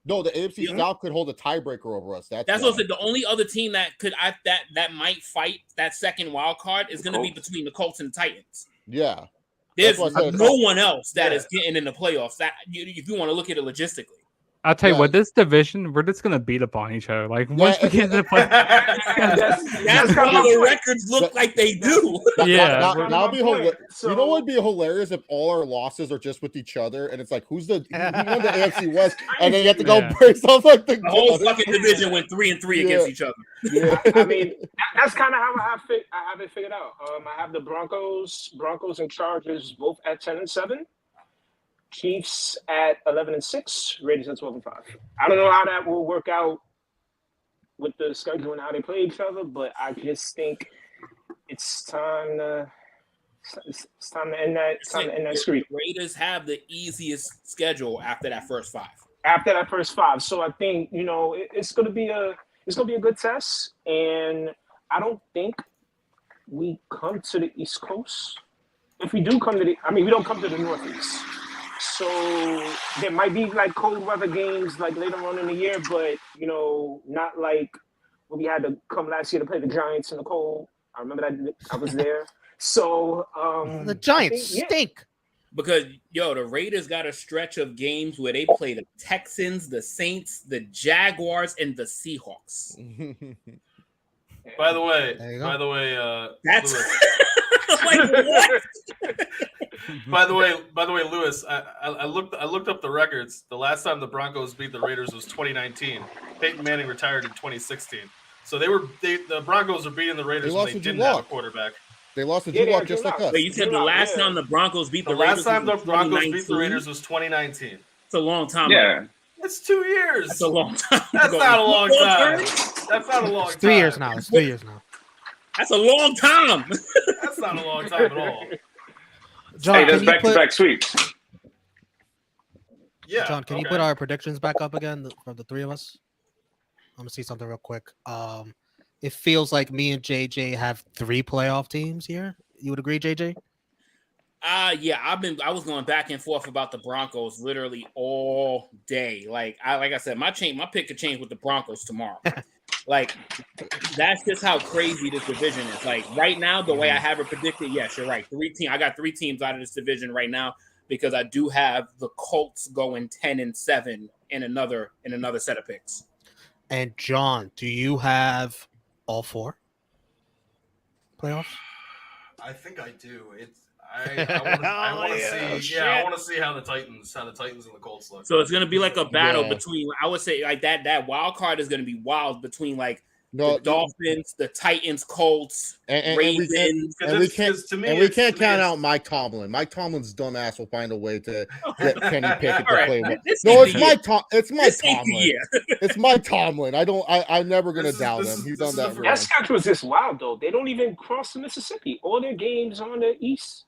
Speaker 7: No, the AFC
Speaker 3: Yeah.
Speaker 7: South could hold a tiebreaker over us. That's
Speaker 3: That's
Speaker 7: why.
Speaker 3: what I said. The only other team that could that might fight that second wild card is going to be
Speaker 5: Colts.
Speaker 3: between the Colts and the Titans.
Speaker 7: Yeah,
Speaker 3: There's
Speaker 7: That's why I said
Speaker 3: no
Speaker 7: it's-
Speaker 3: one else that
Speaker 1: Yeah.
Speaker 3: is getting in the playoffs. That if you want to look at it logistically,
Speaker 6: I'll tell you
Speaker 7: Yeah.
Speaker 6: what, this division, we're just gonna beat up on each other. Like once we get into the play,
Speaker 3: that's
Speaker 4: kinda
Speaker 3: why
Speaker 4: my
Speaker 3: the
Speaker 4: point.
Speaker 3: records look like they do.
Speaker 6: yeah,
Speaker 7: Now,
Speaker 6: we're-
Speaker 7: that'd be hilarious.
Speaker 4: So,
Speaker 7: You know what would be hilarious if all our losses are just with each other, and it's like who won the AFC West, and then you have to go
Speaker 6: Yeah.
Speaker 7: brace off like the
Speaker 3: The whole fucking division went 3-3 against
Speaker 7: Yeah.
Speaker 3: each other.
Speaker 7: Yeah.
Speaker 4: I mean, that's kind of how I have it figured out. I have the Broncos and Chargers both at 10-7, Chiefs at 11-6, Raiders at 12-5. I don't know how that will work out with the schedule and how they play each other, but I just think it's time to end that streak.
Speaker 3: Raiders have the easiest schedule after that first 5.
Speaker 4: after that first 5. So I think it's gonna be a good test, and I don't think we come to the East Coast. If we do come to we don't come to the Northeast. So there might be like cold weather games like later on in the year, but not like when we had to come last year to play the Giants in the cold. I remember that I was there. So
Speaker 2: the Giants stink.
Speaker 3: Because the Raiders got a stretch of games where they play the Texans, the Saints, the Jaguars, and the Seahawks.
Speaker 1: By the way,
Speaker 3: that's
Speaker 1: like
Speaker 3: what?
Speaker 1: By the way, Lewis, I looked up the records. The last time the Broncos beat the Raiders was 2019. Peyton Manning retired in 2016. So the Broncos are beating the Raiders when they didn't have a quarterback.
Speaker 7: They lost to Drew Lock just like us.
Speaker 3: Wait, you said the last time the Broncos beat the Raiders?
Speaker 1: The last time the Broncos beat the Raiders was 2019.
Speaker 3: It's a long time.
Speaker 5: Yeah.
Speaker 1: It's 2 years.
Speaker 3: That's a long time.
Speaker 1: That's not a long time. That's not a long time.
Speaker 2: It's 3 years now. It's 3 years now.
Speaker 3: That's a long time.
Speaker 1: That's not a long time at all.
Speaker 2: John,
Speaker 5: that's back-to-back sweeps.
Speaker 1: Yeah.
Speaker 2: John, can you put our predictions back up again from the three of us? I'm gonna see something real quick. It feels like me and JJ have 3 playoff teams here. You would agree, JJ?
Speaker 3: Yeah, I was going back and forth about the Broncos literally all day. Like I said, my pick could change with the Broncos tomorrow. Like that's just how crazy this division is. Like right now, the way I have it predicted, yes, you're right. I got 3 teams out of this division right now because I do have the Colts going 10-7 in another set of picks.
Speaker 2: And John, do you have all 4 playoffs?
Speaker 1: I think I do. I want to see how the Titans and the Colts look.
Speaker 3: So it's going to be like a battle between, I would say, like that wild card is going to be wild between like the Dolphins, the Titans, Colts, Ravens.
Speaker 7: And we can't count out Mike Tomlin. Mike Tomlin's dumbass will find a way to get Kenny Pickett to play well. No, it's Mike Tomlin. It's Mike Tomlin. I'm never gonna doubt him. He's done that.
Speaker 4: That schedule is just wild though. They don't even cross the Mississippi. All their games on the east.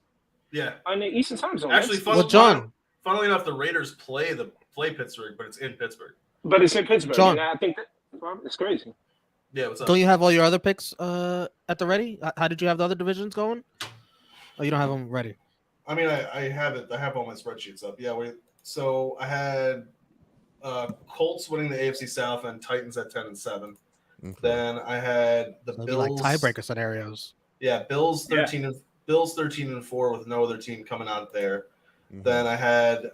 Speaker 4: Yeah. On the Eastern time zone.
Speaker 1: Actually, funnily enough, the Raiders play Pittsburgh, but it's in Pittsburgh.
Speaker 2: John,
Speaker 4: and I think it's crazy.
Speaker 1: Yeah, what's up?
Speaker 2: Don't you have all your other picks at the ready? How did you have the other divisions going? Oh, you don't have them ready.
Speaker 1: I mean, I have it. I have all my spreadsheets up. Yeah, so I had Colts winning the AFC South and Titans at 10-7. Okay. Then I had the Bills
Speaker 2: like tiebreaker scenarios.
Speaker 1: Yeah, Bills 13-4 with no other team coming out there. Mm-hmm. Then I had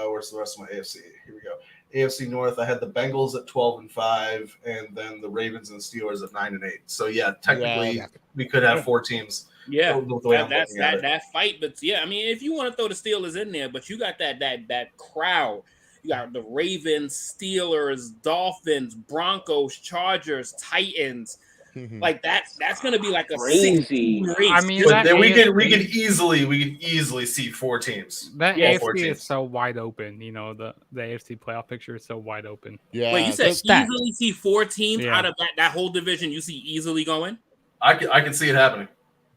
Speaker 1: where's the rest of my AFC? Here we go. AFC North, I had the Bengals at 12-5, and then the Ravens and Steelers at 9-8. So technically we could have 4 teams.
Speaker 3: Yeah, that's that fight. But I mean, if you want to throw the Steelers in there, but you got that crowd. You got the Ravens, Steelers, Dolphins, Broncos, Chargers, Titans. Mm-hmm. Like that's going to be like a crazy race.
Speaker 6: I mean,
Speaker 1: we could easily see 4 teams.
Speaker 6: That AFC is so wide open. The AFC playoff picture is so wide open.
Speaker 3: Yeah. Wait, you said easily see 4 teams out of that whole division? You see easily going?
Speaker 1: I can see it happening.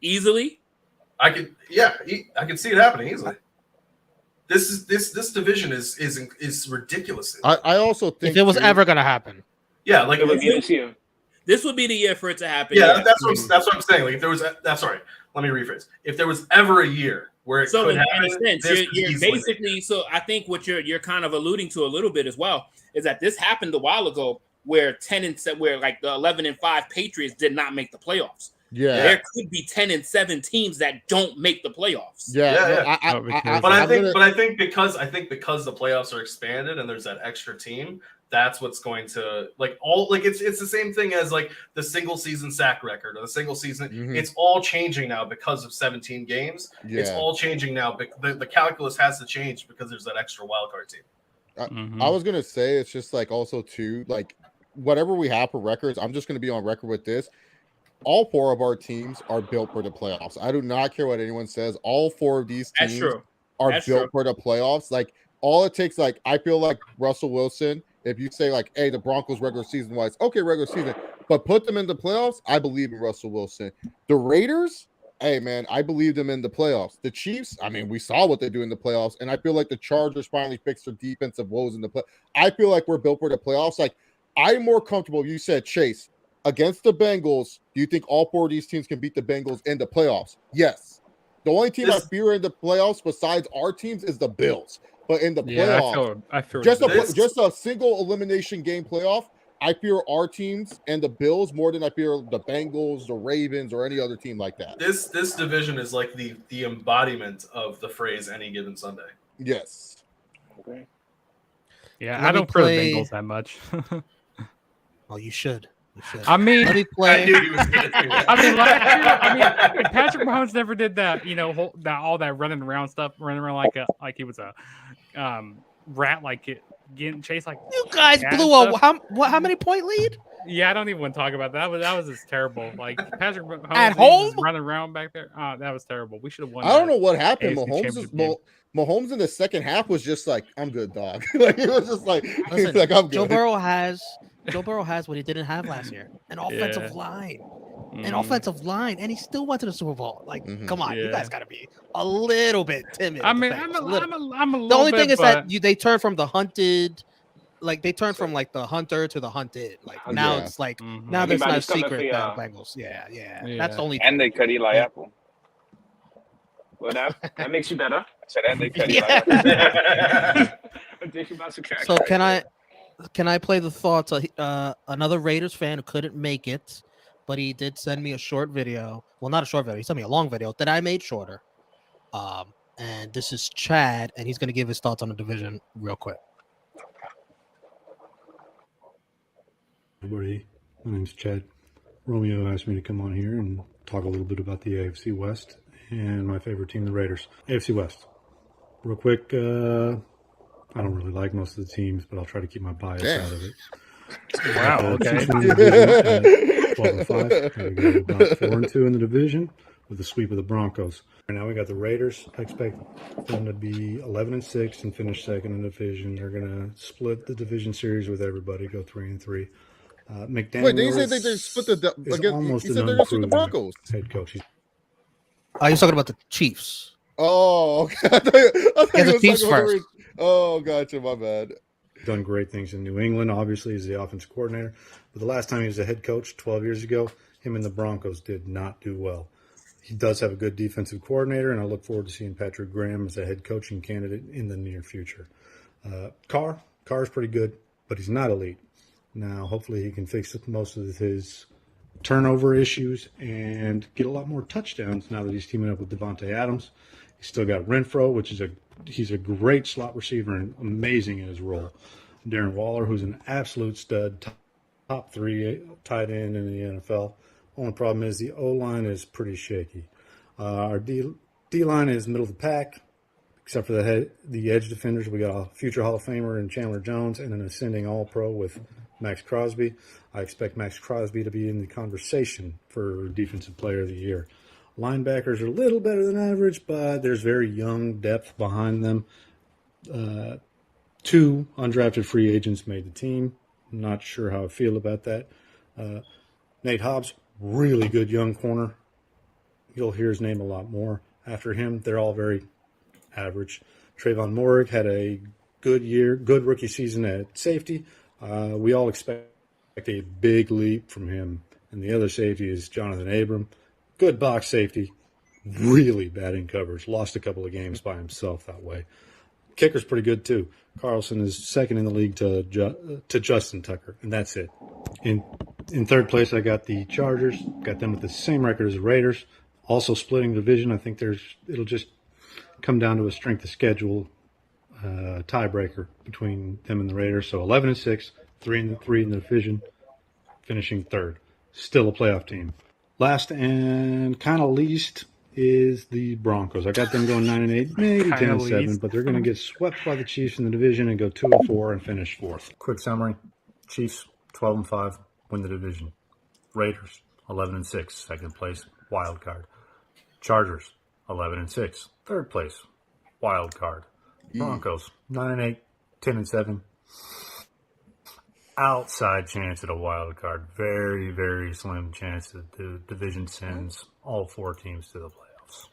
Speaker 3: Easily?
Speaker 1: I can see it happening easily. This division is ridiculous.
Speaker 7: I also think
Speaker 2: if it was ever going to happen.
Speaker 1: Yeah, like
Speaker 3: this would be the year for it to happen.
Speaker 1: Yeah, that's what I'm saying. Like if there was, that's sorry. Let me rephrase. If there was ever a year where it could happen,
Speaker 3: in a sense, you're basically. So I think what you're kind of alluding to a little bit as well is that this happened a while ago, where where like the 11-5 Patriots did not make the playoffs.
Speaker 7: Yeah,
Speaker 3: there could be 10-7 teams that don't make the playoffs.
Speaker 1: I think because the playoffs are expanded and there's that extra team. That's what's going to it's the same thing as like the single season sack record or the single season. Mm-hmm. It's all changing now because of 17 games. Yeah. It's all changing now. The calculus has to change because there's that extra wild card team.
Speaker 7: I was gonna say it's just like also too like whatever we have for records. I'm just gonna be on record with this. All 4 of our teams are built for the playoffs. I do not care what anyone says. All 4 of these teams are built for the playoffs. Like all it takes, like I feel like Russell Wilson. If you say like, hey, the Broncos regular season wise, okay, regular season, but put them in the playoffs, I believe in Russell Wilson. The Raiders, Hey, man, I believed them in the playoffs. The Chiefs, I mean, we saw what they do in the playoffs, and I feel like the Chargers finally fixed their defensive woes in the play. I feel like we're built for the playoffs. Like, I'm more comfortable. You said, Chase, against the Bengals, do you think all 4 of these teams can beat the Bengals in the playoffs? Yes. The only team I fear in the playoffs besides our teams is the Bills. But in the playoffs,
Speaker 6: I feel
Speaker 7: just a single elimination game playoff, I fear our teams and the Bills more than I fear the Bengals, the Ravens, or any other team like that.
Speaker 1: This division is like the embodiment of the phrase "any given Sunday."
Speaker 7: Yes.
Speaker 4: Okay.
Speaker 6: Yeah,
Speaker 2: Let
Speaker 6: I
Speaker 2: me
Speaker 6: don't fear the
Speaker 2: play-
Speaker 6: Bengals that much.
Speaker 2: Oh, you should. You should.
Speaker 6: I mean,
Speaker 2: Let me
Speaker 1: I
Speaker 2: play.
Speaker 1: knew he was going to do that.
Speaker 6: I mean, last year, Patrick Mahomes never did that. You know, all that running around stuff, running around like he was a rat, getting chased like.
Speaker 2: You guys
Speaker 6: cat
Speaker 2: blew
Speaker 6: and
Speaker 2: a
Speaker 6: stuff.
Speaker 2: how many point lead?
Speaker 6: Yeah, I don't even want to talk about that. That was just terrible. Like Patrick Mahomes
Speaker 2: At
Speaker 6: he was
Speaker 2: home?
Speaker 6: running around back there. That was terrible. We should have won.
Speaker 7: I don't know what happened.
Speaker 6: AFC championship game.
Speaker 7: Mahomes in the second half was just like, I'm good, dog. Like it was just like,
Speaker 2: Listen,
Speaker 7: he's like, I'm good.
Speaker 2: Joe Burrow has what he didn't have last year: an offensive line. An offensive line, and he still went to the Super Bowl. Like, come on, you guys got to be a little bit timid.
Speaker 6: I
Speaker 2: with
Speaker 6: mean,
Speaker 2: the
Speaker 6: I'm
Speaker 2: Bengals,
Speaker 6: a
Speaker 2: little.
Speaker 6: little
Speaker 2: The only
Speaker 6: bit,
Speaker 2: thing is
Speaker 6: but-
Speaker 2: that they turn from the hunted, like they turn from like the hunter to the hunted. Like now
Speaker 7: Yeah.
Speaker 2: it's like
Speaker 6: Mhm.
Speaker 2: now there's no
Speaker 4: Everybody's coming
Speaker 2: secret
Speaker 4: for
Speaker 2: that
Speaker 4: y'all.
Speaker 2: Bengals. Yeah.
Speaker 6: Yeah.
Speaker 2: That's the only.
Speaker 5: And they cut Eli
Speaker 2: Yeah.
Speaker 5: Apple.
Speaker 4: Well, that makes you better.
Speaker 5: I said, and they cut
Speaker 2: Yeah.
Speaker 5: Eli Apple.
Speaker 4: I'm thinking about subtraction.
Speaker 2: So can I play the thoughts of another Raiders fan who couldn't make it, but he did send me a short video. Well, not a short video. He sent me a long video that I made shorter. And this is Chad, and he's going to give his thoughts on the division real quick.
Speaker 8: Everybody, my name's Chad. Romeo asked me to come on here and talk a little bit about the AFC West and my favorite team, the Raiders. AFC West. Real quick, I don't really like most of the teams, but I'll try to keep my bias out of it.
Speaker 6: Wow. Okay.
Speaker 8: 12-5. We got about 4-2 in the division with the sweep of the Broncos. Right now we got the Raiders. I expect them to be 11-6 and finish second in the division. They're going to split the division series with everybody, go 3-3. McDaniels.
Speaker 7: Wait, did you say they split the
Speaker 8: is
Speaker 7: against?
Speaker 8: almost
Speaker 7: You
Speaker 8: an
Speaker 7: said they're gonna split the
Speaker 8: unproven
Speaker 7: Broncos.
Speaker 8: head coach. He's
Speaker 2: He's talking about the Chiefs.
Speaker 7: Oh, okay. I thought you
Speaker 2: Yeah, the
Speaker 7: was
Speaker 2: Chiefs
Speaker 7: talking about the
Speaker 2: first.
Speaker 7: Raiders. Oh, gotcha. My bad.
Speaker 8: done great things in New England, obviously, as the offensive coordinator. But the last time he was a head coach, 12 years ago, him and the Broncos did not do well. He does have a good defensive coordinator, and I look forward to seeing Patrick Graham as a head coaching candidate in the near future. Carr's pretty good, but he's not elite. Now, hopefully he can fix most of his turnover issues and get a lot more touchdowns now that he's teaming up with Devante Adams. He's still got Renfro, he's a great slot receiver and amazing in his role. Darren Waller, who's an absolute stud, top 3 tight end in the NFL. Only problem is the O-line is pretty shaky. Our D-line is middle of the pack, except for the edge defenders. We got a future Hall of Famer in Chandler Jones and an ascending All-Pro with Max Crosby. I expect Max Crosby to be in the conversation for Defensive Player of the Year. Linebackers are a little better than average, but there's very young depth behind them. 2 undrafted free agents made the team. I'm not sure how I feel about that. Nate Hobbs, really good young corner. You'll hear his name a lot more. After him, they're all very average. Trayvon Moehrig had a good rookie season at safety. We all expect a big leap from him. And the other safety is Jonathan Abram. Good box safety. Really bad in coverage. Lost a couple of games by himself that way. Kicker's pretty good too. Carlson is second in the league to Justin Tucker, and that's it. In third place, I got the Chargers. Got them with the same record as the Raiders. Also splitting the division. I think it'll just come down to a strength of schedule tiebreaker between them and the Raiders. So 11-6, 3-3 in the division, finishing third. Still a playoff team. Last and kind of least is the Broncos. I got them going 9-8, maybe 10-7, but they're going to get swept by the Chiefs in the division and go 2-4 and finish fourth. Quick summary: Chiefs 12-5, win the division. Raiders 11-6, second place, wild card. Chargers 11-6, third place, wild card. Broncos 9-8, 10-7, outside chance at a wild card. Very, very slim chance that the division sends all 4 teams to the playoffs.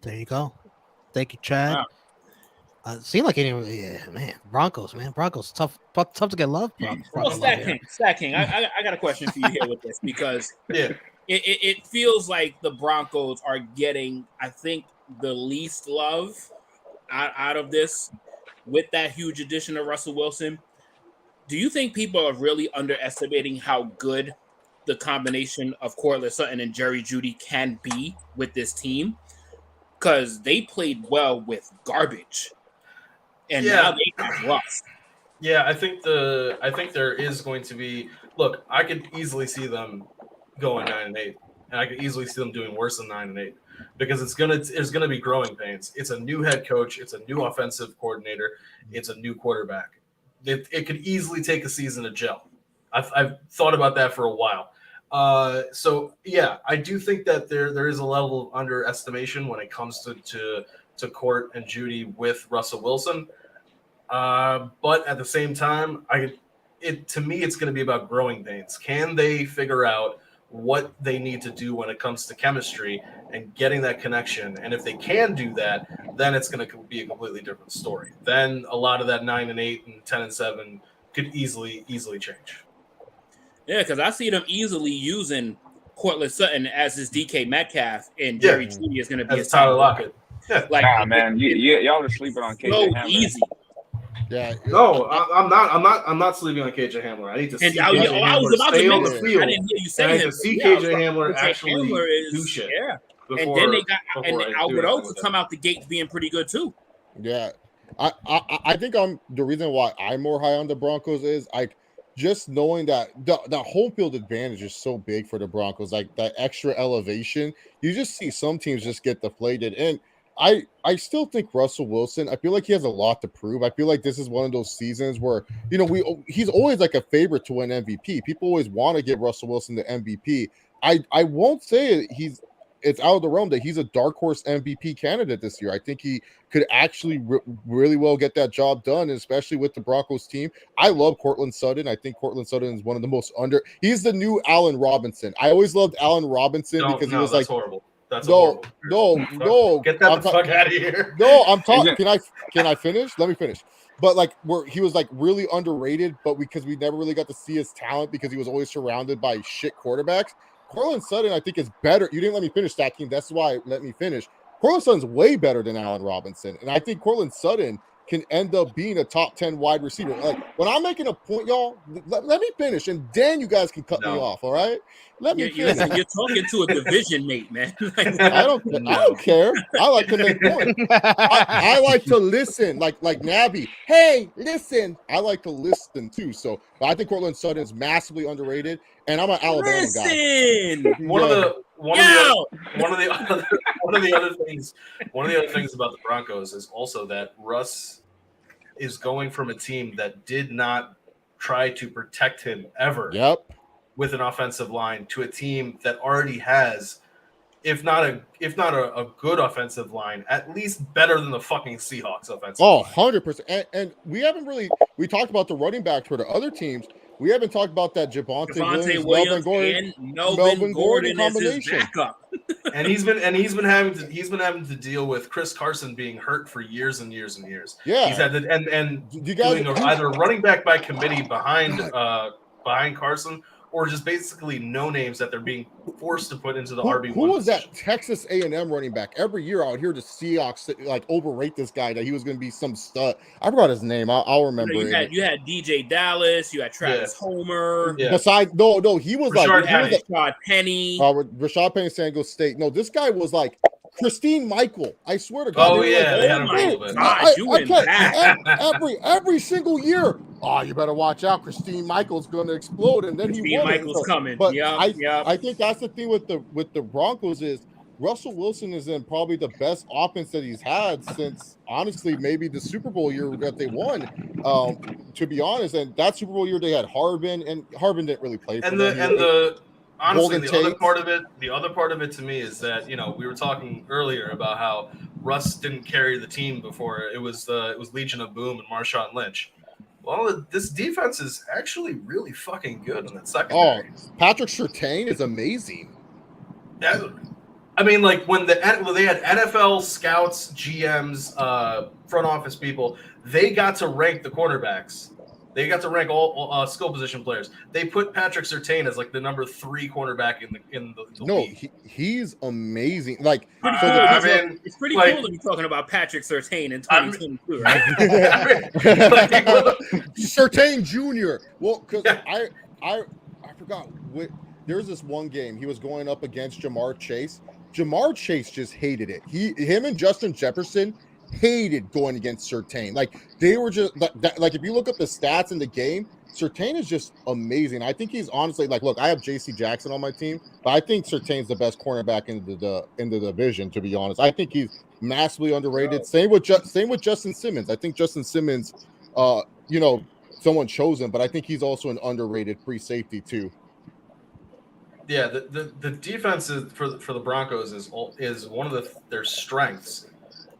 Speaker 2: There you go. Thank you, Chad.
Speaker 3: Wow.
Speaker 2: Seemed like Broncos, Broncos tough to get love.
Speaker 3: Well, StatKing, I got a question for you here with this because it feels like the Broncos are getting, I think, the least love out of this with that huge addition of Russell Wilson. Do you think people are really underestimating how good the combination of Cortland Sutton and Jerry Jeudy can be with this team? Because they played well with garbage. And now they have Russ.
Speaker 1: Yeah, I think there is going to be. Look, I could easily see them going 9-8, and I could easily see them doing worse than 9-8 because there's gonna be growing pains. It's a new head coach, it's a new offensive coordinator, it's a new quarterback. It could easily take a season to gel. I've thought about that for a while. So yeah, I do think that there is a level of underestimation when it comes to Court and Jeudy with Russell Wilson. But at the same time, to me, it's going to be about growing pains. Can they figure out what they need to do when it comes to chemistry and getting that connection? And if they can do that, then it's going to be a completely different story. Then a lot of that 9-8 and 10-7 could easily change.
Speaker 3: Yeah, because I see them easily using Cortland Sutton as his DK Metcalf, and Jerry Jeudy is going to be
Speaker 1: as Tyler Lockett.
Speaker 3: Yeah,
Speaker 5: man, y'all are sleeping on KJ
Speaker 3: so
Speaker 5: Hamler.
Speaker 3: easy.
Speaker 7: Yeah.
Speaker 1: No, I'm not sleeping on KJ Hamler. I need to see KJ Hamler stay on the field.
Speaker 3: I didn't hear you say
Speaker 1: I need
Speaker 3: him.
Speaker 1: to see KJ Hamler actually do shit.
Speaker 3: Yeah. And then they got Albert O to come out the gate being pretty good too.
Speaker 7: Yeah. I think the reason why I'm more high on the Broncos is just knowing that the home field advantage is so big for the Broncos, like that extra elevation. You just see some teams just get deflated. And I still think Russell Wilson, I feel like he has a lot to prove. I feel like this is one of those seasons where, he's always like a favorite to win MVP. People always want to give Russell Wilson the MVP. I won't say it's out of the realm that he's a dark horse MVP candidate this year. I think he could actually really well get that job done, especially with the Broncos team. I love Cortland Sutton. I think Cortland Sutton is one of the most he's the new Allen Robinson. I always loved Allen Robinson because he was
Speaker 1: that's horrible. That's
Speaker 7: no.
Speaker 1: Get that the fuck out of here.
Speaker 7: No, I'm talking. Can I finish? Let me finish. But he was really underrated, but because we never really got to see his talent because he was always surrounded by shit quarterbacks. Cortland Sutton, I think, is better. You didn't let me finish, StatKing. That's why let me finish. Cortland Sutton's way better than Allen Robinson, and I think Cortland Sutton can end up being a top 10 wide receiver. When I'm making a point, y'all, let me finish, and then you guys can cut me off, all right? Let me finish.
Speaker 3: You're talking to a division mate, man.
Speaker 7: I don't care. I like to make points. I like to listen, like Nabby. Hey, listen. I like to listen too. So I think Cortland Sutton is massively underrated, and I'm an Alabama guy.
Speaker 1: One of the other things about the Broncos is also that Russ is going from a team that did not try to protect him ever.
Speaker 7: Yep.
Speaker 1: With an offensive line to a team that already has, if not a good offensive line, at least better than the fucking Seahawks offensive line.
Speaker 7: 100%. And we talked about the running back for the other teams. We haven't talked about that Javonte Williams
Speaker 3: and Melvin Gordon combination.
Speaker 1: and he's been having to deal with Chris Carson being hurt for years and years and years.
Speaker 7: Yeah.
Speaker 1: He's had doing either running back by committee behind Carson, or just basically no names that they're being forced to put into the RB1.
Speaker 7: Who was that Texas A&M running back? Every year I would hear the Seahawks overrate this guy that he was going to be some stud. I forgot his name. I'll remember.
Speaker 3: You had DJ Dallas. You had Travis Homer.
Speaker 7: Yeah. Besides, no, he was
Speaker 3: Rashad Penny.
Speaker 7: Rashad Penny, San Diego State. No, this guy was like Christine Michael. I swear to God.
Speaker 1: Oh yeah,
Speaker 7: every single year. Oh, you better watch out. Christine Michael's going to explode, and then
Speaker 3: Christine Michael's coming.
Speaker 7: But I think that's the thing with the Broncos is Russell Wilson is in probably the best offense that he's had since, honestly, maybe the Super Bowl year that they won. To be honest, and that Super Bowl year they had Harbin, and Harbin didn't really play for them.
Speaker 1: Honestly, the other part of it to me is that, we were talking earlier about how Russ didn't carry the team before. It was Legion of Boom and Marshawn Lynch. Well, this defense is actually really fucking good in that secondary.
Speaker 7: Patrick Surtain is amazing.
Speaker 1: Yeah, I mean, like when they had NFL scouts, GMs, front office people, they got to rank the cornerbacks. They got to rank all skill position players. They put Patrick Surtain as like the number 3 cornerback in the league.
Speaker 7: He's amazing. Like,
Speaker 3: it's pretty cool to be talking about Patrick Surtain in 2022, right?
Speaker 7: Surtain Jr. Well, because I forgot. There's this one game he was going up against Jamar Chase. Jamar Chase just hated it. Him and Justin Jefferson hated going against Surtain. Like, they were just like if you look up the stats in the game, Surtain is just amazing. I think he's honestly like, look, I have J.C. Jackson on my team, but I think Surtain's the best cornerback in the division. To be honest, I think he's massively underrated. Same with Justin Simmons. I think Justin Simmons, someone chose him, but I think he's also an underrated free safety too.
Speaker 1: Yeah, the defense for the Broncos is one of their strengths.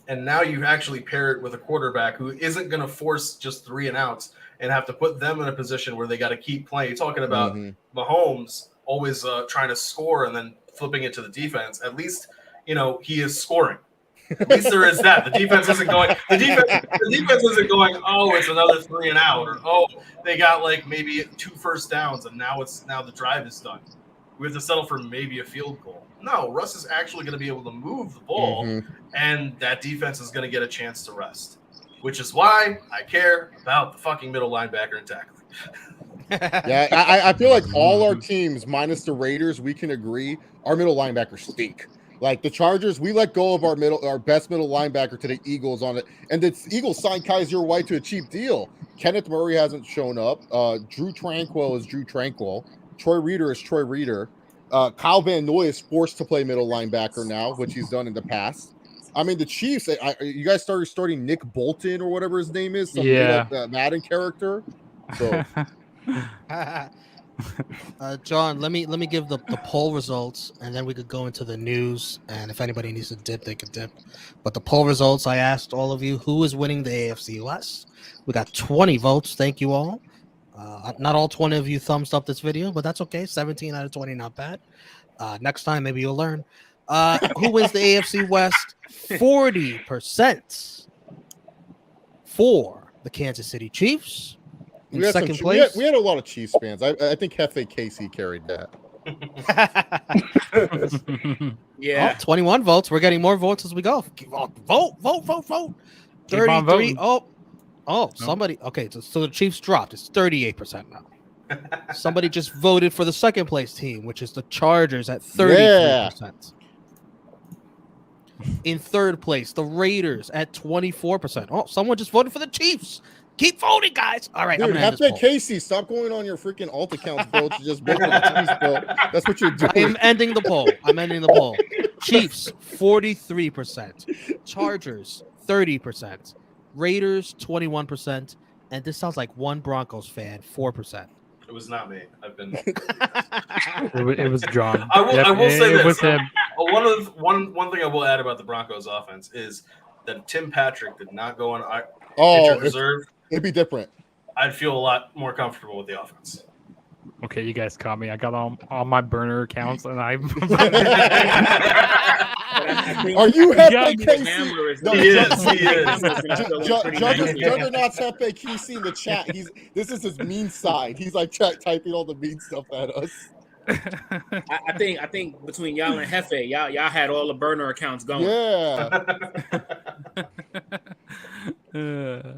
Speaker 1: And now you actually pair it with a quarterback who isn't going to force just 3 and outs and have to put them in a position where they got to keep playing. You're talking about Mahomes always trying to score and then flipping it to the defense. At least, he is scoring. At least there is that. The defense isn't going. The defense isn't going. Oh, it's another 3 and out, or they got like maybe 2 first downs, and now the drive is done. We have to settle for maybe a field goal. No, Russ is actually going to be able to move the ball, and that defense is going to get a chance to rest, which is why I care about the fucking middle linebacker and tackling.
Speaker 7: Yeah, I feel like all our teams, minus the Raiders, we can agree our middle linebackers stink. Like the Chargers, we let go of our best middle linebacker to the Eagles on it, and the Eagles signed Kaiser White to a cheap deal. Kenneth Murray hasn't shown up. Drew Tranquill is Drew Tranquill. Troy Reeder is Troy Reeder. Kyle Van Noy is forced to play middle linebacker now, which he's done in the past. I mean, the Chiefs, you guys started starting Nick Bolton or whatever his name is, some Madden character. So,
Speaker 2: John, let me give the poll results, and then we could go into the news. And if anybody needs to dip, they can dip. But the poll results, I asked all of you who is winning the AFC West. We got 20 votes. Thank you all. Not all 20 of you thumbs up this video, but that's okay. 17 out of 20, not bad. Next time, maybe you'll learn. Who wins the AFC West? 40% for the Kansas City Chiefs. In second place,
Speaker 7: we had a lot of Chiefs fans. I think Hefe Casey carried that.
Speaker 3: Yeah,
Speaker 2: 21 votes. We're getting more votes as we go. Vote. 33. Somebody. Okay, so the Chiefs dropped. It's 38% now. Somebody just voted for the second place team, which is the Chargers at 33%. Yeah. In third place, the Raiders at 24%. Oh, someone just voted for the Chiefs. Keep voting, guys. All right,
Speaker 7: dude, Hefe Casey, stop going on your freaking alt accounts, bro. To just vote for the Chiefs, bro. That's what you're doing.
Speaker 2: I'm ending the poll. Chiefs 43%. Chargers 30%. Raiders 21%, and this sounds like one Broncos fan 4%.
Speaker 1: It was not me. I've been.
Speaker 6: it was John.
Speaker 1: I will say this. One thing I will add about the Broncos offense is that Tim Patrick did not go on injured reserve.
Speaker 7: It'd be different.
Speaker 1: I'd feel a lot more comfortable with the offense.
Speaker 6: Okay, you guys caught me. I got all my burner accounts, and I.
Speaker 7: Are you Hefe Casey?
Speaker 1: He is.
Speaker 7: Juggernaut's Hefe Casey in the chat. This is his mean side. He's like typing all the mean stuff at us.
Speaker 3: I think between y'all and Hefe, y'all had all the burner accounts going.
Speaker 7: Yeah.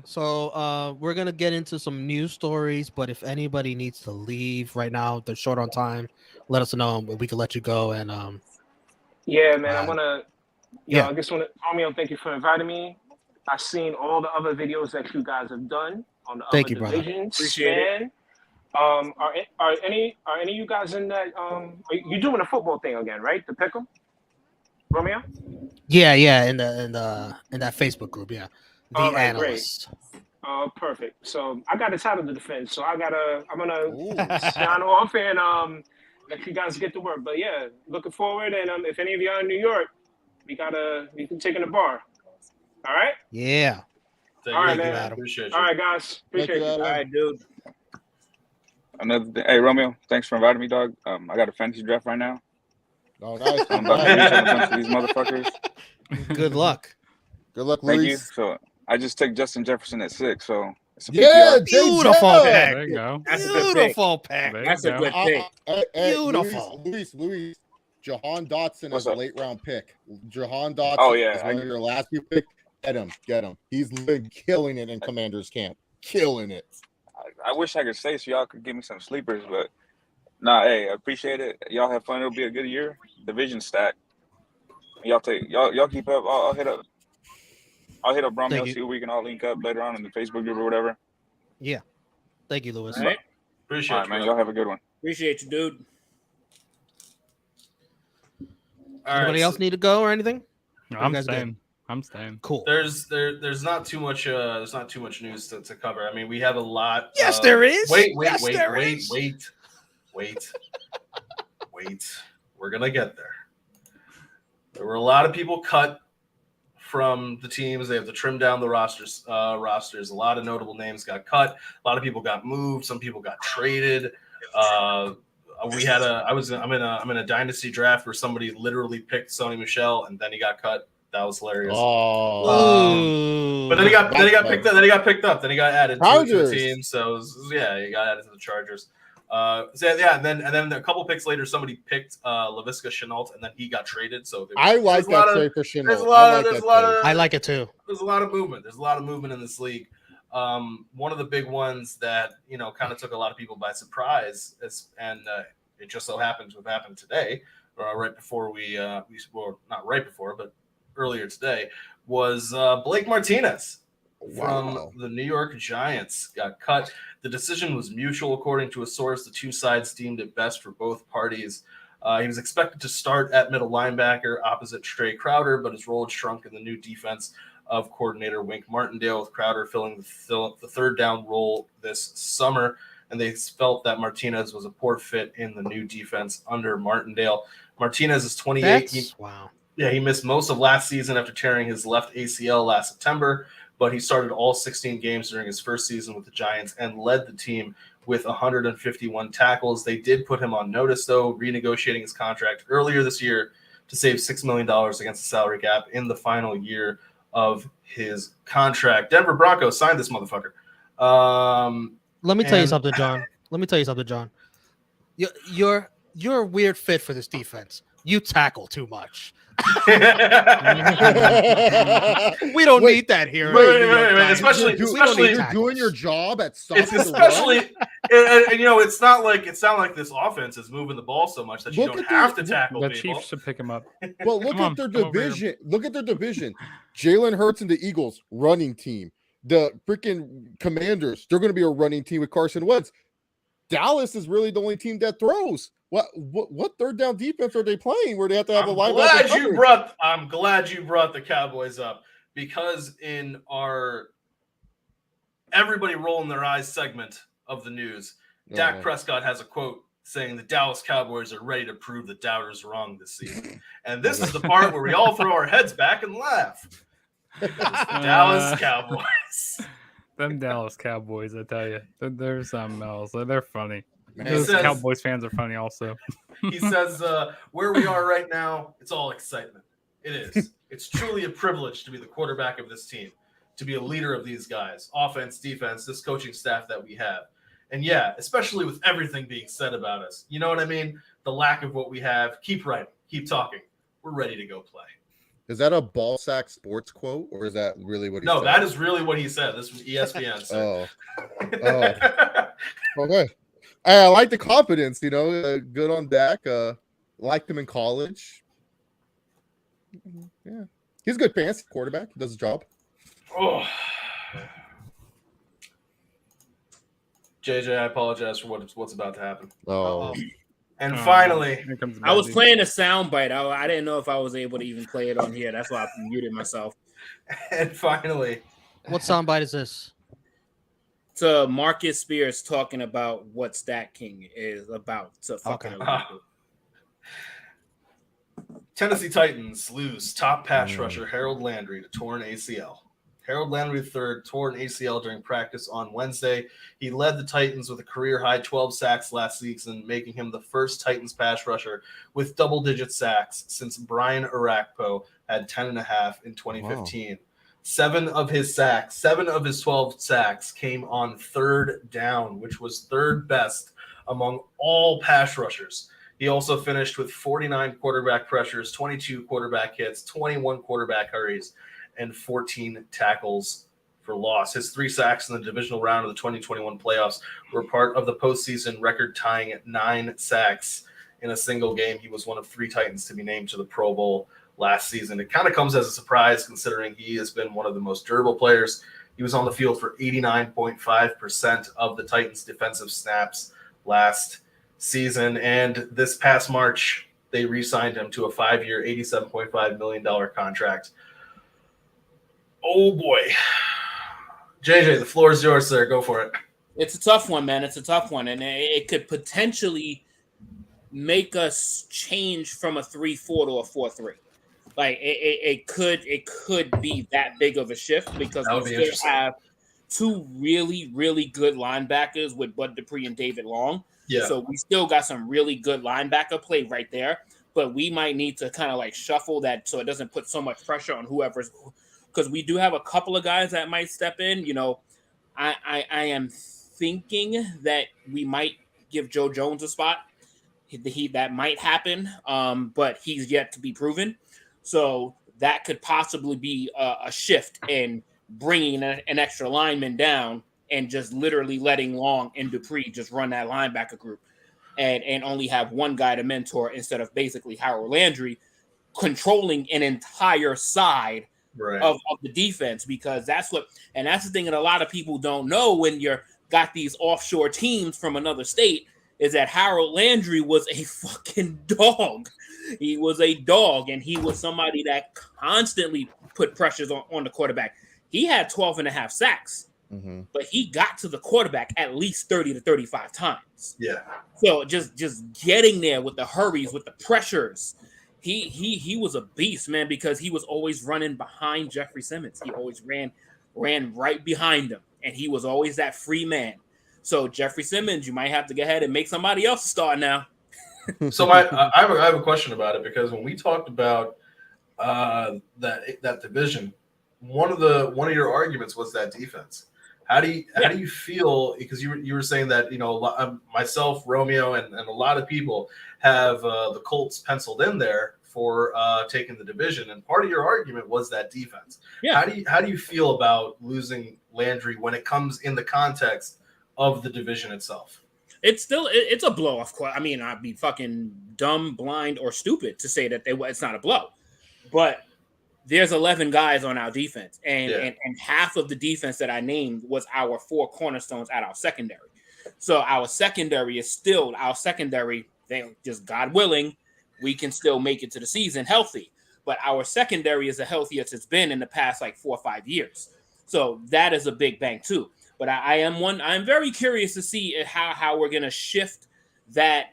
Speaker 2: So we're gonna get into some news stories, but if anybody needs to leave right now, they're short on time. Let us know. We can let you go. And
Speaker 4: yeah, man, I wanna. I just wanna, Romeo, thank you for inviting me. I've seen all the other videos that you guys have done on the other divisions.
Speaker 3: Appreciate it.
Speaker 4: Are any of you guys in that? You're doing a football thing again, right? The pick'em, Romeo.
Speaker 2: Yeah, in that Facebook group, yeah. The analyst.
Speaker 4: Great. Oh, perfect. So I got a title to defend, so I'm gonna sign off and let you guys get to work. But yeah, looking forward. And if any of y'all in New York, we can take in the bar. All right.
Speaker 2: Yeah.
Speaker 4: All right,
Speaker 1: you,
Speaker 4: man.
Speaker 1: man. Appreciate you.
Speaker 4: All right, guys. Appreciate you.
Speaker 3: All right, dude.
Speaker 5: Another thing. Hey, Romeo, thanks for inviting me, dog. I got a fantasy draft right now.
Speaker 7: Oh, nice.
Speaker 5: I'm about to reach on a bunch of these motherfuckers.
Speaker 2: Good luck.
Speaker 7: Good luck,
Speaker 5: Thank you.
Speaker 7: Luis.
Speaker 5: So I just took Justin Jefferson at 6, so it's a
Speaker 7: Yeah,
Speaker 5: PPR.
Speaker 2: Beautiful
Speaker 7: JJ.
Speaker 2: pick.
Speaker 6: There you go.
Speaker 3: That's a good pick.
Speaker 2: Beautiful pick.
Speaker 6: There
Speaker 3: That's
Speaker 6: you
Speaker 3: a
Speaker 6: go.
Speaker 3: good pick.
Speaker 2: Beautiful.
Speaker 7: Luis. Jahan Dotson
Speaker 5: What's
Speaker 7: is a
Speaker 5: up?
Speaker 7: late round pick. Jahan Dotson
Speaker 5: Oh, yeah,
Speaker 7: is one of your last few picks. Get him. He's been killing it in Commanders camp. Killing it.
Speaker 5: I wish I could stay so y'all could give me some sleepers, but nah, hey, I appreciate it. Y'all have fun. It'll be a good year. Division stack. Y'all keep up. I'll hit up Romeo,
Speaker 2: Thank you.
Speaker 5: see if we can all link up later on in the Facebook group or whatever.
Speaker 2: Yeah. Thank you, Lewis.
Speaker 3: All right.
Speaker 1: Appreciate
Speaker 5: All right,
Speaker 1: you,
Speaker 5: man.
Speaker 1: bro.
Speaker 5: Y'all have a good one.
Speaker 3: Appreciate you, dude.
Speaker 1: All right,
Speaker 2: Anybody
Speaker 1: so
Speaker 2: else need to go or anything?
Speaker 6: I'm
Speaker 2: guys good?
Speaker 6: staying. I'm staying.
Speaker 2: Cool.
Speaker 1: there's not too much news to cover. I mean, we have a lot.
Speaker 2: Yes, there is.
Speaker 1: Wait.
Speaker 2: Yes, there is.
Speaker 1: Wait. We're gonna get there. There were a lot of people cut from the teams. They have to trim down the rosters. A lot of notable names got cut. A lot of people got moved. Some people got traded. I'm in a dynasty draft where somebody literally picked Sony Michel and then he got cut. That was hilarious.
Speaker 7: Oh,
Speaker 1: But then he got picked up. Then he got picked up. Then he got added to a
Speaker 7: Chargers.
Speaker 1: team. So he got added to the Chargers. And then a couple picks later, somebody picked Laviska Shenault, and then he got traded. So
Speaker 7: I like
Speaker 1: there's a lot
Speaker 7: that
Speaker 1: of-
Speaker 7: trade for Shenault.
Speaker 1: There's a lot
Speaker 7: trade.
Speaker 1: of
Speaker 2: I like it too.
Speaker 1: there's a lot of movement. There's a lot of movement in this league. One of the big ones that kind of took a lot of people by surprise, it just so happens what happened today, right before not right before, but earlier today, was Blake Martinez from the New York Giants got cut. The decision was mutual, according to a source. The two sides deemed it best for both parties. He was expected to start at middle linebacker opposite Trey Crowder, but his role had shrunk in the new defense of coordinator Wink Martindale, with Crowder filling the third down role this summer. And they felt that Martinez was a poor fit in the new defense under Martindale. Martinez is 28.
Speaker 2: Wow.
Speaker 1: Yeah, he missed most of last season after tearing his left ACL last September, but he started all 16 games during his first season with the Giants and led the team with 151 tackles. They did put him on notice, though, renegotiating his contract earlier this year to save $6 million against the salary cap in the final year of his contract. Denver Broncos signed this motherfucker.
Speaker 2: Let me tell you something, John. You're a weird fit for this defense. You tackle too much. We don't need that here.
Speaker 1: Wait. Especially
Speaker 7: you're doing your job at
Speaker 1: it's especially, and it's not like this offense is moving the ball so much that you don't have to tackle
Speaker 6: The
Speaker 1: people.
Speaker 6: Chiefs should pick him up.
Speaker 7: Well, look at their division. Look at their division. Jalen Hurts and the Eagles running team. The freaking Commanders, they're going to be a running team with Carson Wentz. Dallas is really the only team that throws. What third down defense are they playing where they have to have a linebacker?
Speaker 1: I'm glad you brought the Cowboys up, because in our everybody rolling their eyes segment of the news, Dak Prescott has a quote saying the Dallas Cowboys are ready to prove the doubters wrong this season. And this is the part where we all throw our heads back and laugh. It's the Dallas Cowboys.
Speaker 6: Them Dallas Cowboys, I tell you, they're something else. They're funny.
Speaker 7: Man,
Speaker 6: Those Cowboys fans are funny also.
Speaker 1: He says, where we are right now, it's all excitement. It is. It's truly a privilege to be the quarterback of this team, to be a leader of these guys, offense, defense, this coaching staff that we have. And yeah, especially with everything being said about us, you know what I mean? The lack of what we have. Keep writing. Keep talking. We're ready to go play.
Speaker 7: Is that a Ballsack Sports quote, or is that really what he
Speaker 1: No,
Speaker 7: said?
Speaker 1: that is really what he said. This was ESPN.
Speaker 7: Oh. Okay. I like the confidence, good on Dak. Liked him in college. Yeah. He's a good fantasy quarterback. He does his job.
Speaker 1: Oh. JJ, I apologize for what's about to happen.
Speaker 7: Oh.
Speaker 1: And finally,
Speaker 6: here comes the
Speaker 3: I was
Speaker 6: bad
Speaker 3: playing a soundbite. I didn't know if I was able to even play it on here. That's why I muted myself.
Speaker 1: And finally,
Speaker 2: What soundbite is this?
Speaker 3: It's Marcus Spears talking about what StatKing is about to fucking
Speaker 1: Tennessee Titans lose top pass rusher Harold Landry to torn ACL. Harold Landry III tore an ACL during practice on Wednesday. He led the Titans with a career-high 12 sacks last season, making him the first Titans pass rusher with double-digit sacks since Brian Orakpo had 10.5 in 2015. Wow. 7 of his 12 sacks came on third down, which was third best among all pass rushers. He also finished with 49 quarterback pressures, 22 quarterback hits, 21 quarterback hurries, and 14 tackles for loss. His 3 sacks in the divisional round of the 2021 playoffs were part of the postseason record-tying 9 sacks in a single game. He was one of 3 Titans to be named to the Pro Bowl last season. It kind of comes as a surprise considering he has been one of the most durable players. He was on the field for 89.5% of the Titans' defensive snaps last season, and this past March, they re-signed him to a 5-year, $87.5 million contract. Oh boy. JJ, the floor is yours, sir. Go for it.
Speaker 3: It's a tough one, man. It's a tough one. And it could potentially make us change from a 3-4 to a 4-3. Like it could be that big of a shift because we still have 2 really, really good linebackers with Bud Dupree and David Long. Yeah. So we still got some really good linebacker play right there. But we might need to kind of like shuffle that so it doesn't put so much pressure on whoever's, because we do have a couple of guys that might step in. You know, I am thinking that we might give Joe Jones a spot. That might happen, but he's yet to be proven. So that could possibly be a shift in bringing an extra lineman down and just literally letting Long and Dupree just run that linebacker group and only have one guy to mentor instead of basically Harold Landry controlling an entire side of the defense, because that's the thing that a lot of people don't know when you're got these offshore teams from another state is that Harold Landry was a fucking dog. He was a dog, and he was somebody that constantly put pressures on the quarterback. He had 12.5 sacks, but he got to the quarterback at least 30 to 35 times. Yeah. So just getting there with the hurries, with the pressures, he was a beast, man, because he was always running behind Jeffrey Simmons. He always ran right behind him, and he was always that free man. So Jeffrey Simmons, you might have to go ahead and make somebody else start now.
Speaker 1: So I have a question about it, because when we talked about that division, one of your arguments was that defense. How do you feel? Because you were saying that, you know, myself, Romeo, and a lot of people have the Colts penciled in there for taking the division, and part of your argument was that defense. Yeah. How do you feel about losing Landry when it comes in the context of the division itself?
Speaker 3: It's a blow, of course. I mean, I'd be fucking dumb, blind, or stupid to say that it's not a blow. But there's 11 guys on our defense, and half of the defense that I named was our 4 cornerstones at our secondary. So our secondary is still our secondary. They just, God willing, we can still make it to the season healthy. But our secondary is the healthiest it's been in the past like 4 or 5 years. So that is a big bang too. But I'm very curious to see how we're gonna shift that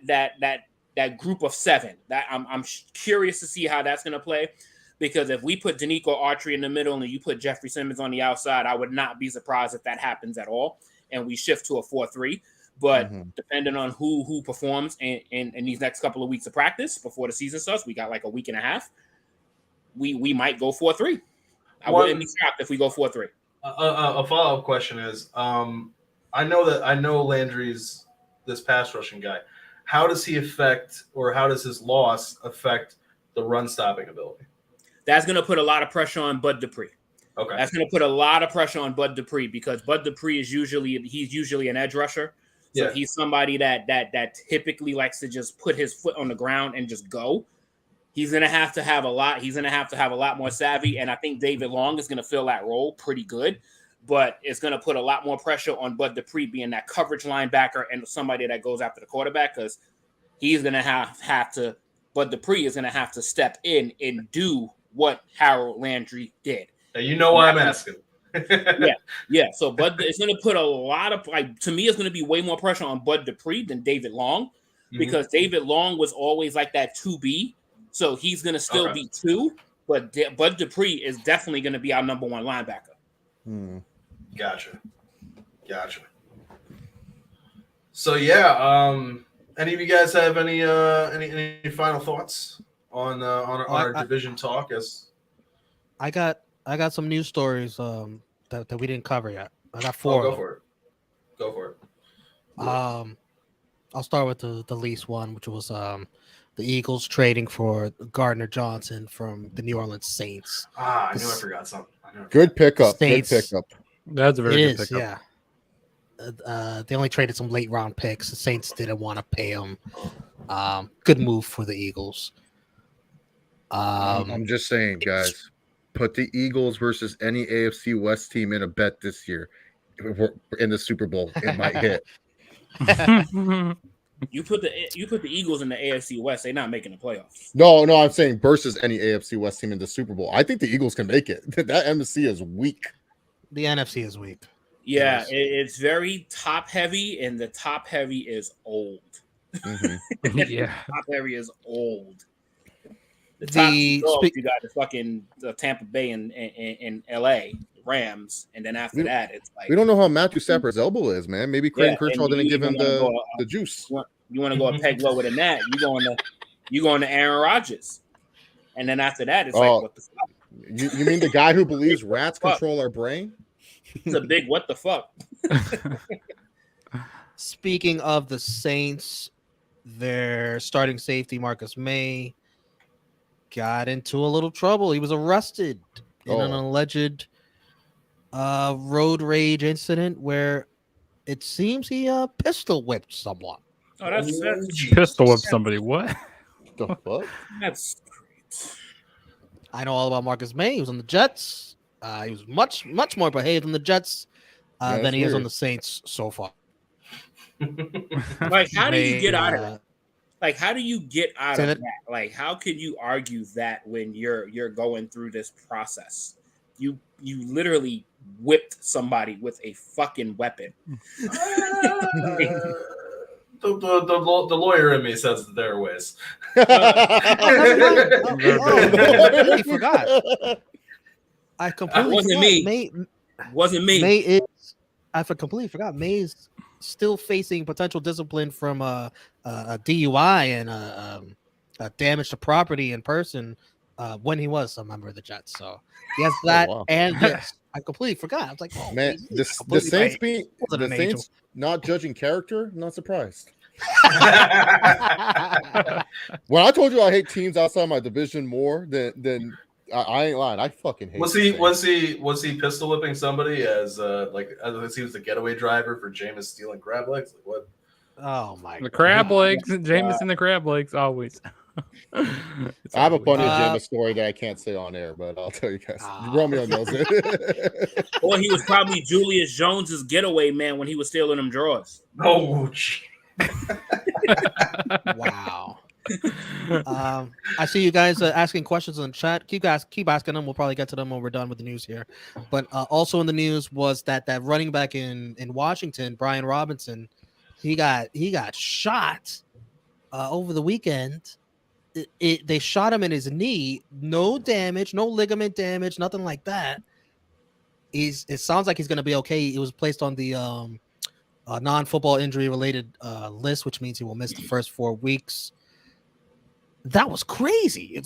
Speaker 3: group of 7. That I'm curious to see how that's gonna play, because if we put Danico Archery in the middle and you put Jeffrey Simmons on the outside, I would not be surprised if that happens at all, and we shift to a 4-3. But depending on who performs in these next couple of weeks of practice before the season starts, we got like a week and a half. We might go 4-3. I wouldn't be shocked if we go 4-3.
Speaker 1: A follow-up question is, I know Landry's this pass rushing guy. How does he affect, or how does his loss affect the run stopping ability?
Speaker 3: That's going to put a lot of pressure on Bud Dupree. Okay. That's going to put a lot of pressure on Bud Dupree, because Bud Dupree is usually an edge rusher. So he's somebody that typically likes to just put his foot on the ground and just go. He's going to have to have a lot. He's going to have to have a lot more savvy. And I think David Long is going to fill that role pretty good, but it's going to put a lot more pressure on Bud Dupree being that coverage linebacker and somebody that goes after the quarterback, because he's going to have to, Bud Dupree is going to have to step in and do what Harold Landry did.
Speaker 1: Now, you know why I'm asking.
Speaker 3: Yeah. So Bud is going to put a lot of, to me, it's going to be way more pressure on Bud Dupree than David Long, because David Long was always like that 2B. So he's going to still be 2, but Bud Dupree is definitely going to be our number 1 linebacker.
Speaker 1: Gotcha. So yeah, any of you guys have any final thoughts on our division talk? As
Speaker 2: I got some news stories that we didn't cover yet. I got 4.
Speaker 1: Go for it.
Speaker 2: I'll start with the least one, which was the Eagles trading for Gardner Johnson from the New Orleans Saints.
Speaker 1: I knew I forgot something.
Speaker 7: Good pickup.
Speaker 2: Saints,
Speaker 7: Good pickup.
Speaker 6: That's a very good pickup.
Speaker 2: Yeah. They only traded some late round picks. The Saints didn't want to pay him. Good move for the Eagles.
Speaker 7: I'm just saying, guys, put the Eagles versus any AFC West team in a bet this year in the Super Bowl. It might hit.
Speaker 3: You put the Eagles in the AFC West, they're not making the playoffs.
Speaker 7: No, I'm saying versus any AFC West team in the Super Bowl. I think the Eagles can make it. That NFC is weak.
Speaker 2: The NFC is weak.
Speaker 3: Yeah, it's very top heavy, and the top heavy is old.
Speaker 7: Mm-hmm.
Speaker 6: Yeah,
Speaker 3: top heavy is old. The top you got the fucking Tampa Bay and LA Rams, and then after that, it's like
Speaker 7: we don't know how Matthew Stafford's elbow is, man. Maybe Clayton Kershaw didn't give him the juice.
Speaker 3: You want to go a peg lower than that? You going to Aaron Rodgers, and then after that, it's like what the fuck?
Speaker 7: You mean the guy who believes rats control our brain?
Speaker 3: It's a big what the fuck.
Speaker 2: Speaking of the Saints, their starting safety Marcus May got into a little trouble. He was arrested in an alleged road rage incident where it seems he pistol whipped someone.
Speaker 3: Oh, that's
Speaker 6: pistol whipped somebody. What?
Speaker 7: The fuck?
Speaker 3: That's great.
Speaker 2: I know all about Marcus May. He was on the Jets. He was much more behaved on the Jets than he is on the Saints so far.
Speaker 3: Like, how do you get out of that? Like, how do you get out of that? Like, how can you argue that when you're going through this process? You literally whipped somebody with a fucking weapon.
Speaker 1: The lawyer in me says that there are ways.
Speaker 2: I forgot. I completely
Speaker 3: wasn't me.
Speaker 2: May is. I completely forgot. May is still facing potential discipline from a DUI and a damage to property in person when he was a member of the Jets. So he has that and this. I completely forgot. I was like, oh
Speaker 7: man, the Saints Saints not judging character. I'm not surprised. When I told you I hate teams outside my division more than I ain't lying. I fucking hate.
Speaker 1: Was he pistol whipping somebody as he was the getaway driver for Jameis stealing crab legs? Like what?
Speaker 2: Oh my!
Speaker 6: The crab legs, Jameis and the crab legs always.
Speaker 7: I have a funny Jameis story that I can't say on air, but I'll tell you guys. Romeo knows it.
Speaker 3: Or he was probably Julius Jones's getaway man when he was stealing them drawers.
Speaker 1: Oh, gee.
Speaker 2: Wow. I see you guys asking questions in the chat. Keep asking them. We'll probably get to them when we're done with the news here. But also in the news was that running back in Washington, Brian Robinson, he got shot over the weekend. They shot him in his knee. No damage, no ligament damage, nothing like that. It sounds like he's going to be okay. He was placed on the non-football injury related list, which means he will miss the first 4 weeks. That was crazy.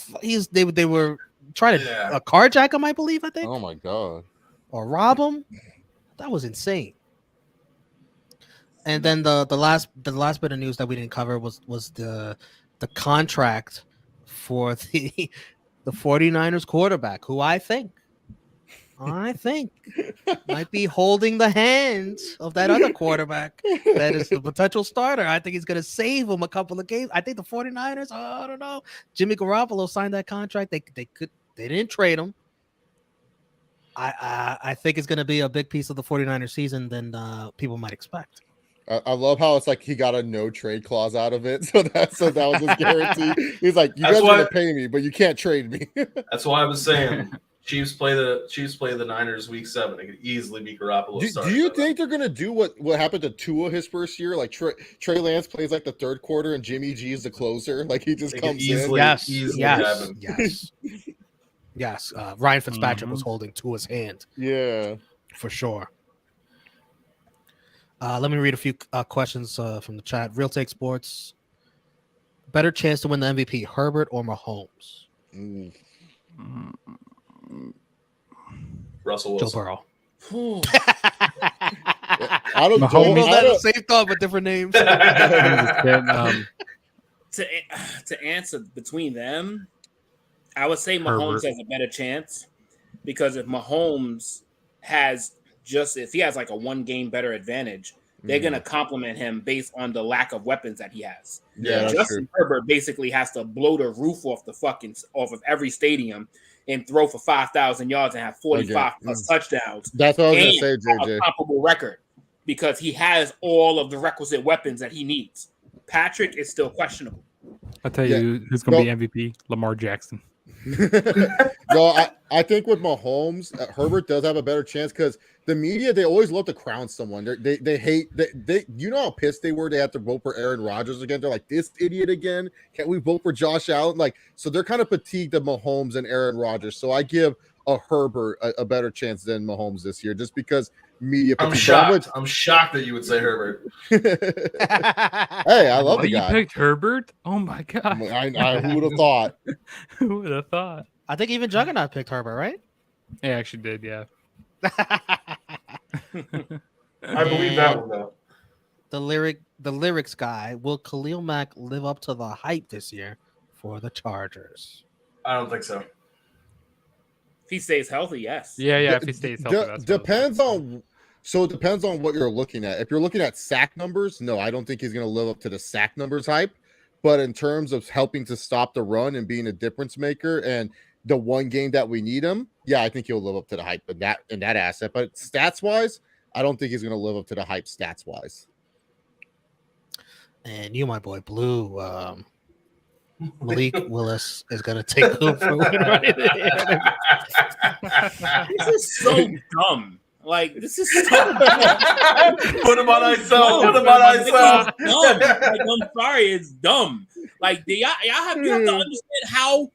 Speaker 2: They were trying to carjack him, I believe. I think.
Speaker 7: Oh my god!
Speaker 2: Or rob him. That was insane. And then the last bit of news that we didn't cover was the contract for the 49ers quarterback, who I think might be holding the hands of that other quarterback that is the potential starter. I think he's going to save him a couple of games. I think the 49ers, I don't know. Jimmy Garoppolo signed that contract. They didn't trade him. I think it's going to be a big piece of the 49ers season than people might expect.
Speaker 7: I love how it's like he got a no trade clause out of it. So that was his guarantee. He's like, you guys are going to pay me, but you can't trade me.
Speaker 1: That's why I was saying Chiefs play the Niners week 7. They could easily beat Garoppolo.
Speaker 7: Do you think they're gonna do what happened to Tua his first year? Like Trey Lance plays like the third quarter and Jimmy G is the closer. Like he just comes in.
Speaker 2: Yes. Ryan Fitzpatrick was holding Tua's hand.
Speaker 7: Yeah.
Speaker 2: For sure. Let me read a few questions from the chat. Real Take Sports. Better chance to win the MVP, Herbert or Mahomes?
Speaker 1: Russell
Speaker 2: Joe
Speaker 1: Wilson.
Speaker 2: Burrow.
Speaker 7: I don't
Speaker 6: Mahomes.
Speaker 7: know. I don't-
Speaker 2: Same thought, but different names.
Speaker 3: To answer between them, I would say Mahomes
Speaker 6: Herbert.
Speaker 3: has a better chance because if Mahomes if he has like a 1 game better advantage, they're gonna compliment him based on the lack of weapons that he has.
Speaker 7: Yeah, that's
Speaker 3: Justin Herbert basically has to blow the roof off of every stadium and throw for 5,000 yards and have 45 plus touchdowns.
Speaker 7: That's what I was going to
Speaker 3: and
Speaker 7: say,
Speaker 3: have
Speaker 7: JJ.
Speaker 3: a comparable record because he has all of the requisite weapons that he needs. Patrick is still questionable.
Speaker 6: I'll tell you who's going to be MVP. Lamar Jackson.
Speaker 7: No, I think with Mahomes, Herbert does have a better chance because the media, they always love to crown someone. They hate you know how pissed they were. They had to vote for Aaron Rodgers again. They're like, this idiot again. Can't we vote for Josh Allen? Like, so they're kind of fatigued of Mahomes and Aaron Rodgers. So I give a Herbert a better chance than Mahomes this year, just because media.
Speaker 1: I'm shocked. I'm shocked that you would say Herbert.
Speaker 7: Hey, I love the
Speaker 6: You
Speaker 7: guy.
Speaker 6: picked Herbert? Oh my god!
Speaker 7: Who would have thought?
Speaker 6: Who would have thought?
Speaker 2: I think even Juggernaut picked Herbert, right?
Speaker 6: I actually did, yeah.
Speaker 1: I believe that one though.
Speaker 2: The lyrics guy. Will Khalil Mack live up to the hype this year for the Chargers?
Speaker 1: I don't think so.
Speaker 3: If he stays healthy, yes.
Speaker 6: Yeah, if he stays healthy. That's
Speaker 7: Depends on. So it depends on what you're looking at. If you're looking at sack numbers, no, I don't think he's going to live up to the sack numbers hype. But in terms of helping to stop the run and being a difference maker and the 1 game that we need him, yeah, I think he'll live up to the hype in that asset. But stats wise, I don't think he's going to live up to the hype stats wise.
Speaker 2: And you, my boy, Blue. Malik Willis is going to take over.
Speaker 3: This is so dumb. Like, this is so dumb.
Speaker 1: Put him on ISO. Put him on ISO.
Speaker 3: Dumb. Like, I'm sorry, it's dumb. Like, you have to understand how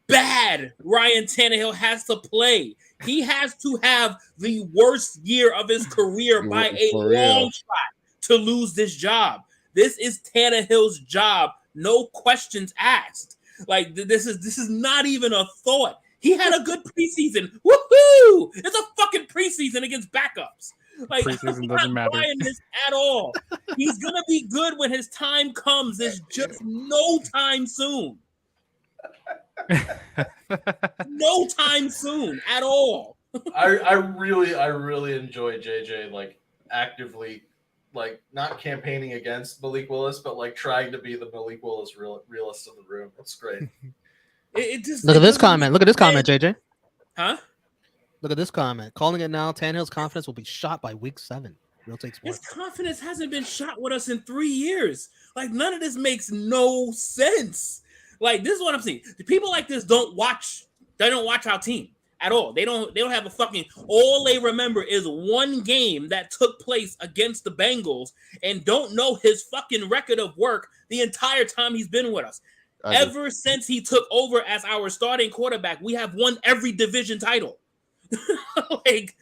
Speaker 3: bad Ryan Tannehill has to play. He has to have the worst year of his career by a long shot to lose this job. This is Tannehill's job. No questions asked. Like, this is not even a thought. He had a good preseason. Woohoo! It's a fucking preseason against backups. Like,
Speaker 6: Preseason
Speaker 3: I'm
Speaker 6: doesn't
Speaker 3: not
Speaker 6: matter.
Speaker 3: buying this at all. He's gonna be good when his time comes. There's just no time soon. No time soon at all.
Speaker 1: I really enjoy JJ like actively like not campaigning against Malik Willis, but like trying to be the Malik Willis realist of the room. It's great.
Speaker 3: It just
Speaker 2: Look at this comment. Look at this comment, JJ.
Speaker 3: Huh?
Speaker 2: Look at this comment. Calling it now. Tannehill's confidence will be shot by week 7. Real Take
Speaker 3: His
Speaker 2: Sports.
Speaker 3: confidence hasn't been shot with us in 3 years. Like, none of this makes no sense. Like, this is what I'm saying. The people like this don't watch. They don't watch our team at all. They don't have a fucking. All they remember is 1 game that took place against the Bengals and don't know his fucking record of work the entire time he's been with us. Ever since he took over as our starting quarterback, we have won every division title. Like,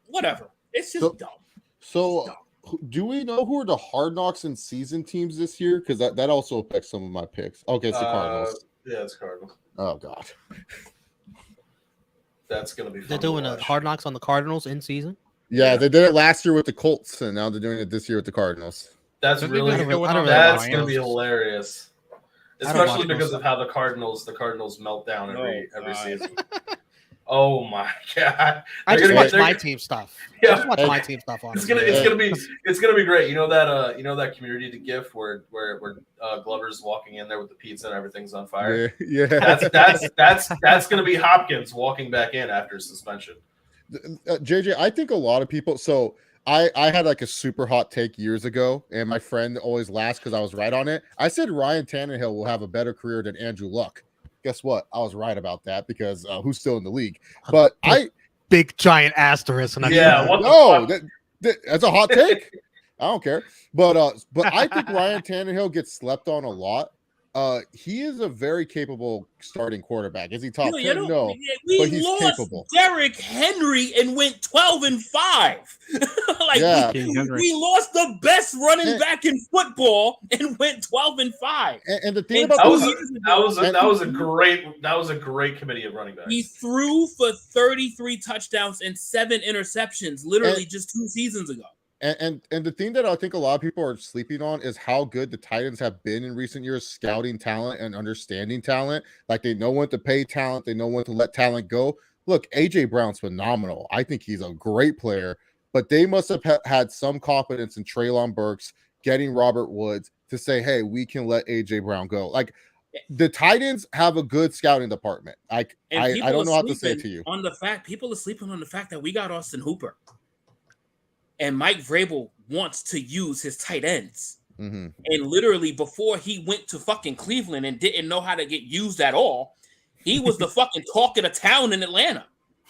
Speaker 3: whatever. It's just dumb.
Speaker 7: So, do we know who are the Hard Knocks and season teams this year? Because that also affects some of my picks. Okay, it's the Cardinals.
Speaker 1: Yeah, it's Cardinals.
Speaker 7: Oh God,
Speaker 1: that's gonna be fun.
Speaker 2: They're doing a Hard Knocks on the Cardinals in season.
Speaker 7: Yeah, they did it last year with the Colts, and now they're doing it this year with the Cardinals.
Speaker 1: That's
Speaker 6: I don't
Speaker 1: really
Speaker 6: think they're
Speaker 1: that's
Speaker 6: going
Speaker 1: gonna be hilarious.
Speaker 2: I don't
Speaker 1: Especially
Speaker 2: watch
Speaker 1: because
Speaker 2: those.
Speaker 1: of how the Cardinals melt down every
Speaker 3: God.
Speaker 1: season. Oh my god!
Speaker 2: I
Speaker 1: They're
Speaker 2: just
Speaker 1: gonna
Speaker 2: watch
Speaker 1: get-
Speaker 2: my team stuff.
Speaker 1: Yeah.
Speaker 2: I just watch my team stuff on.
Speaker 1: It's gonna be great. You know that community to GIF where Glover's walking in there with the pizza and everything's on fire.
Speaker 7: Yeah.
Speaker 1: That's gonna be Hopkins walking back in after suspension.
Speaker 7: JJ, I think a lot of people. So I had like a super hot take years ago, and my friend always laughs because I was right on it. I said Ryan Tannehill will have a better career than Andrew Luck. Guess what? I was right about that because who's still in the league? But
Speaker 2: Big giant asterisk. And
Speaker 7: that's a hot take. I don't care. But I think Ryan Tannehill gets slept on a lot. he is a very capable starting quarterback. Is he top
Speaker 3: You
Speaker 7: 10? No,
Speaker 3: we
Speaker 7: but he's
Speaker 3: lost
Speaker 7: capable.
Speaker 3: Derrick Henry and went 12-5. Like
Speaker 7: Yeah.
Speaker 3: we lost the best running back in football and went 12-5.
Speaker 7: And the thing
Speaker 3: And
Speaker 7: about
Speaker 1: that was a great committee of running backs.
Speaker 3: He threw for 33 touchdowns and 7 interceptions, literally just 2 seasons ago.
Speaker 7: And the thing that I think a lot of people are sleeping on is how good the Titans have been in recent years, scouting talent and understanding talent. Like they know when to pay talent, they know when to let talent go. Look, AJ Brown's phenomenal. I think he's a great player, but they must have had some confidence in Treylon Burks getting Robert Woods to say, hey, we can let AJ Brown go. Like the Titans have a good scouting department. I don't know how to say it to you.
Speaker 3: People are sleeping on the fact that we got Austin Hooper. And Mike Vrabel wants to use his tight ends.
Speaker 7: Mm-hmm.
Speaker 3: And literally before he went to fucking Cleveland and didn't know how to get used at all, he was the fucking talk of the town in Atlanta.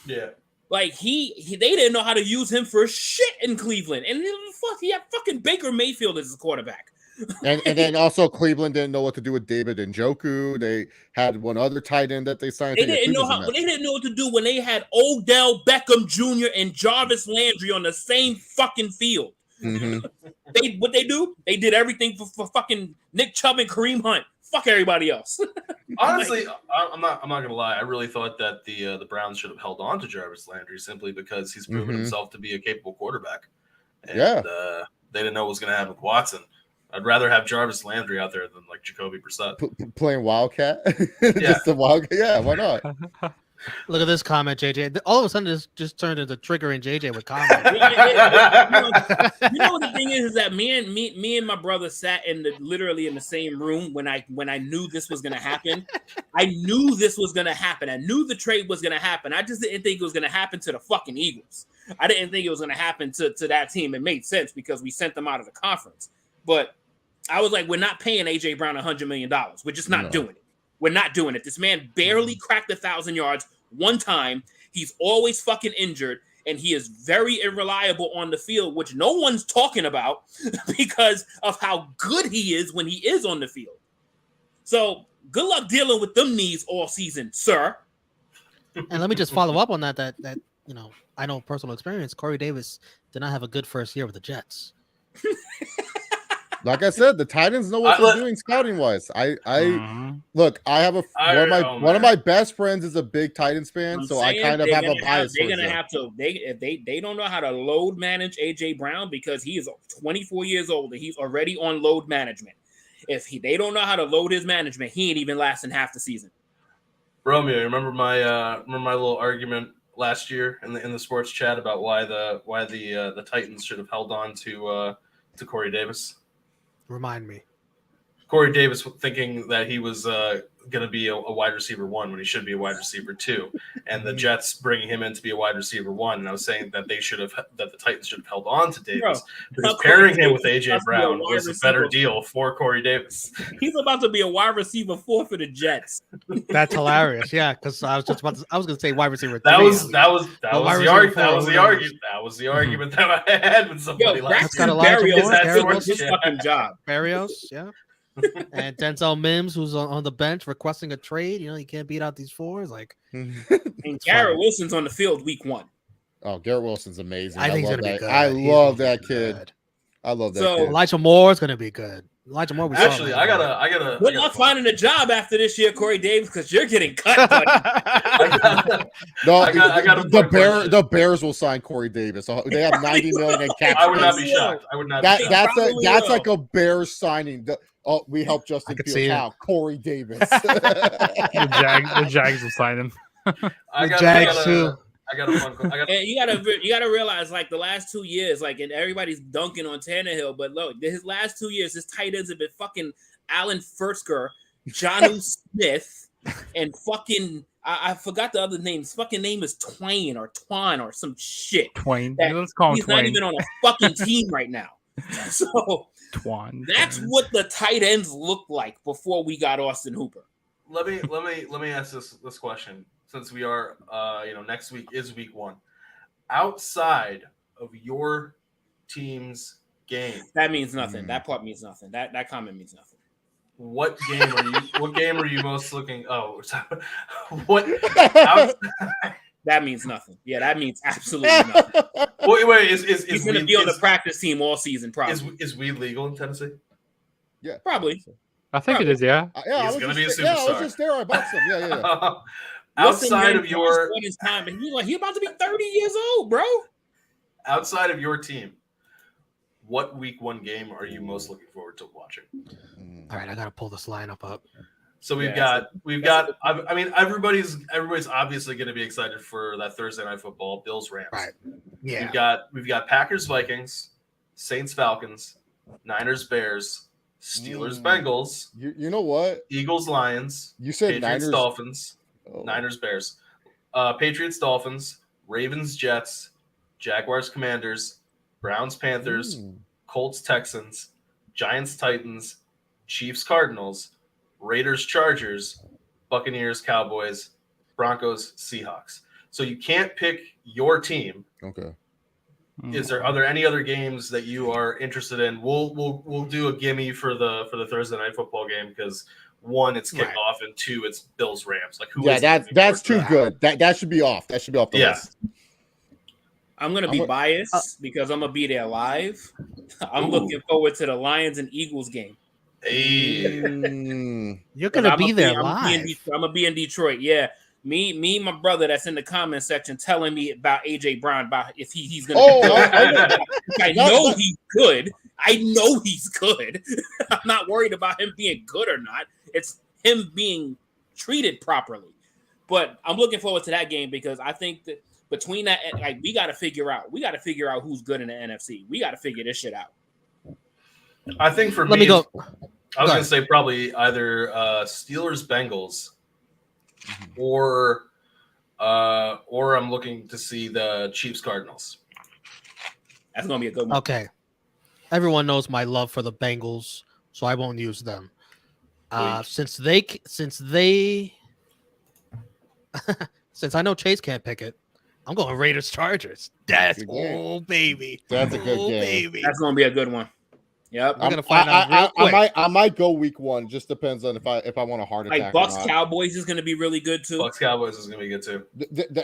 Speaker 1: Yeah.
Speaker 3: Like they didn't know how to use him for shit in Cleveland. And he had fucking Baker Mayfield as his quarterback.
Speaker 7: And then also Cleveland didn't know what to do with David Njoku. They had one other tight end that they signed.
Speaker 3: They didn't know what to do when they had Odell Beckham Jr. and Jarvis Landry on the same fucking field.
Speaker 7: Mm-hmm.
Speaker 3: What they do? They did everything for fucking Nick Chubb and Kareem Hunt. Fuck everybody else.
Speaker 1: Honestly, I'm not gonna lie. I really thought that the Browns should have held on to Jarvis Landry simply because he's proven himself to be a capable quarterback. And, they didn't know what was gonna happen with Watson. I'd rather have Jarvis Landry out there than like Jacoby Brissett
Speaker 7: playing Wildcat. Just the Wildcat. Yeah, why not?
Speaker 2: Look at this comment, JJ. All of a sudden, this just turned into triggering JJ with comments.
Speaker 3: You know what the thing is that me and my brother sat literally in the same room when I knew this was gonna happen. I knew this was gonna happen. I knew the trade was gonna happen. I just didn't think it was gonna happen to the fucking Eagles. I didn't think it was gonna happen to that team. It made sense because we sent them out of the conference. But I was like, we're not paying AJ Brown $100 million. We're just not doing it. We're not doing it. This man barely cracked 1,000 yards one time. He's always fucking injured, and he is very unreliable on the field, which no one's talking about because of how good he is when he is on the field. So good luck dealing with them knees all season, sir.
Speaker 2: And let me just follow up on that I know personal experience. Corey Davis did not have a good first year with the Jets.
Speaker 7: Like I said, the Titans know what they're doing scouting wise. Look, I have one of my best friends is a big Titans fan, so I kind of have a bias.
Speaker 3: They're gonna have to. They don't know how to load manage AJ Brown because he is 24 years old and he's already on load management. If they don't know how to load his management, he ain't even lasting half the season.
Speaker 1: Romeo, remember my little argument last year in the sports chat about why the Titans should have held on to Corey Davis?
Speaker 2: Remind me.
Speaker 1: Corey Davis thinking that he was going to be a wide receiver 1 when he should be a wide receiver 2, and the Jets bringing him in to be a wide receiver 1. And I was saying that the Titans should have held on to Davis because pairing him with AJ Brown was a better deal for Corey Davis.
Speaker 3: He's about to be a wide receiver 4 for the Jets.
Speaker 2: That's hilarious. Yeah, because I was going to say wide receiver 3.
Speaker 1: That was the argument that I had with somebody last year.
Speaker 3: That's his fucking job.
Speaker 2: Barrios, yeah. And Denzel Mims, who's on the bench requesting a trade. He can't beat out these 4s. Like,
Speaker 3: and Garrett Wilson's on the field week 1.
Speaker 7: Oh, Garrett Wilson's amazing.
Speaker 2: I think he's gonna be good.
Speaker 7: I love that kid. I love that kid.
Speaker 2: Elijah Moore's gonna be good. Elijah Moore.
Speaker 1: Actually, I gotta.
Speaker 3: We're not finding a job after this year, Corey Davis, because you're getting cut.
Speaker 7: The Bears will sign Corey Davis. They have $90 million in cap.
Speaker 1: I would not be shocked. I would not.
Speaker 7: That's like a Bears signing. We helped Justin Fields out. Corey Davis.
Speaker 6: The Jags will sign him.
Speaker 1: I got a fun.
Speaker 3: And you gotta realize, like the last 2 years, like, and everybody's dunking on Tannehill, but look, his last 2 years, his tight ends have been fucking Alan Fursker, Jonnu Smith, and fucking I forgot the other name. His fucking name is Twain or some shit.
Speaker 6: Twain. Let's call him
Speaker 3: he's
Speaker 6: Twain.
Speaker 3: Not even on a fucking team right now. So that's what the tight ends looked like before we got Austin Hooper.
Speaker 1: Let me ask this question, since we are next week is week 1. Outside of your team's game,
Speaker 3: that means nothing. That part means nothing. That comment means nothing.
Speaker 1: What game are you most looking? Oh, what?
Speaker 3: That means nothing. Yeah, that means absolutely nothing.
Speaker 1: Wait. Is
Speaker 3: He's going to be on the practice team all season, probably.
Speaker 1: Is weed legal in Tennessee?
Speaker 7: Yeah,
Speaker 3: Probably.
Speaker 6: I think it is, yeah.
Speaker 7: Yeah,
Speaker 1: He's gonna be a superstar.
Speaker 7: Yeah, I was just there. I bought some. Yeah.
Speaker 1: Outside of your
Speaker 3: his time, and he about to be 30 years old, bro.
Speaker 1: Outside of your team, what week 1 game are you most looking forward to watching?
Speaker 2: All right, I gotta pull this lineup up.
Speaker 1: So we've got. I mean, everybody's obviously going to be excited for that Thursday night football, Bills Rams.
Speaker 2: Right. Yeah.
Speaker 1: We've got Packers Vikings, Saints Falcons, Niners Bears, Steelers Bengals.
Speaker 7: You know what?
Speaker 1: Eagles Lions.
Speaker 7: You said
Speaker 1: Patriots
Speaker 7: Niners
Speaker 1: Dolphins. Niners Bears. Patriots Dolphins. Ravens Jets. Jaguars Commanders. Browns Panthers. Colts Texans. Giants Titans. Chiefs Cardinals. Raiders, Chargers, Buccaneers, Cowboys, Broncos, Seahawks. So you can't pick your team.
Speaker 7: Okay.
Speaker 1: Are there any other games that you are interested in? We'll do a gimme for the Thursday night football game because 1, it's kickoff, and 2, it's Bills Rams. Like
Speaker 7: that's too good. That should be off. That should be off the list.
Speaker 3: I'm gonna be biased because I'm gonna be there live. I'm looking forward to the Lions and Eagles game.
Speaker 2: Hey. You're gonna be there live.
Speaker 3: I'm gonna be in Detroit. Yeah, me, my brother that's in the comment section telling me about AJ Brown, about if he's gonna. I know he's good. I know he's good. I'm not worried about him being good or not. It's him being treated properly. But I'm looking forward to that game because I think that between that, like, we got to figure out who's good in the NFC. We got to figure this shit out.
Speaker 1: I think for
Speaker 2: Let me go.
Speaker 1: I was going to say probably either Steelers Bengals or I'm looking to see the Chiefs Cardinals.
Speaker 3: That's going to be a good one.
Speaker 2: Okay. Everyone knows my love for the Bengals, so I won't use them. Since I know Chase can't pick it, I'm going Raiders Chargers. Baby.
Speaker 7: That's a good game.
Speaker 2: Baby.
Speaker 3: That's going to be a good one. Yep.
Speaker 2: I'm gonna find out real quick.
Speaker 7: I might go week 1. Just depends on if I want a heart attack.
Speaker 3: Like Bucks Cowboys is going to be really good too.
Speaker 1: Bucks Cowboys is going to be good too.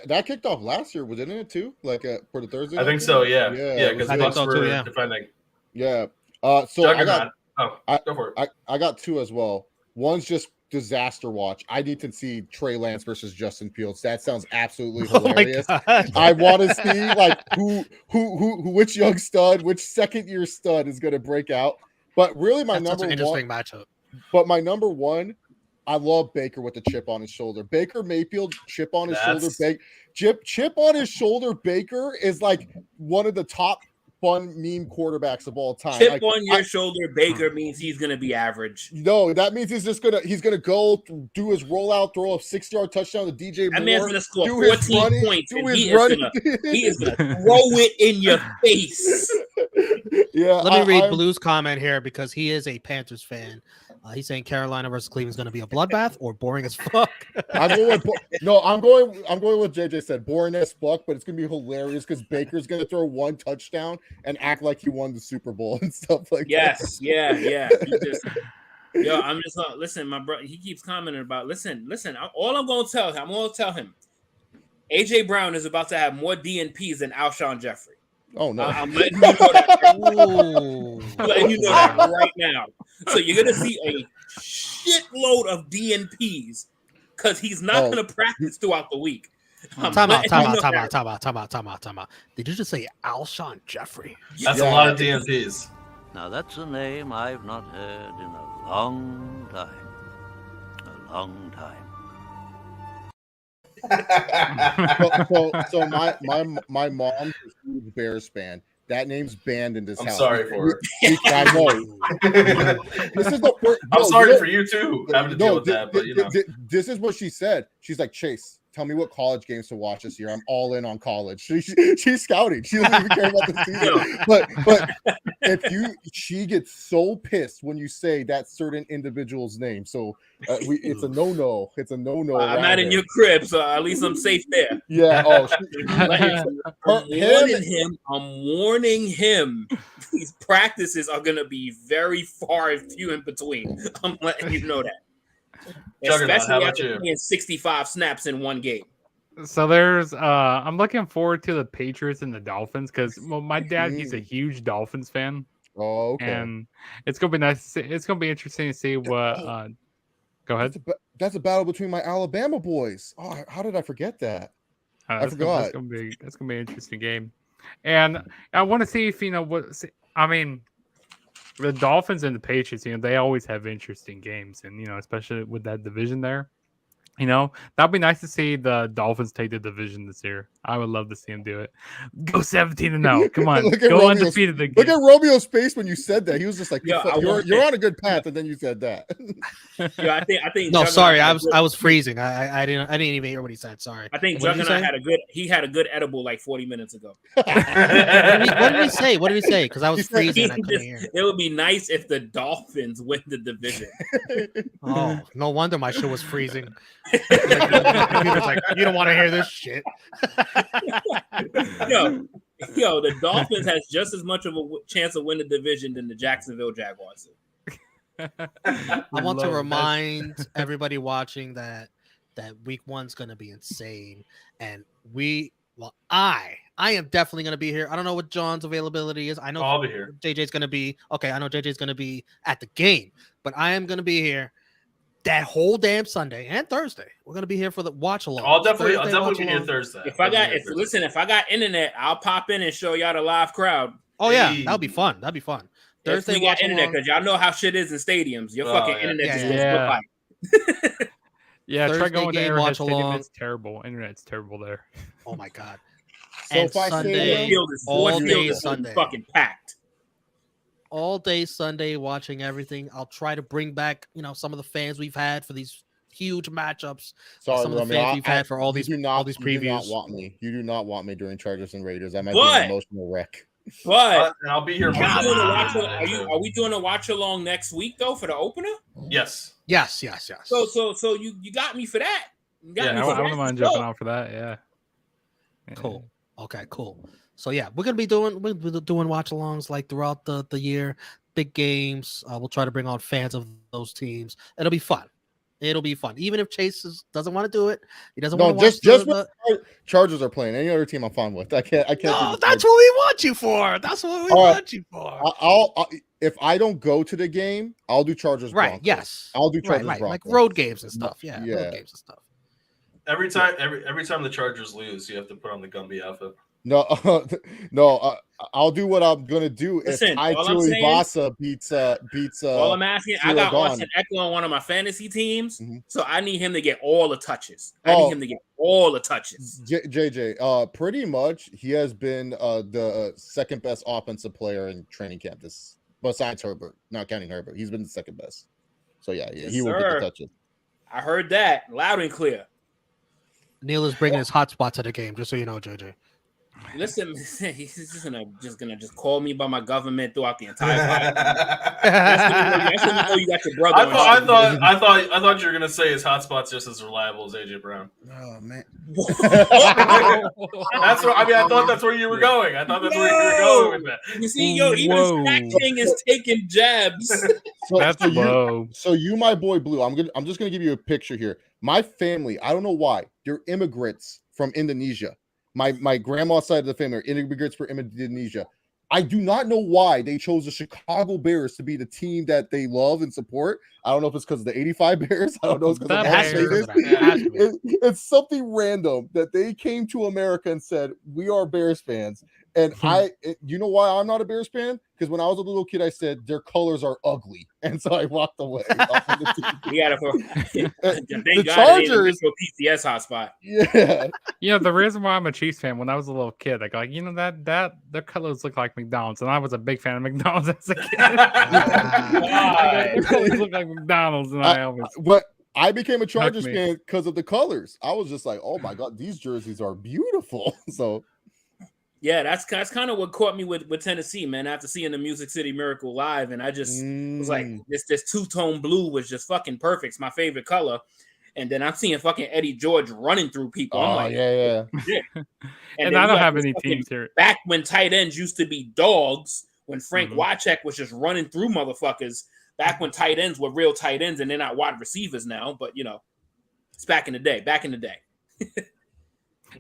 Speaker 7: That kicked off last year, wasn't it too? Like for the Thursday.
Speaker 1: I think so. Yeah. Because Bucks were defending.
Speaker 7: Yeah.
Speaker 1: So go for it.
Speaker 7: I got 2 as well. One's just disaster watch. I need to see Trey Lance versus Justin Fields. That sounds absolutely hilarious. I want to see like which young stud, which second-year stud is going to break out. But really,
Speaker 2: That's such an interesting matchup.
Speaker 7: But my number 1, I love Baker with the chip on his shoulder. Baker Mayfield, chip on his shoulder. Chip on his shoulder. Baker is like one of the top fun meme quarterbacks of all time.
Speaker 3: Chip on your shoulder, Baker means he's gonna be average.
Speaker 7: No, that means he's gonna go do his rollout throw of 60-yard touchdown to DJ Moore.
Speaker 3: That man's gonna score 14 points, and he is gonna throw it in your face.
Speaker 2: Yeah. Let me read Blue's comment here because he is a Panthers fan. He's saying Carolina versus Cleveland is going to be a bloodbath or boring as fuck.
Speaker 7: I'm going with JJ said, boring as fuck, but it's going to be hilarious because Baker's going to throw 1 touchdown and act like he won the Super Bowl and stuff like that.
Speaker 3: Yes, yeah. I'm just listen, my brother. He keeps commenting about listen. All I'm going to tell him, AJ Brown is about to have more DNPs than Alshon Jeffrey.
Speaker 7: Oh no!
Speaker 3: I'm letting you know that. I'm letting you know that right now. So you're gonna see a shitload of DNPs because he's not gonna practice throughout the week.
Speaker 2: Time out. Did you just say Alshon Jeffrey?
Speaker 1: That's a lot of DNPs.
Speaker 9: Now that's a name I've not heard in a long time.
Speaker 7: So my mom's a huge Bears fan. That name's banned in this house.
Speaker 1: I'm sorry for it.
Speaker 7: I know. This is the first,
Speaker 1: I'm sorry for you too. Having to deal with that, but
Speaker 7: this is what she said. She's like, Chase, tell me what college games to watch this year. I'm all in on college. She's scouting. She doesn't even care about the season. But she gets so pissed when you say that certain individual's name. So it's a no. It's a no.
Speaker 3: I'm not in your crib, so at least I'm safe there.
Speaker 7: Yeah.
Speaker 3: I'm warning him. These practices are going to be very far and few in between. I'm letting you know that. Especially after playing 65 snaps in one game.
Speaker 6: So there's I'm looking forward to the Patriots and the Dolphins because my dad, he's a huge Dolphins fan.
Speaker 7: Oh, okay.
Speaker 6: And it's gonna be nice. It's gonna be interesting to see what. Go ahead.
Speaker 7: That's a battle between my Alabama boys. Oh, how did I forget that? I forgot.
Speaker 6: That's gonna be an interesting game, and I want to see if the Dolphins and the Patriots, they always have interesting games, and especially with that division there. That'd be nice to see the Dolphins take the division this year. I would love to see them do it. Go 17-0. Come on, go undefeated again.
Speaker 7: Look at Romeo's face when you said that. He was just like, "You're on a good path," and then you said that.
Speaker 3: Yeah, I think.
Speaker 2: No, sorry, I was freezing. I didn't even hear what he said. Sorry.
Speaker 3: I think Juggernaut had a good edible like 40 minutes ago.
Speaker 2: What did he say? What did he say? Because I was freezing. I couldn't hear.
Speaker 3: It would be nice if the Dolphins win the division.
Speaker 2: Oh, no wonder my shit was freezing. Like, you don't want to hear this shit.
Speaker 3: Yo, the Dolphins has just as much of a chance of winning the division than the Jacksonville Jaguars.
Speaker 2: I want to remind everybody watching that week one's going to be insane, and I am definitely going to be here. I don't know what John's availability is. I know
Speaker 1: I'll be here.
Speaker 2: JJ's going to be okay. I know JJ's going to be at the game, but I am going to be here that whole damn Sunday and Thursday. We're going to be here for the watch along.
Speaker 1: I'll definitely be here Thursday.
Speaker 3: If I got internet, I'll pop in and show y'all the live crowd.
Speaker 2: Oh yeah, that'll be fun. Thursday,
Speaker 3: we got internet because y'all know how shit is in stadiums. Your fucking internet just goes like.
Speaker 6: Yeah,
Speaker 2: Thursday
Speaker 6: try going to Arrowhead Stadium.
Speaker 3: It's
Speaker 6: terrible. Internet's terrible there.
Speaker 2: Oh my god.
Speaker 7: And
Speaker 2: Sunday, all day Sunday,
Speaker 3: fucking packed.
Speaker 2: All day Sunday, watching everything. I'll try to bring back, some of the fans we've had for these huge matchups.
Speaker 7: Sorry,
Speaker 2: some of the fans we've had for all these previews.
Speaker 7: You do not want me during Chargers and Raiders. I might be an emotional wreck.
Speaker 3: But
Speaker 1: I'll be here.
Speaker 3: Are we doing a watch along next week though for the opener?
Speaker 1: Yes.
Speaker 3: So you got me for that.
Speaker 6: I don't mind jumping out for that. Yeah.
Speaker 2: Cool. Okay. Cool. So yeah, we're doing watch-alongs like throughout the year, big games. We'll try to bring on fans of those teams. It'll be fun. Even if Chase doesn't want to do it, he doesn't want to watch.
Speaker 7: Just when Chargers are playing. Any other team I'm fine with. I can't.
Speaker 2: No, that's what we want you for. That's what we want you for.
Speaker 7: I'll if I don't go to the game, I'll do Chargers.
Speaker 2: Right.
Speaker 7: Broncos.
Speaker 2: Yes.
Speaker 7: I'll do Chargers.
Speaker 2: Right.
Speaker 7: Broncos.
Speaker 2: Like road games and stuff. Yeah. Road games and stuff.
Speaker 1: Every time the Chargers lose, you have to put on the Gumby outfit.
Speaker 7: No, I'll do what I'm gonna do.
Speaker 3: Listen,
Speaker 7: if Tuivasa beats
Speaker 3: all I'm asking, I got Austin Eckler on one of my fantasy teams, so I need him to get all the touches.
Speaker 7: JJ, pretty much he has been the second best offensive player in training camp. Besides Herbert, not counting Herbert, he's been the second best. So yeah, he will get the touches.
Speaker 3: I heard that loud and clear.
Speaker 2: Neil is bringing his hotspot to the game, just so you know, JJ.
Speaker 3: Listen, he's just gonna call me by my government throughout the entire podcast. That's when you know you got your brother.
Speaker 1: I thought you were gonna say his hotspot's just as reliable as AJ Brown.
Speaker 7: Oh man,
Speaker 1: that's what I thought that's where you were going. I thought that's where you were going with that.
Speaker 3: You see, even StatKing is taking jabs.
Speaker 6: That's low.
Speaker 7: So you, my boy Blue, I'm just gonna give you a picture here. My family, I don't know why, they're immigrants from Indonesia. My grandma's side of the family are immigrants from Indonesia. I do not know why they chose the Chicago Bears to be the team that they love and support. I don't know if it's because of the 85 Bears. I don't know if it's because of it's something random that they came to America and said, we are Bears fans. And you know why I'm not a Bears fan? Because when I was a little kid, I said their colors are ugly, and so I walked away.
Speaker 3: Thank God
Speaker 7: the Chargers
Speaker 3: PCS hotspot.
Speaker 7: Yeah,
Speaker 6: the reason why I'm a Chiefs fan, when I was a little kid, that their colors look like McDonald's, and I was a big fan of McDonald's as a kid. Their colors look like McDonald's, and I always.
Speaker 7: But I became a Chargers
Speaker 6: me.
Speaker 7: fan because of the colors. I was just like, oh my God, these jerseys are beautiful. So
Speaker 3: Yeah, that's kind of what caught me with Tennessee, man. After seeing the Music City Miracle live, and I just was like, this two-tone blue was just fucking perfect. It's my favorite color. And then I'm seeing fucking Eddie George running through people. I'm like,
Speaker 7: yeah.
Speaker 6: And I don't have any teams here.
Speaker 3: Back when tight ends used to be dogs, when Frank Wycheck was just running through motherfuckers. Back when tight ends were real tight ends, and they're not wide receivers now. But it's back in the day. Back in the day.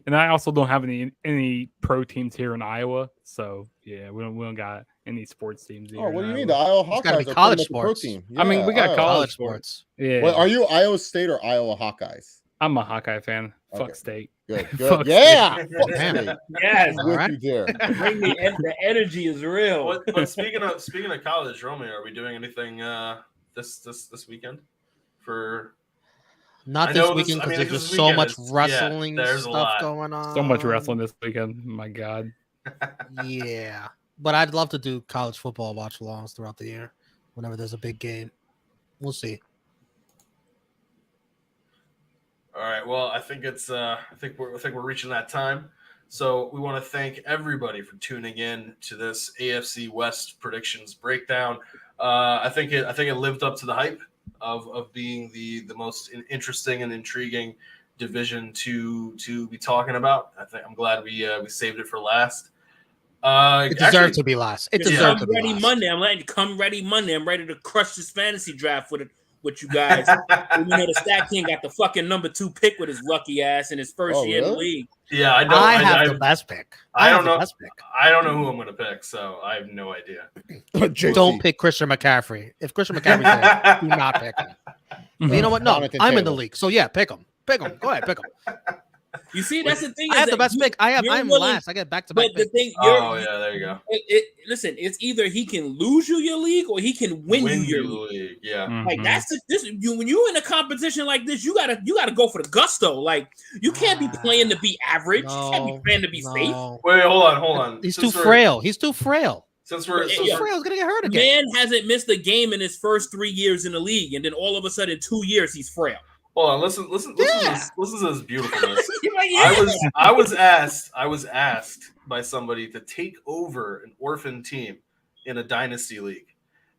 Speaker 6: And I also don't have any pro teams here in Iowa, so yeah, we don't got any sports teams.
Speaker 7: Oh, what do you mean? The Iowa Hawkeyes are
Speaker 2: college
Speaker 7: pretty much a pro
Speaker 2: sports.
Speaker 7: team.
Speaker 6: I mean, we got
Speaker 7: Iowa.
Speaker 6: college sports. Yeah.
Speaker 7: Well, are you Iowa State or Iowa Hawkeyes?
Speaker 6: I'm a Hawkeye fan.
Speaker 7: Okay.
Speaker 6: Fuck State.
Speaker 7: Good.
Speaker 6: Fuck
Speaker 7: Yeah.
Speaker 6: State.
Speaker 7: Fuck State.
Speaker 3: Yes,
Speaker 7: With
Speaker 2: right.
Speaker 7: you there.
Speaker 3: the energy is real.
Speaker 1: But speaking of college, Romeo, are we doing anything this weekend?
Speaker 2: Not this weekend because there's just so much wrestling
Speaker 1: there's
Speaker 2: stuff going on.
Speaker 6: So much wrestling this weekend. My God.
Speaker 2: Yeah, but I'd love to do college football watch-alongs throughout the year whenever there's a big game. We'll see.
Speaker 1: All right. Well, I think we're reaching that time. So we want to thank everybody for tuning in to this AFC West predictions breakdown. I think it lived up to the hype of being the most interesting and intriguing division to be talking about. I'm glad we saved it for last.
Speaker 2: It deserved to be last. It deserved to be
Speaker 3: ready
Speaker 2: last.
Speaker 3: Monday. I'm letting you come ready Monday. I'm ready to crush this fantasy draft with you guys. You know the StatKing got the fucking number 2 pick with his lucky ass in his first year in the league.
Speaker 1: Yeah, I know.
Speaker 2: I have the best pick.
Speaker 1: I don't know.
Speaker 2: Best pick.
Speaker 1: I don't know who I'm going to pick, so I have no idea.
Speaker 2: Don't pick Christian McCaffrey. If Christian McCaffrey's there, do not pick him. But you know what? No, I'm in the league, so yeah, pick him. Pick him. Go ahead, pick him.
Speaker 3: You see, that's the thing.
Speaker 2: I have the best pick. I'm last. I get back-to-back.
Speaker 3: But the thing,
Speaker 1: yeah, there you go.
Speaker 3: Listen, it's either he can lose you your league or he can win you your league.
Speaker 1: Yeah,
Speaker 3: like that's when you're in a competition like this, you gotta go for the gusto. Like you can't be playing to be average. You can't be playing to be safe.
Speaker 1: Wait, hold on.
Speaker 2: He's too frail. He's too frail.
Speaker 1: Since
Speaker 2: frail, he's gonna get hurt again.
Speaker 3: Man hasn't missed a game in his first 3 years in the league, and then all of a sudden, 2 years he's frail.
Speaker 1: Hold on, listen to this beautifulness. I was asked by somebody to take over an orphan team in a dynasty league,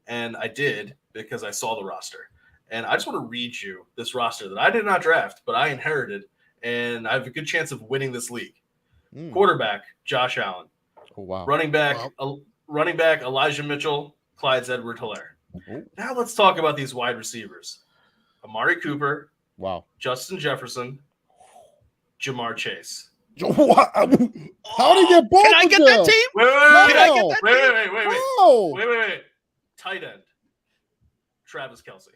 Speaker 1: and I did because I saw the roster. And I just want to read you this roster that I did not draft, but I inherited, and I have a good chance of winning this league. Quarterback Josh Allen.
Speaker 7: Oh, wow.
Speaker 1: Running back Elijah Mitchell, Clyde Edwards-Helaire. Now let's talk about these wide receivers. Amari Cooper.
Speaker 7: Wow.
Speaker 1: Justin Jefferson, Jamar Chase.
Speaker 7: How did he get both?
Speaker 2: Can I get that team?
Speaker 1: Wait. Tight end. Travis Kelce.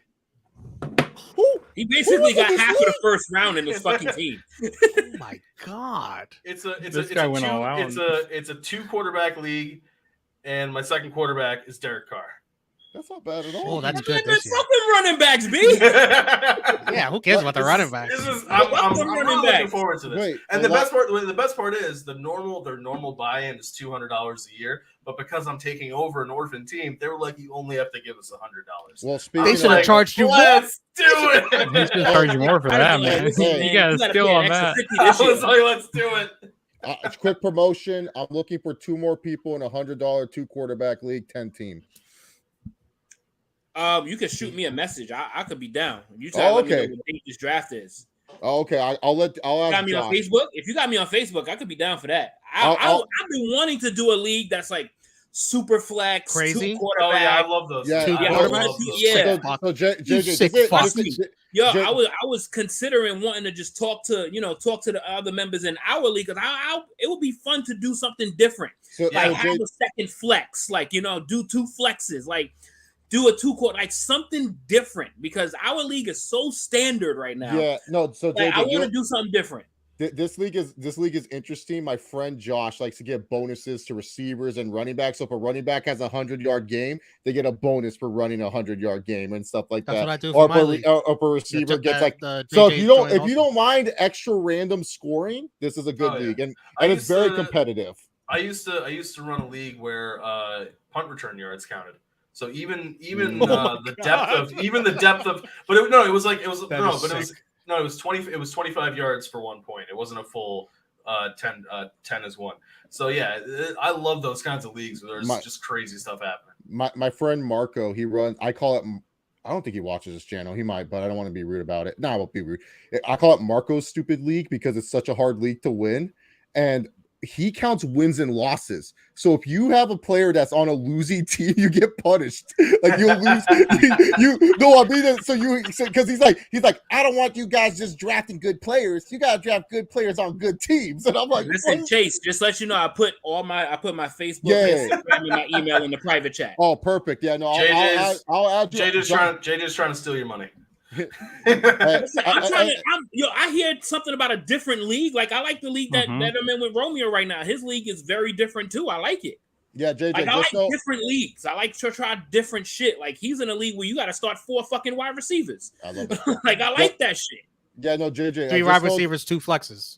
Speaker 3: He basically got half of the first round in this fucking team.
Speaker 2: Oh my God.
Speaker 1: It's a 2 quarterback league, and my second quarterback is Derek Carr.
Speaker 7: That's not bad at all.
Speaker 2: Oh, that's good. This year.
Speaker 3: Fucking running backs, B.
Speaker 2: Yeah, who cares about the running backs?
Speaker 1: I'm really looking forward to this. And the best part is their normal buy-in is $200 a year. But because I'm taking over an orphan team, they were like, you only have to give us $100.
Speaker 7: Well,
Speaker 2: they should have charged you more.
Speaker 1: Let's do it.
Speaker 6: They should charge you more for that, man. You got to steal on that.
Speaker 1: I was like, let's do it.
Speaker 7: Quick promotion. I'm looking for 2 more people in a $100 2 quarterback league, 10 team.
Speaker 3: You can shoot me a message. I could be down. You tell me what this draft is.
Speaker 7: Oh, okay. I'll ask
Speaker 3: got me on Facebook. If you got me on Facebook, I could be down for that. I've been wanting to do a league that's like super flex,
Speaker 2: crazy.
Speaker 3: 2 quarterback.
Speaker 1: Oh yeah, I love those.
Speaker 7: Yeah,
Speaker 2: 2 quarterbacks.
Speaker 3: Yeah.
Speaker 7: So JJ,
Speaker 3: I was considering wanting to just talk to the other members in our league because it would be fun to do something different. Have a second flex, do 2 flexes, do a 2 quarter, something different because our league is so standard right now.
Speaker 7: Yeah, no. So JJ,
Speaker 3: I want to do something different.
Speaker 7: This league is interesting. My friend Josh likes to get bonuses to receivers and running backs. So if a running back has a 100-yard game, they get a bonus for running a 100-yard game and stuff like
Speaker 2: That's
Speaker 7: that.
Speaker 2: what I do for my league.
Speaker 7: Or if a receiver gets so if you don't mind extra random scoring, this is a good league and it's very competitive.
Speaker 1: I used to run a league where punt return yards counted. So even the depth of, but it was 25 yards for 1 point. It wasn't a full 10 as one. So yeah, I love those kinds of leagues where there's just crazy stuff happening.
Speaker 7: My friend Marco, he runs. I call it. I don't think he watches this channel. He might, but I don't want to be rude about it. No, I won't be rude. I call it Marco's stupid league because it's such a hard league to win, and he counts wins and losses. So if you have a player that's on a losing team, you get punished. Like you'll lose. Because he's like, I don't want you guys just drafting good players. You gotta draft good players on good teams. And I'm like,
Speaker 3: listen, what? Chase, just let you know, I put my Facebook, Instagram, and my email in the private chat.
Speaker 7: Oh, perfect. Yeah, no, I'll add you.
Speaker 1: JJ's trying to steal your money.
Speaker 3: Listen, I hear something about a different league. Like I like the league that I'm in with Romeo right now. His league is very different too. I like it.
Speaker 7: Yeah, JJ.
Speaker 3: Like, I like different leagues. I like to try different shit. Like he's in a league where you got to start 4 fucking wide receivers.
Speaker 7: I love it.
Speaker 3: Like I like that shit.
Speaker 7: Yeah, no, JJ.
Speaker 2: 3 wide receivers, 2 flexes.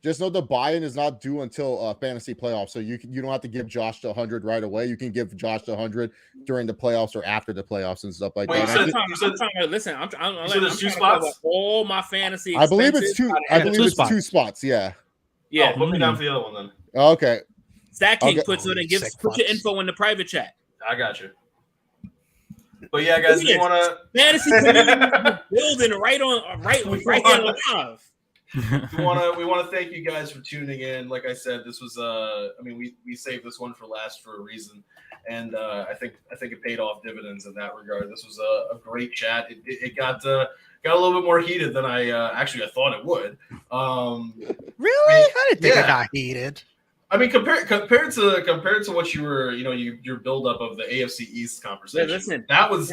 Speaker 7: Just know the buy-in is not due until fantasy playoffs, so you don't have to give Josh the 100 right away. You can give Josh the 100 during the playoffs or after the playoffs and stuff like that.
Speaker 3: I'm there's 2 spots. All my fantasy.
Speaker 7: I believe it's 2. I believe it's 2 spots. Yeah.
Speaker 3: Yeah.
Speaker 1: Put me down for the other one then.
Speaker 7: Okay.
Speaker 3: StatKing puts it and put your info in the private chat.
Speaker 1: I got you. But yeah, guys, you want to
Speaker 3: fantasy community building right here live.
Speaker 1: we want to thank you guys for tuning in. Like I said, this was we saved this one for last for a reason, and I think it paid off dividends in that regard. This was a great chat. It got a little bit more heated than I thought it would.
Speaker 2: Really? I didn't think it got heated.
Speaker 1: I mean, compared to what you were, your buildup of the AFC East conversation.
Speaker 3: Listen,
Speaker 1: that was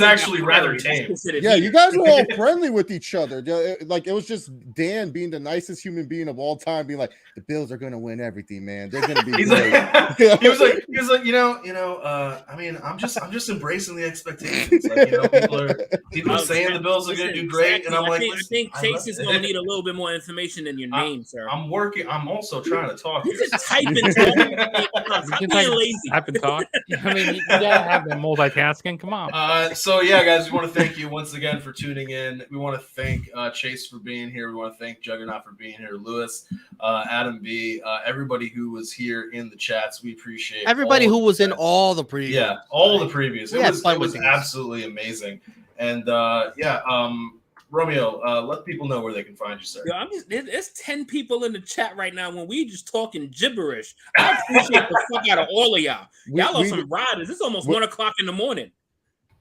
Speaker 1: actually rather tame.
Speaker 7: Yeah, you guys were all friendly with each other. Like it was just Dan being the nicest human being of all time, being like, the Bills are going to win everything, man. They're going to be.
Speaker 1: He was like, I mean, I'm just embracing the expectations. Like, people are saying the Bills are going to do great, and I'm like,
Speaker 3: I think Chase is going to need a little bit more information than your name, sir.
Speaker 1: I'm also trying to talk here.
Speaker 3: Type and talk.
Speaker 6: Type and talk. I mean, you gotta have that multitasking. Come on.
Speaker 1: So yeah, guys, we want to thank you once again for tuning in. We want to thank Chase for being here. We want to thank Juggernaut for being here. Lewis, Adam B, everybody who was here in the chats. We appreciate
Speaker 2: everybody who was in all the previews.
Speaker 1: Yeah, all the previews. It was absolutely amazing. And Romeo, let people know where they can find you, sir.
Speaker 3: Yo, there's 10 people in the chat right now when we just talking gibberish. I appreciate the fuck out of all of y'all. Y'all are some riders. It's almost 1 o'clock in the morning.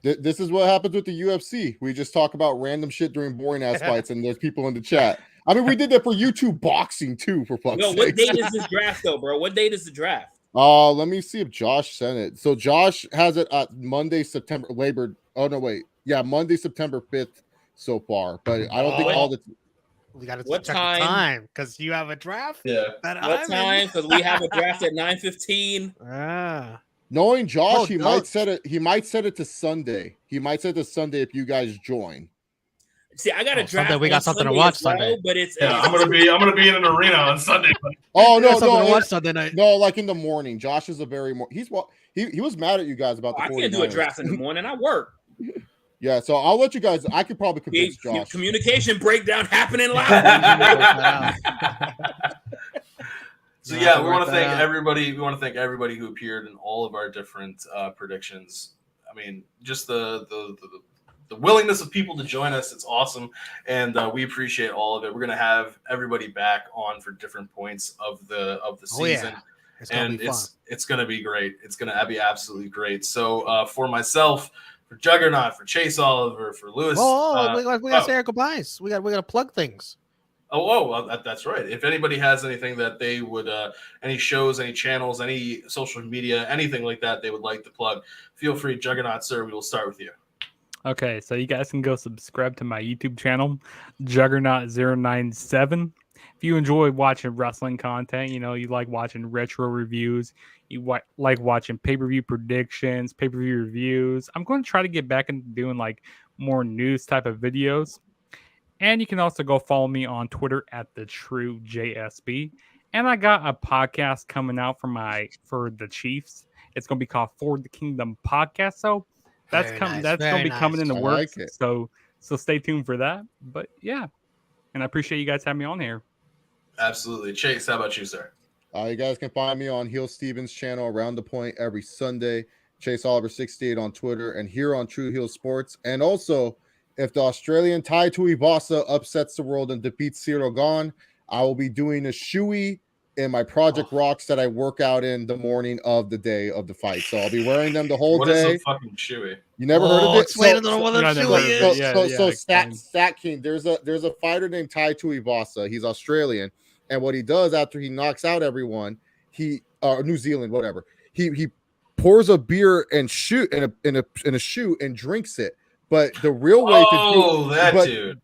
Speaker 7: This is what happens with the UFC. We just talk about random shit during boring ass fights, and there's people in the chat. I mean, we did that for YouTube boxing too, for fuck's sake.
Speaker 3: What date is this draft though, bro? What date is the draft?
Speaker 7: Let me see if Josh sent it. So Josh has it at Monday, September 5th. So far, but I don't think all the.
Speaker 2: We got to check the time because you have a draft.
Speaker 1: Yeah.
Speaker 3: What time? Because we have a draft at 9:15.
Speaker 7: Knowing Josh, he might set it to Sunday. He might set it to Sunday if you guys join.
Speaker 3: See, I got a draft.
Speaker 2: Sunday, we got something to watch Sunday.
Speaker 3: But it's
Speaker 1: I'm gonna be in an arena on Sunday.
Speaker 7: Oh no,
Speaker 2: something to watch Sunday night.
Speaker 7: No, like in the morning. Josh is a very he was mad at you guys about the 49ers.
Speaker 3: I can't do a draft in the morning. I work.
Speaker 7: Yeah, so I'll let you guys. I could probably convince Josh.
Speaker 3: Communication breakdown happening live.
Speaker 1: So yeah, we want to thank everybody. We want to thank everybody who appeared in all of our different predictions. I mean, just the willingness of people to join us. It's awesome, and we appreciate all of it. We're gonna have everybody back on for different points of the season.
Speaker 2: Yeah.
Speaker 1: It's gonna be great. It's gonna be absolutely great. So for myself, for Juggernaut, for Chase Oliver, for Lewis.
Speaker 2: We got to say our goodbyes. We got to plug things.
Speaker 1: That's right. If anybody has anything that they would, any shows, any channels, any social media, anything like that they would like to plug, feel free, Juggernaut, sir. We will start with you.
Speaker 6: Okay, so you guys can go subscribe to my YouTube channel, Juggernaut097. If you enjoy watching wrestling content, you like watching retro reviews, you like watching pay-per-view predictions, pay-per-view reviews, I'm going to try to get back into doing like more news type of videos. And you can also go follow me on Twitter at TheTrueJSB. And I got a podcast coming out for the Chiefs. It's going to be called For the Kingdom Podcast. So that's
Speaker 2: Very
Speaker 6: coming.
Speaker 2: nice,
Speaker 6: That's going
Speaker 2: very
Speaker 6: to be coming in the
Speaker 7: nice. I
Speaker 6: works.
Speaker 7: like it.
Speaker 6: So stay tuned for that. But yeah, and I appreciate you guys having me on here.
Speaker 1: Absolutely. Chase, how about you, sir?
Speaker 7: You guys can find me on Heel Stevens' channel, Around the Point, every Sunday. Chase Oliver 68 on Twitter and here on True Heel Sports. And also, if the Australian Tai Tuivasa upsets the world and defeats Cyril Gahn, I will be doing a shoey in my Project Rocks that I work out in the morning of the day of the fight. So I'll be wearing them the whole day.
Speaker 1: What is a fucking shoey?
Speaker 7: You never heard of it?
Speaker 2: Explain to them what a shoey is.
Speaker 7: StatKing, there's a fighter named Tai Tuivasa. He's Australian, and what he does after he knocks out everyone, New Zealand, whatever, he pours a beer and shoot in a shoe and drinks it. But the real way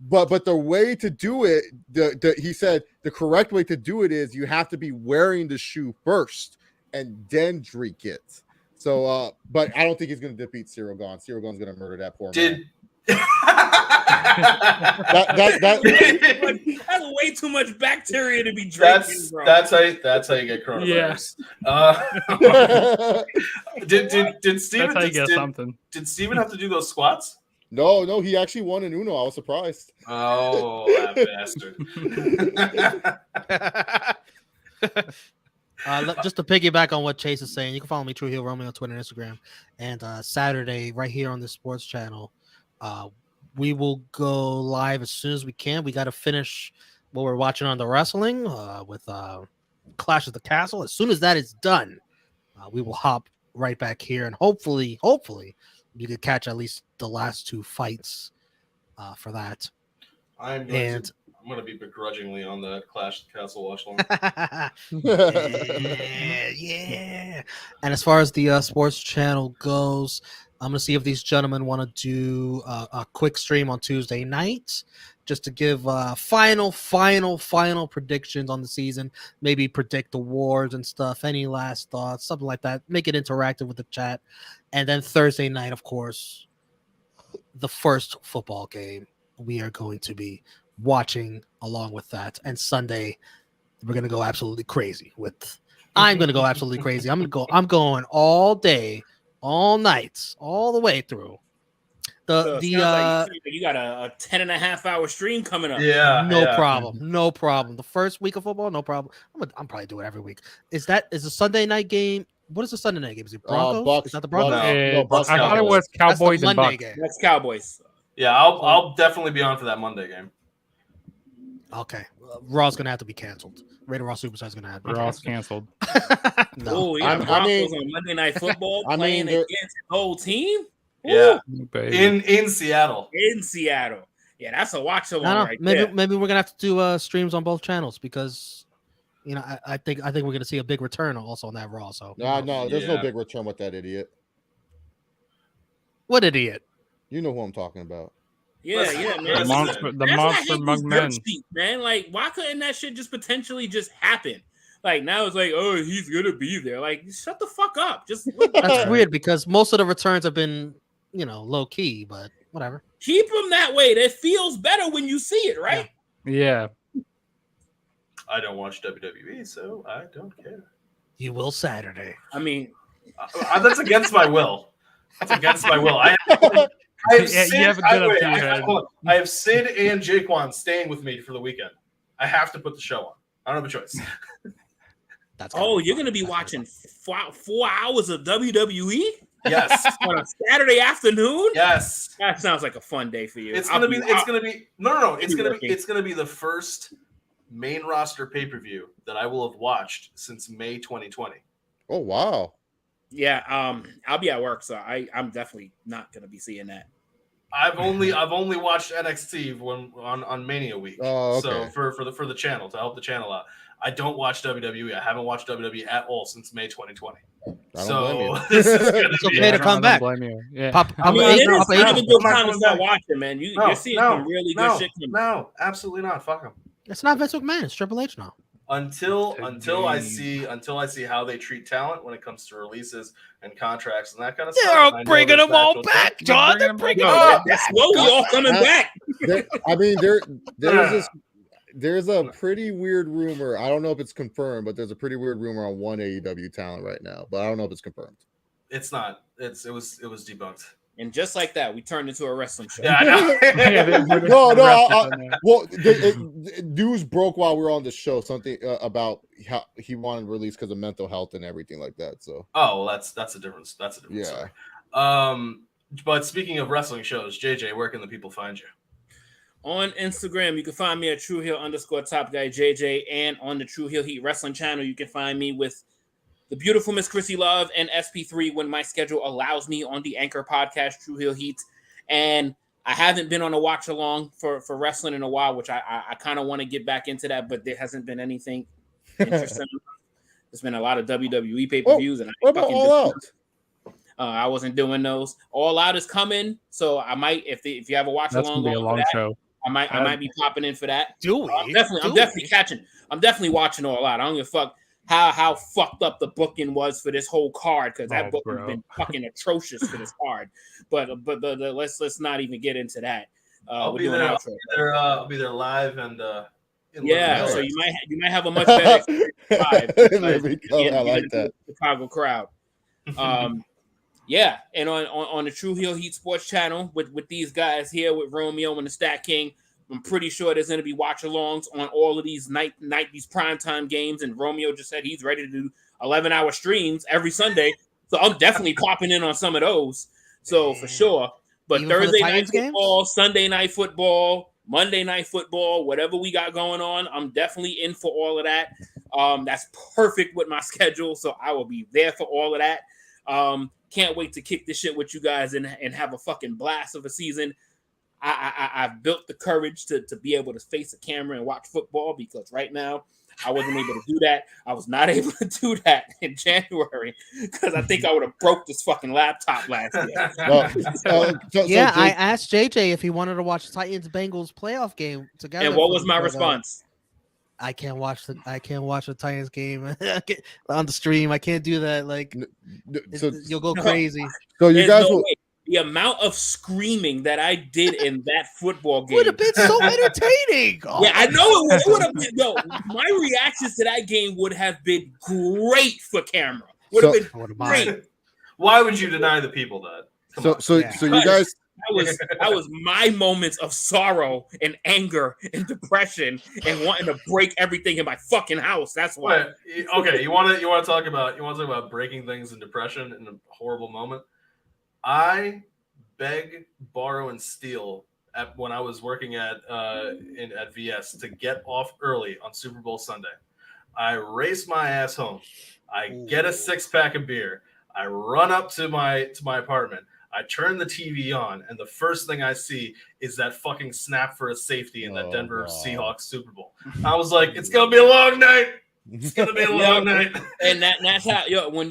Speaker 7: but the way to do it, he said the correct way to do it is you have to be wearing the shoe first and then drink it. So, but I don't think he's going to defeat Cyril Gahn. Cyril Gahn's going to murder that poor man.
Speaker 3: That's way too much bacteria to be drinking.
Speaker 1: That's how you get coronavirus. Did Steven Did Steven have to do those squats?
Speaker 7: No, he actually won in Uno. I was surprised.
Speaker 1: Oh, that bastard.
Speaker 2: Just to piggyback on what Chase is saying, you can follow me, True Heel Romeo, on Twitter and Instagram. And Saturday, right here on the sports channel, we will go live as soon as we can. We got to finish what we're watching on the wrestling with Clash of the Castle. As soon as that is done, we will hop right back here, and hopefully, you could catch at least the last two fights for that.
Speaker 1: I'm going to be begrudgingly on the Clash of the Castle watch long.
Speaker 2: yeah. And as far as the sports channel goes, I'm going to see if these gentlemen want to do a quick stream on Tuesday night just to give final predictions on the season, maybe predict awards and stuff, any last thoughts, something like that. Make it interactive with the chat. And then Thursday night, of course, the first football game we are going to be watching along with that. And Sunday, we're going to go absolutely crazy I'm going to go absolutely crazy. I'm going all day, all nights, all the way through.
Speaker 3: You got a 10.5-hour stream coming up.
Speaker 2: No problem. The first week of football, no problem. I'm probably doing it every week. Is a Sunday night game? What is the Sunday night game? Is it Broncos?
Speaker 7: Bucks.
Speaker 2: Is that the Broncos?
Speaker 7: Bucks.
Speaker 6: I thought it was Cowboys and Bucks.
Speaker 2: Game.
Speaker 3: That's Cowboys.
Speaker 1: Yeah, I'll definitely be on for that Monday game.
Speaker 2: Okay, Raw's gonna have to be canceled. Rated Raw Superstar is gonna have to be
Speaker 6: Raw's canceled.
Speaker 3: No. Broncos on Monday Night Football playing against the whole team.
Speaker 1: Yeah,
Speaker 6: Ooh,
Speaker 1: in Seattle.
Speaker 3: Yeah, that's a watch along right there.
Speaker 2: Maybe we're gonna have to do streams on both channels because I think we're gonna see a big return also on that Raw. So
Speaker 7: no, there's no big return with that idiot.
Speaker 2: What idiot?
Speaker 7: You know who I'm talking about.
Speaker 3: Yeah, man.
Speaker 6: The monster among men.
Speaker 3: Man, like, why couldn't that shit just potentially just happen? Like, now it's like, oh, he's gonna be there. Like, shut the fuck up. Just
Speaker 2: that's weird because most of the returns have been, low key, but whatever.
Speaker 3: Keep them that way. That feels better when you see it, right?
Speaker 6: Yeah.
Speaker 1: I don't watch WWE, so I don't care.
Speaker 2: You will Saturday.
Speaker 3: I mean,
Speaker 1: that's against my will. That's against my will. I have Sid and Jaquan staying with me for the weekend. I have to put the show on. I don't have a choice.
Speaker 3: You're going to be watching 4 hours of WWE?
Speaker 1: Yes.
Speaker 3: On a Saturday afternoon?
Speaker 1: Yes.
Speaker 3: That sounds like a fun day for you.
Speaker 1: It's going to be the first main roster pay-per-view that I will have watched since May 2020.
Speaker 7: Oh, wow.
Speaker 3: Yeah, I'll be at work, so I'm definitely not going to be seeing that.
Speaker 1: I've only watched NXT on Mania week.
Speaker 7: Oh, okay.
Speaker 1: So for the channel, to help the channel out. I don't watch WWE. I haven't watched WWE at all since May 2020. So this is
Speaker 2: it's okay to come back.
Speaker 3: Yeah. It's not a good time to start watching, man. You're seeing some really good shit.
Speaker 1: No, absolutely not. Fuck them.
Speaker 2: It's not Vince McMahon. It's Triple H now.
Speaker 1: Until I see how they treat talent when it comes to releases and contracts and that kind of stuff.
Speaker 2: They're bringing them all back, John. They're bringing them all back.
Speaker 3: Slowly all coming back.
Speaker 7: There's a pretty weird rumor. I don't know if it's confirmed, but there's a pretty weird rumor on one AEW talent right now. But I don't know if it's confirmed.
Speaker 1: It's not. It was debunked.
Speaker 3: And just like that, we turned into a wrestling show.
Speaker 1: Yeah, I know.
Speaker 7: Well, news broke while we were on the show. Something about how he wanted release because of mental health and everything like that. So.
Speaker 1: Oh, well, that's a different. That's a different story. But speaking of wrestling shows, JJ, where can the people find you?
Speaker 3: On Instagram, you can find me at TrueHill_Top Guy JJ, and on the True Hill Heat Wrestling channel, you can find me with the beautiful Miss Chrissy Love and SP3 when my schedule allows me on the Anchor podcast, True Hill Heat. And I haven't been on a watch along for wrestling in a while, which I kind of want to get back into that, but there hasn't been anything interesting. There's been a lot of WWE pay-per-views, and
Speaker 7: what about All Out?
Speaker 3: I wasn't doing those. All Out is coming, so I might if you have a watch
Speaker 6: That's
Speaker 3: along,
Speaker 6: gonna be a long show.
Speaker 3: I might be popping in for that. I'm definitely watching All Out. I don't give a fuck how fucked up the booking was for this whole card, because that book has been fucking atrocious for this card. But let's not even get into that.
Speaker 1: I'll be there. I'll be there live and
Speaker 3: yeah. So you might have a much better experience live.
Speaker 7: I like that
Speaker 3: Chicago crowd. Yeah, and on the True Hill Heat Sports channel with these guys here with Romeo and the StatKing, I'm pretty sure there's going to be watch-alongs on all of these these primetime games, and Romeo just said he's ready to do 11-hour streams every Sunday, so I'm definitely popping in on some of those, so for sure. But even Thursday night football, games? Sunday night football, Monday night football, whatever we got going on, I'm definitely in for all of that. That's perfect with my schedule, so I will be there for all of that. Can't wait to kick this shit with you guys and have a fucking blast of a season. I've built the courage to be able to face a camera and watch football, because right now I wasn't able to do that. I was not able to do that in January because I think I would have broke this fucking laptop last year.
Speaker 2: I asked JJ if he wanted to watch Titans Bengals playoff game together.
Speaker 3: And what was my response?
Speaker 2: I can't watch the Titans game on the stream. I can't do that. Like, you'll go crazy.
Speaker 7: So you guys will.
Speaker 3: The amount of screaming that I did in that football game
Speaker 2: would have been so entertaining.
Speaker 3: Yeah, I know it would have been. Yo, my reactions to that game would have been great for camera. Would have been great.
Speaker 1: Why would you deny the people that?
Speaker 7: So you guys.
Speaker 3: That was my moments of sorrow and anger and depression and wanting to break everything in my fucking house. That's why.
Speaker 1: Okay, you want to talk about breaking things in depression in a horrible moment. I beg, borrow, and steal when I was working at VS to get off early on Super Bowl Sunday. I race my ass home. I get a 6-pack of beer. I run up to my apartment. I turn the TV on, and the first thing I see is that fucking snap for a safety in that Denver Seahawks Super Bowl. I was like, it's gonna be a long night. It's gonna be a long night.
Speaker 3: And that's how when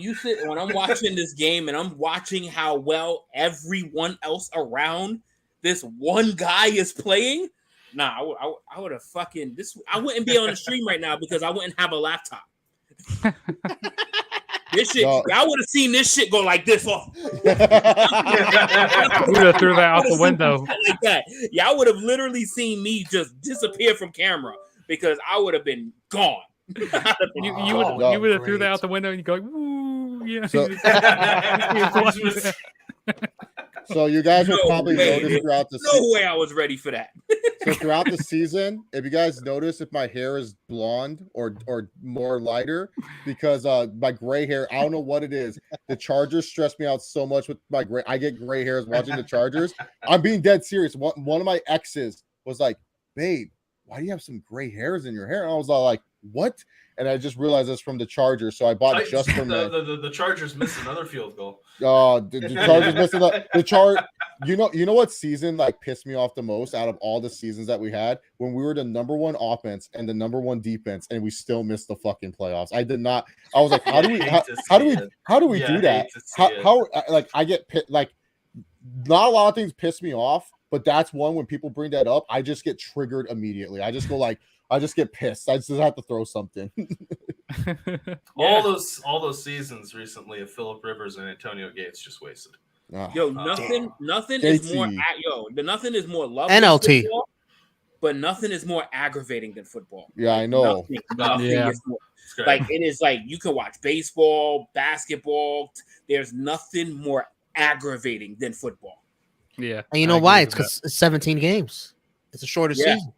Speaker 3: I'm watching this game and I'm watching how well everyone else around this one guy is playing. Nah, I would have fucking this. I wouldn't be on the stream right now because I wouldn't have a laptop. This shit, y'all would have seen this shit go like this off.
Speaker 6: You would have threw that out the window.
Speaker 3: Like that. Y'all would have literally seen me just disappear from camera because I would have been gone.
Speaker 6: You would have threw that out the window and you go, ooh, yeah.
Speaker 7: So you guys will probably notice throughout the season.
Speaker 3: No way I was ready for that.
Speaker 7: So throughout the season, if you guys notice if my hair is blonde or more lighter, because my gray hair, I don't know what it is. The Chargers stress me out so much with my gray. I get gray hairs watching the Chargers. I'm being dead serious. One of my exes was like, babe, why do you have some gray hairs in your hair? And I was all like, what? And I just realized it's from the Chargers, so I bought it just from
Speaker 1: the Chargers missed another field goal.
Speaker 7: The Chargers missed the You know what season like pissed me off the most out of all the seasons that we had? When we were the number one offense and the number one defense, and we still missed the fucking playoffs. I did not. I was like, how do we do that? How like I get like not a lot of things piss me off, but that's one when people bring that up, I just get triggered immediately. I just go like. I just get pissed. I just have to throw something.
Speaker 1: All those seasons recently of Phillip Rivers and Antonio Gates just wasted.
Speaker 3: Nothing is more. Nothing is more lovely.
Speaker 2: NLT.
Speaker 3: Football, but nothing is more aggravating than football.
Speaker 7: Yeah, I know.
Speaker 3: Nothing
Speaker 6: Yeah.
Speaker 3: is more, like it is like you can watch baseball, basketball. There's nothing more aggravating than football.
Speaker 6: Yeah.
Speaker 2: And you know why? It's because it's 17 games. It's a shorter
Speaker 3: Yeah.
Speaker 2: season.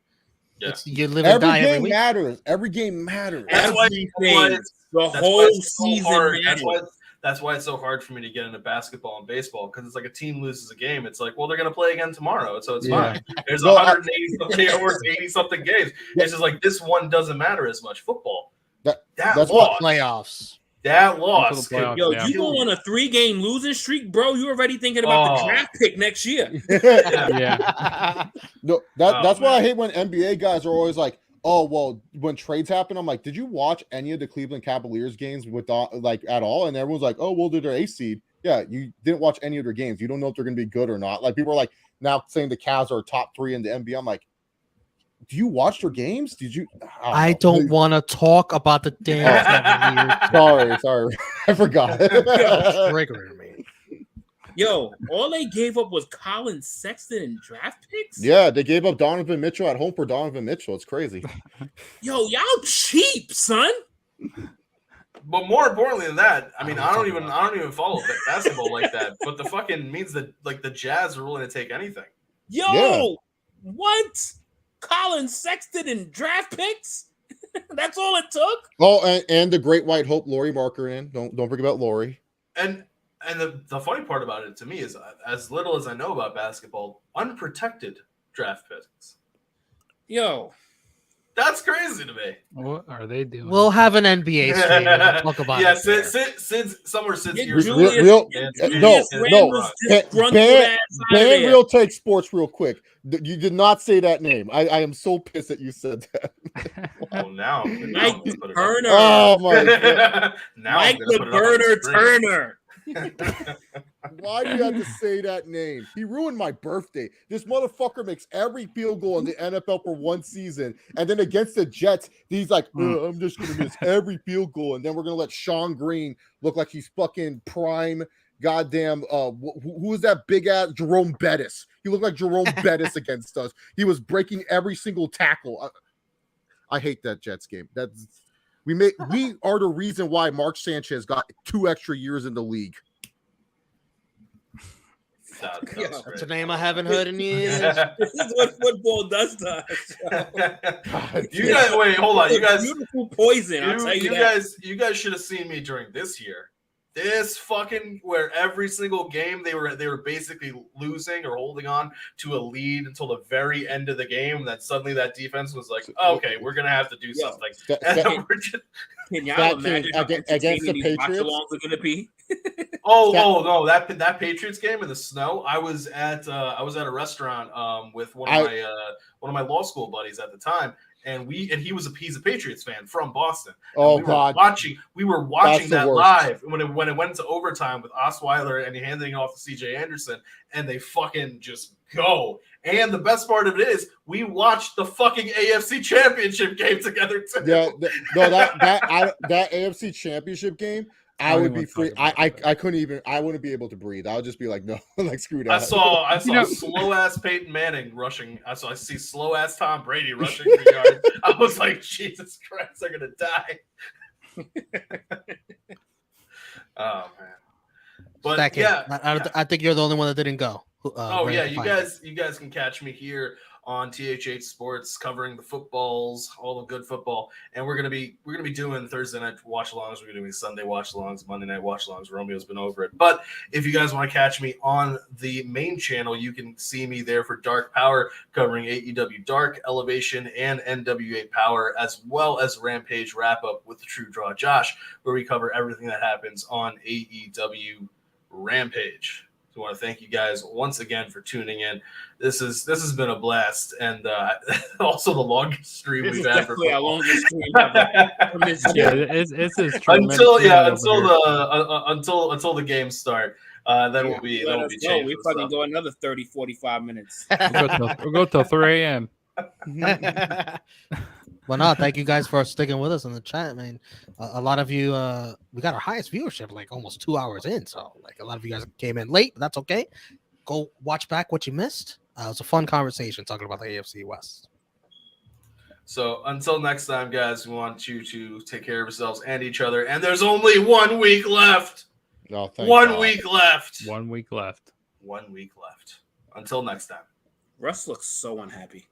Speaker 1: Yeah.
Speaker 2: You live and die
Speaker 7: Every
Speaker 2: every
Speaker 7: game
Speaker 2: week.
Speaker 7: matters. Every game matters.
Speaker 1: That's why-
Speaker 3: Everything. The
Speaker 1: That's why
Speaker 3: whole
Speaker 1: it's so
Speaker 3: season
Speaker 1: hard.
Speaker 3: matters.
Speaker 1: That's why it's so hard for me to get into basketball and baseball, because it's like a team loses a game. It's like, well, they're going to play again tomorrow, so it's
Speaker 6: Yeah.
Speaker 1: fine. There's
Speaker 7: No,
Speaker 1: 180 something hours, 80 something games. It's just like this one doesn't matter as much. Football.
Speaker 7: That's
Speaker 1: That
Speaker 7: what-
Speaker 1: loss.
Speaker 2: Playoffs.
Speaker 1: That loss.
Speaker 6: Until the playoffs,
Speaker 3: Yo,
Speaker 6: yeah.
Speaker 3: you go on a 3-game losing streak, bro. You're already thinking about the
Speaker 1: Oh.
Speaker 3: draft pick next year.
Speaker 6: Yeah.
Speaker 7: No,
Speaker 1: Oh,
Speaker 7: that's why I
Speaker 1: man.
Speaker 7: hate when NBA guys are always like, "Oh, well, when trades happen, I'm like, did you watch any of the Cleveland Cavaliers games with like at all?" And everyone's like, "Oh, well, they're A seed." Yeah, you didn't watch any of their games. You don't know if they're going to be good or not. Like people are like now saying the Cavs are top 3 in the NBA. I'm like, do you watch their games? Did you?
Speaker 2: I don't want to talk about the damn Cavaliers.
Speaker 7: Sorry, I forgot.
Speaker 2: Triggering me.
Speaker 3: Yo, all they gave up was Colin Sexton and draft picks?
Speaker 7: Yeah, they gave up Donovan Mitchell at home for Donovan Mitchell. It's crazy.
Speaker 3: Yo, y'all cheap, son.
Speaker 1: But more importantly than that, I mean, I don't even follow basketball like that. But the fucking means that like the Jazz are willing to take anything.
Speaker 3: Yo,
Speaker 7: Yeah.
Speaker 3: what? Colin Sexton and draft picks? That's all it took?
Speaker 7: Oh, and the Great White Hope, Laurie Markkinen. Don't forget about Laurie.
Speaker 1: And the funny part about it to me is, as little as I know about basketball, unprotected draft picks.
Speaker 3: Yo.
Speaker 1: That's crazy to me.
Speaker 6: What are they doing?
Speaker 2: We'll have an NBA stream. And we'll talk about
Speaker 1: Yeah,
Speaker 2: it. there.
Speaker 1: Sid's somewhere Sid's
Speaker 3: Get
Speaker 1: ears.
Speaker 3: Julius-
Speaker 7: Real-
Speaker 3: get
Speaker 7: no,
Speaker 3: Julius
Speaker 7: no.
Speaker 3: Randle's disgruntled ass out of
Speaker 7: Ban
Speaker 3: there.
Speaker 7: Real Take Sports real quick. You did not say that name. I am so pissed that you said that.
Speaker 1: Oh, now
Speaker 3: Mike
Speaker 1: I'm gonna put it up.
Speaker 3: Turner.
Speaker 7: Oh my god.
Speaker 1: Now I'm
Speaker 3: Mike
Speaker 1: gonna
Speaker 3: the
Speaker 1: put it up on
Speaker 3: Burner
Speaker 1: the screen.
Speaker 3: Turner.
Speaker 7: Why do you have to say that name? He ruined my birthday. This motherfucker makes every field goal in the NFL for one season, and then against the Jets, he's like, I'm just gonna miss every field goal, and then we're gonna let Sean Green look like he's fucking prime. Goddamn, who is that big ass Jerome Bettis? He looked like Jerome Bettis against us. He was breaking every single tackle. I hate that Jets game. We are the reason why Mark Sanchez got 2 extra years in the league.
Speaker 2: That's a name I haven't heard in years.
Speaker 3: This is what football does to us.
Speaker 1: You guys, wait, hold on. You guys,
Speaker 3: Beautiful poison, I'll tell you that.
Speaker 1: you guys should have seen me during this year. This fucking where every single game they were basically losing or holding on to a lead until the very end of the game. That suddenly that defense was like, okay, we're gonna have to do something. And then we're just,
Speaker 3: Can y'all
Speaker 7: StatKing
Speaker 3: imagine how
Speaker 7: against
Speaker 3: entertaining
Speaker 7: the
Speaker 3: these
Speaker 7: Patriots?
Speaker 3: watch-alongs are gonna be?
Speaker 1: oh no, that Patriots game in the snow. I was at a restaurant with one of my law school buddies at the time. And he's a Patriots fan from Boston. And
Speaker 7: Oh
Speaker 1: we
Speaker 7: god.
Speaker 1: we were watching
Speaker 7: That's the
Speaker 1: that
Speaker 7: worst.
Speaker 1: live when it went into overtime with Osweiler and he handing it off to CJ Anderson, and they fucking just go. And the best part of it is we watched the fucking AFC Championship game together too.
Speaker 7: Yeah, that AFC Championship game, I would be free. I couldn't even. I wouldn't be able to breathe. I would just be like, no, like screw that.
Speaker 1: I saw slow ass Peyton Manning rushing. I see slow ass Tom Brady rushing for yards. I was like, Jesus Christ, they're gonna die. Oh man. But
Speaker 2: StatKing.
Speaker 1: yeah,
Speaker 2: I think you're the only one that didn't go.
Speaker 1: you guys can catch me here on THH Sports covering the footballs, all the good football, and we're gonna be doing Thursday night watch-alongs. We're gonna be Sunday watch-alongs, Monday night watch-alongs. Romeo's been over it, but if you guys want to catch me on the main channel, you can see me there for Dark Power covering AEW Dark, Elevation, and NWA Power, as well as Rampage wrap-up with the True Draw Josh, where we cover everything that happens on AEW Rampage. I want to thank you guys once again for tuning in. This has been a blast, and also the longest stream we've had for
Speaker 3: definitely our longest stream ever. From this
Speaker 6: Yeah,
Speaker 3: year.
Speaker 6: it's
Speaker 1: until the games start. Then we'll be changing.
Speaker 3: We fucking go another 30, 45 minutes.
Speaker 6: We'll go till 3 a.m.
Speaker 2: Well, no, thank you guys for sticking with us in the chat, man. A lot of you, we got our highest viewership, like almost 2 hours in. So, like, a lot of you guys came in late, but that's okay. Go watch back what you missed. It was a fun conversation talking about the AFC West.
Speaker 1: So until next time, guys, we want you to take care of yourselves and each other. And there's only 1 week left.
Speaker 7: No, thank
Speaker 1: 1
Speaker 7: God.
Speaker 1: week left.
Speaker 6: 1 week left.
Speaker 1: 1 week left. Until next time.
Speaker 3: Russ looks so unhappy.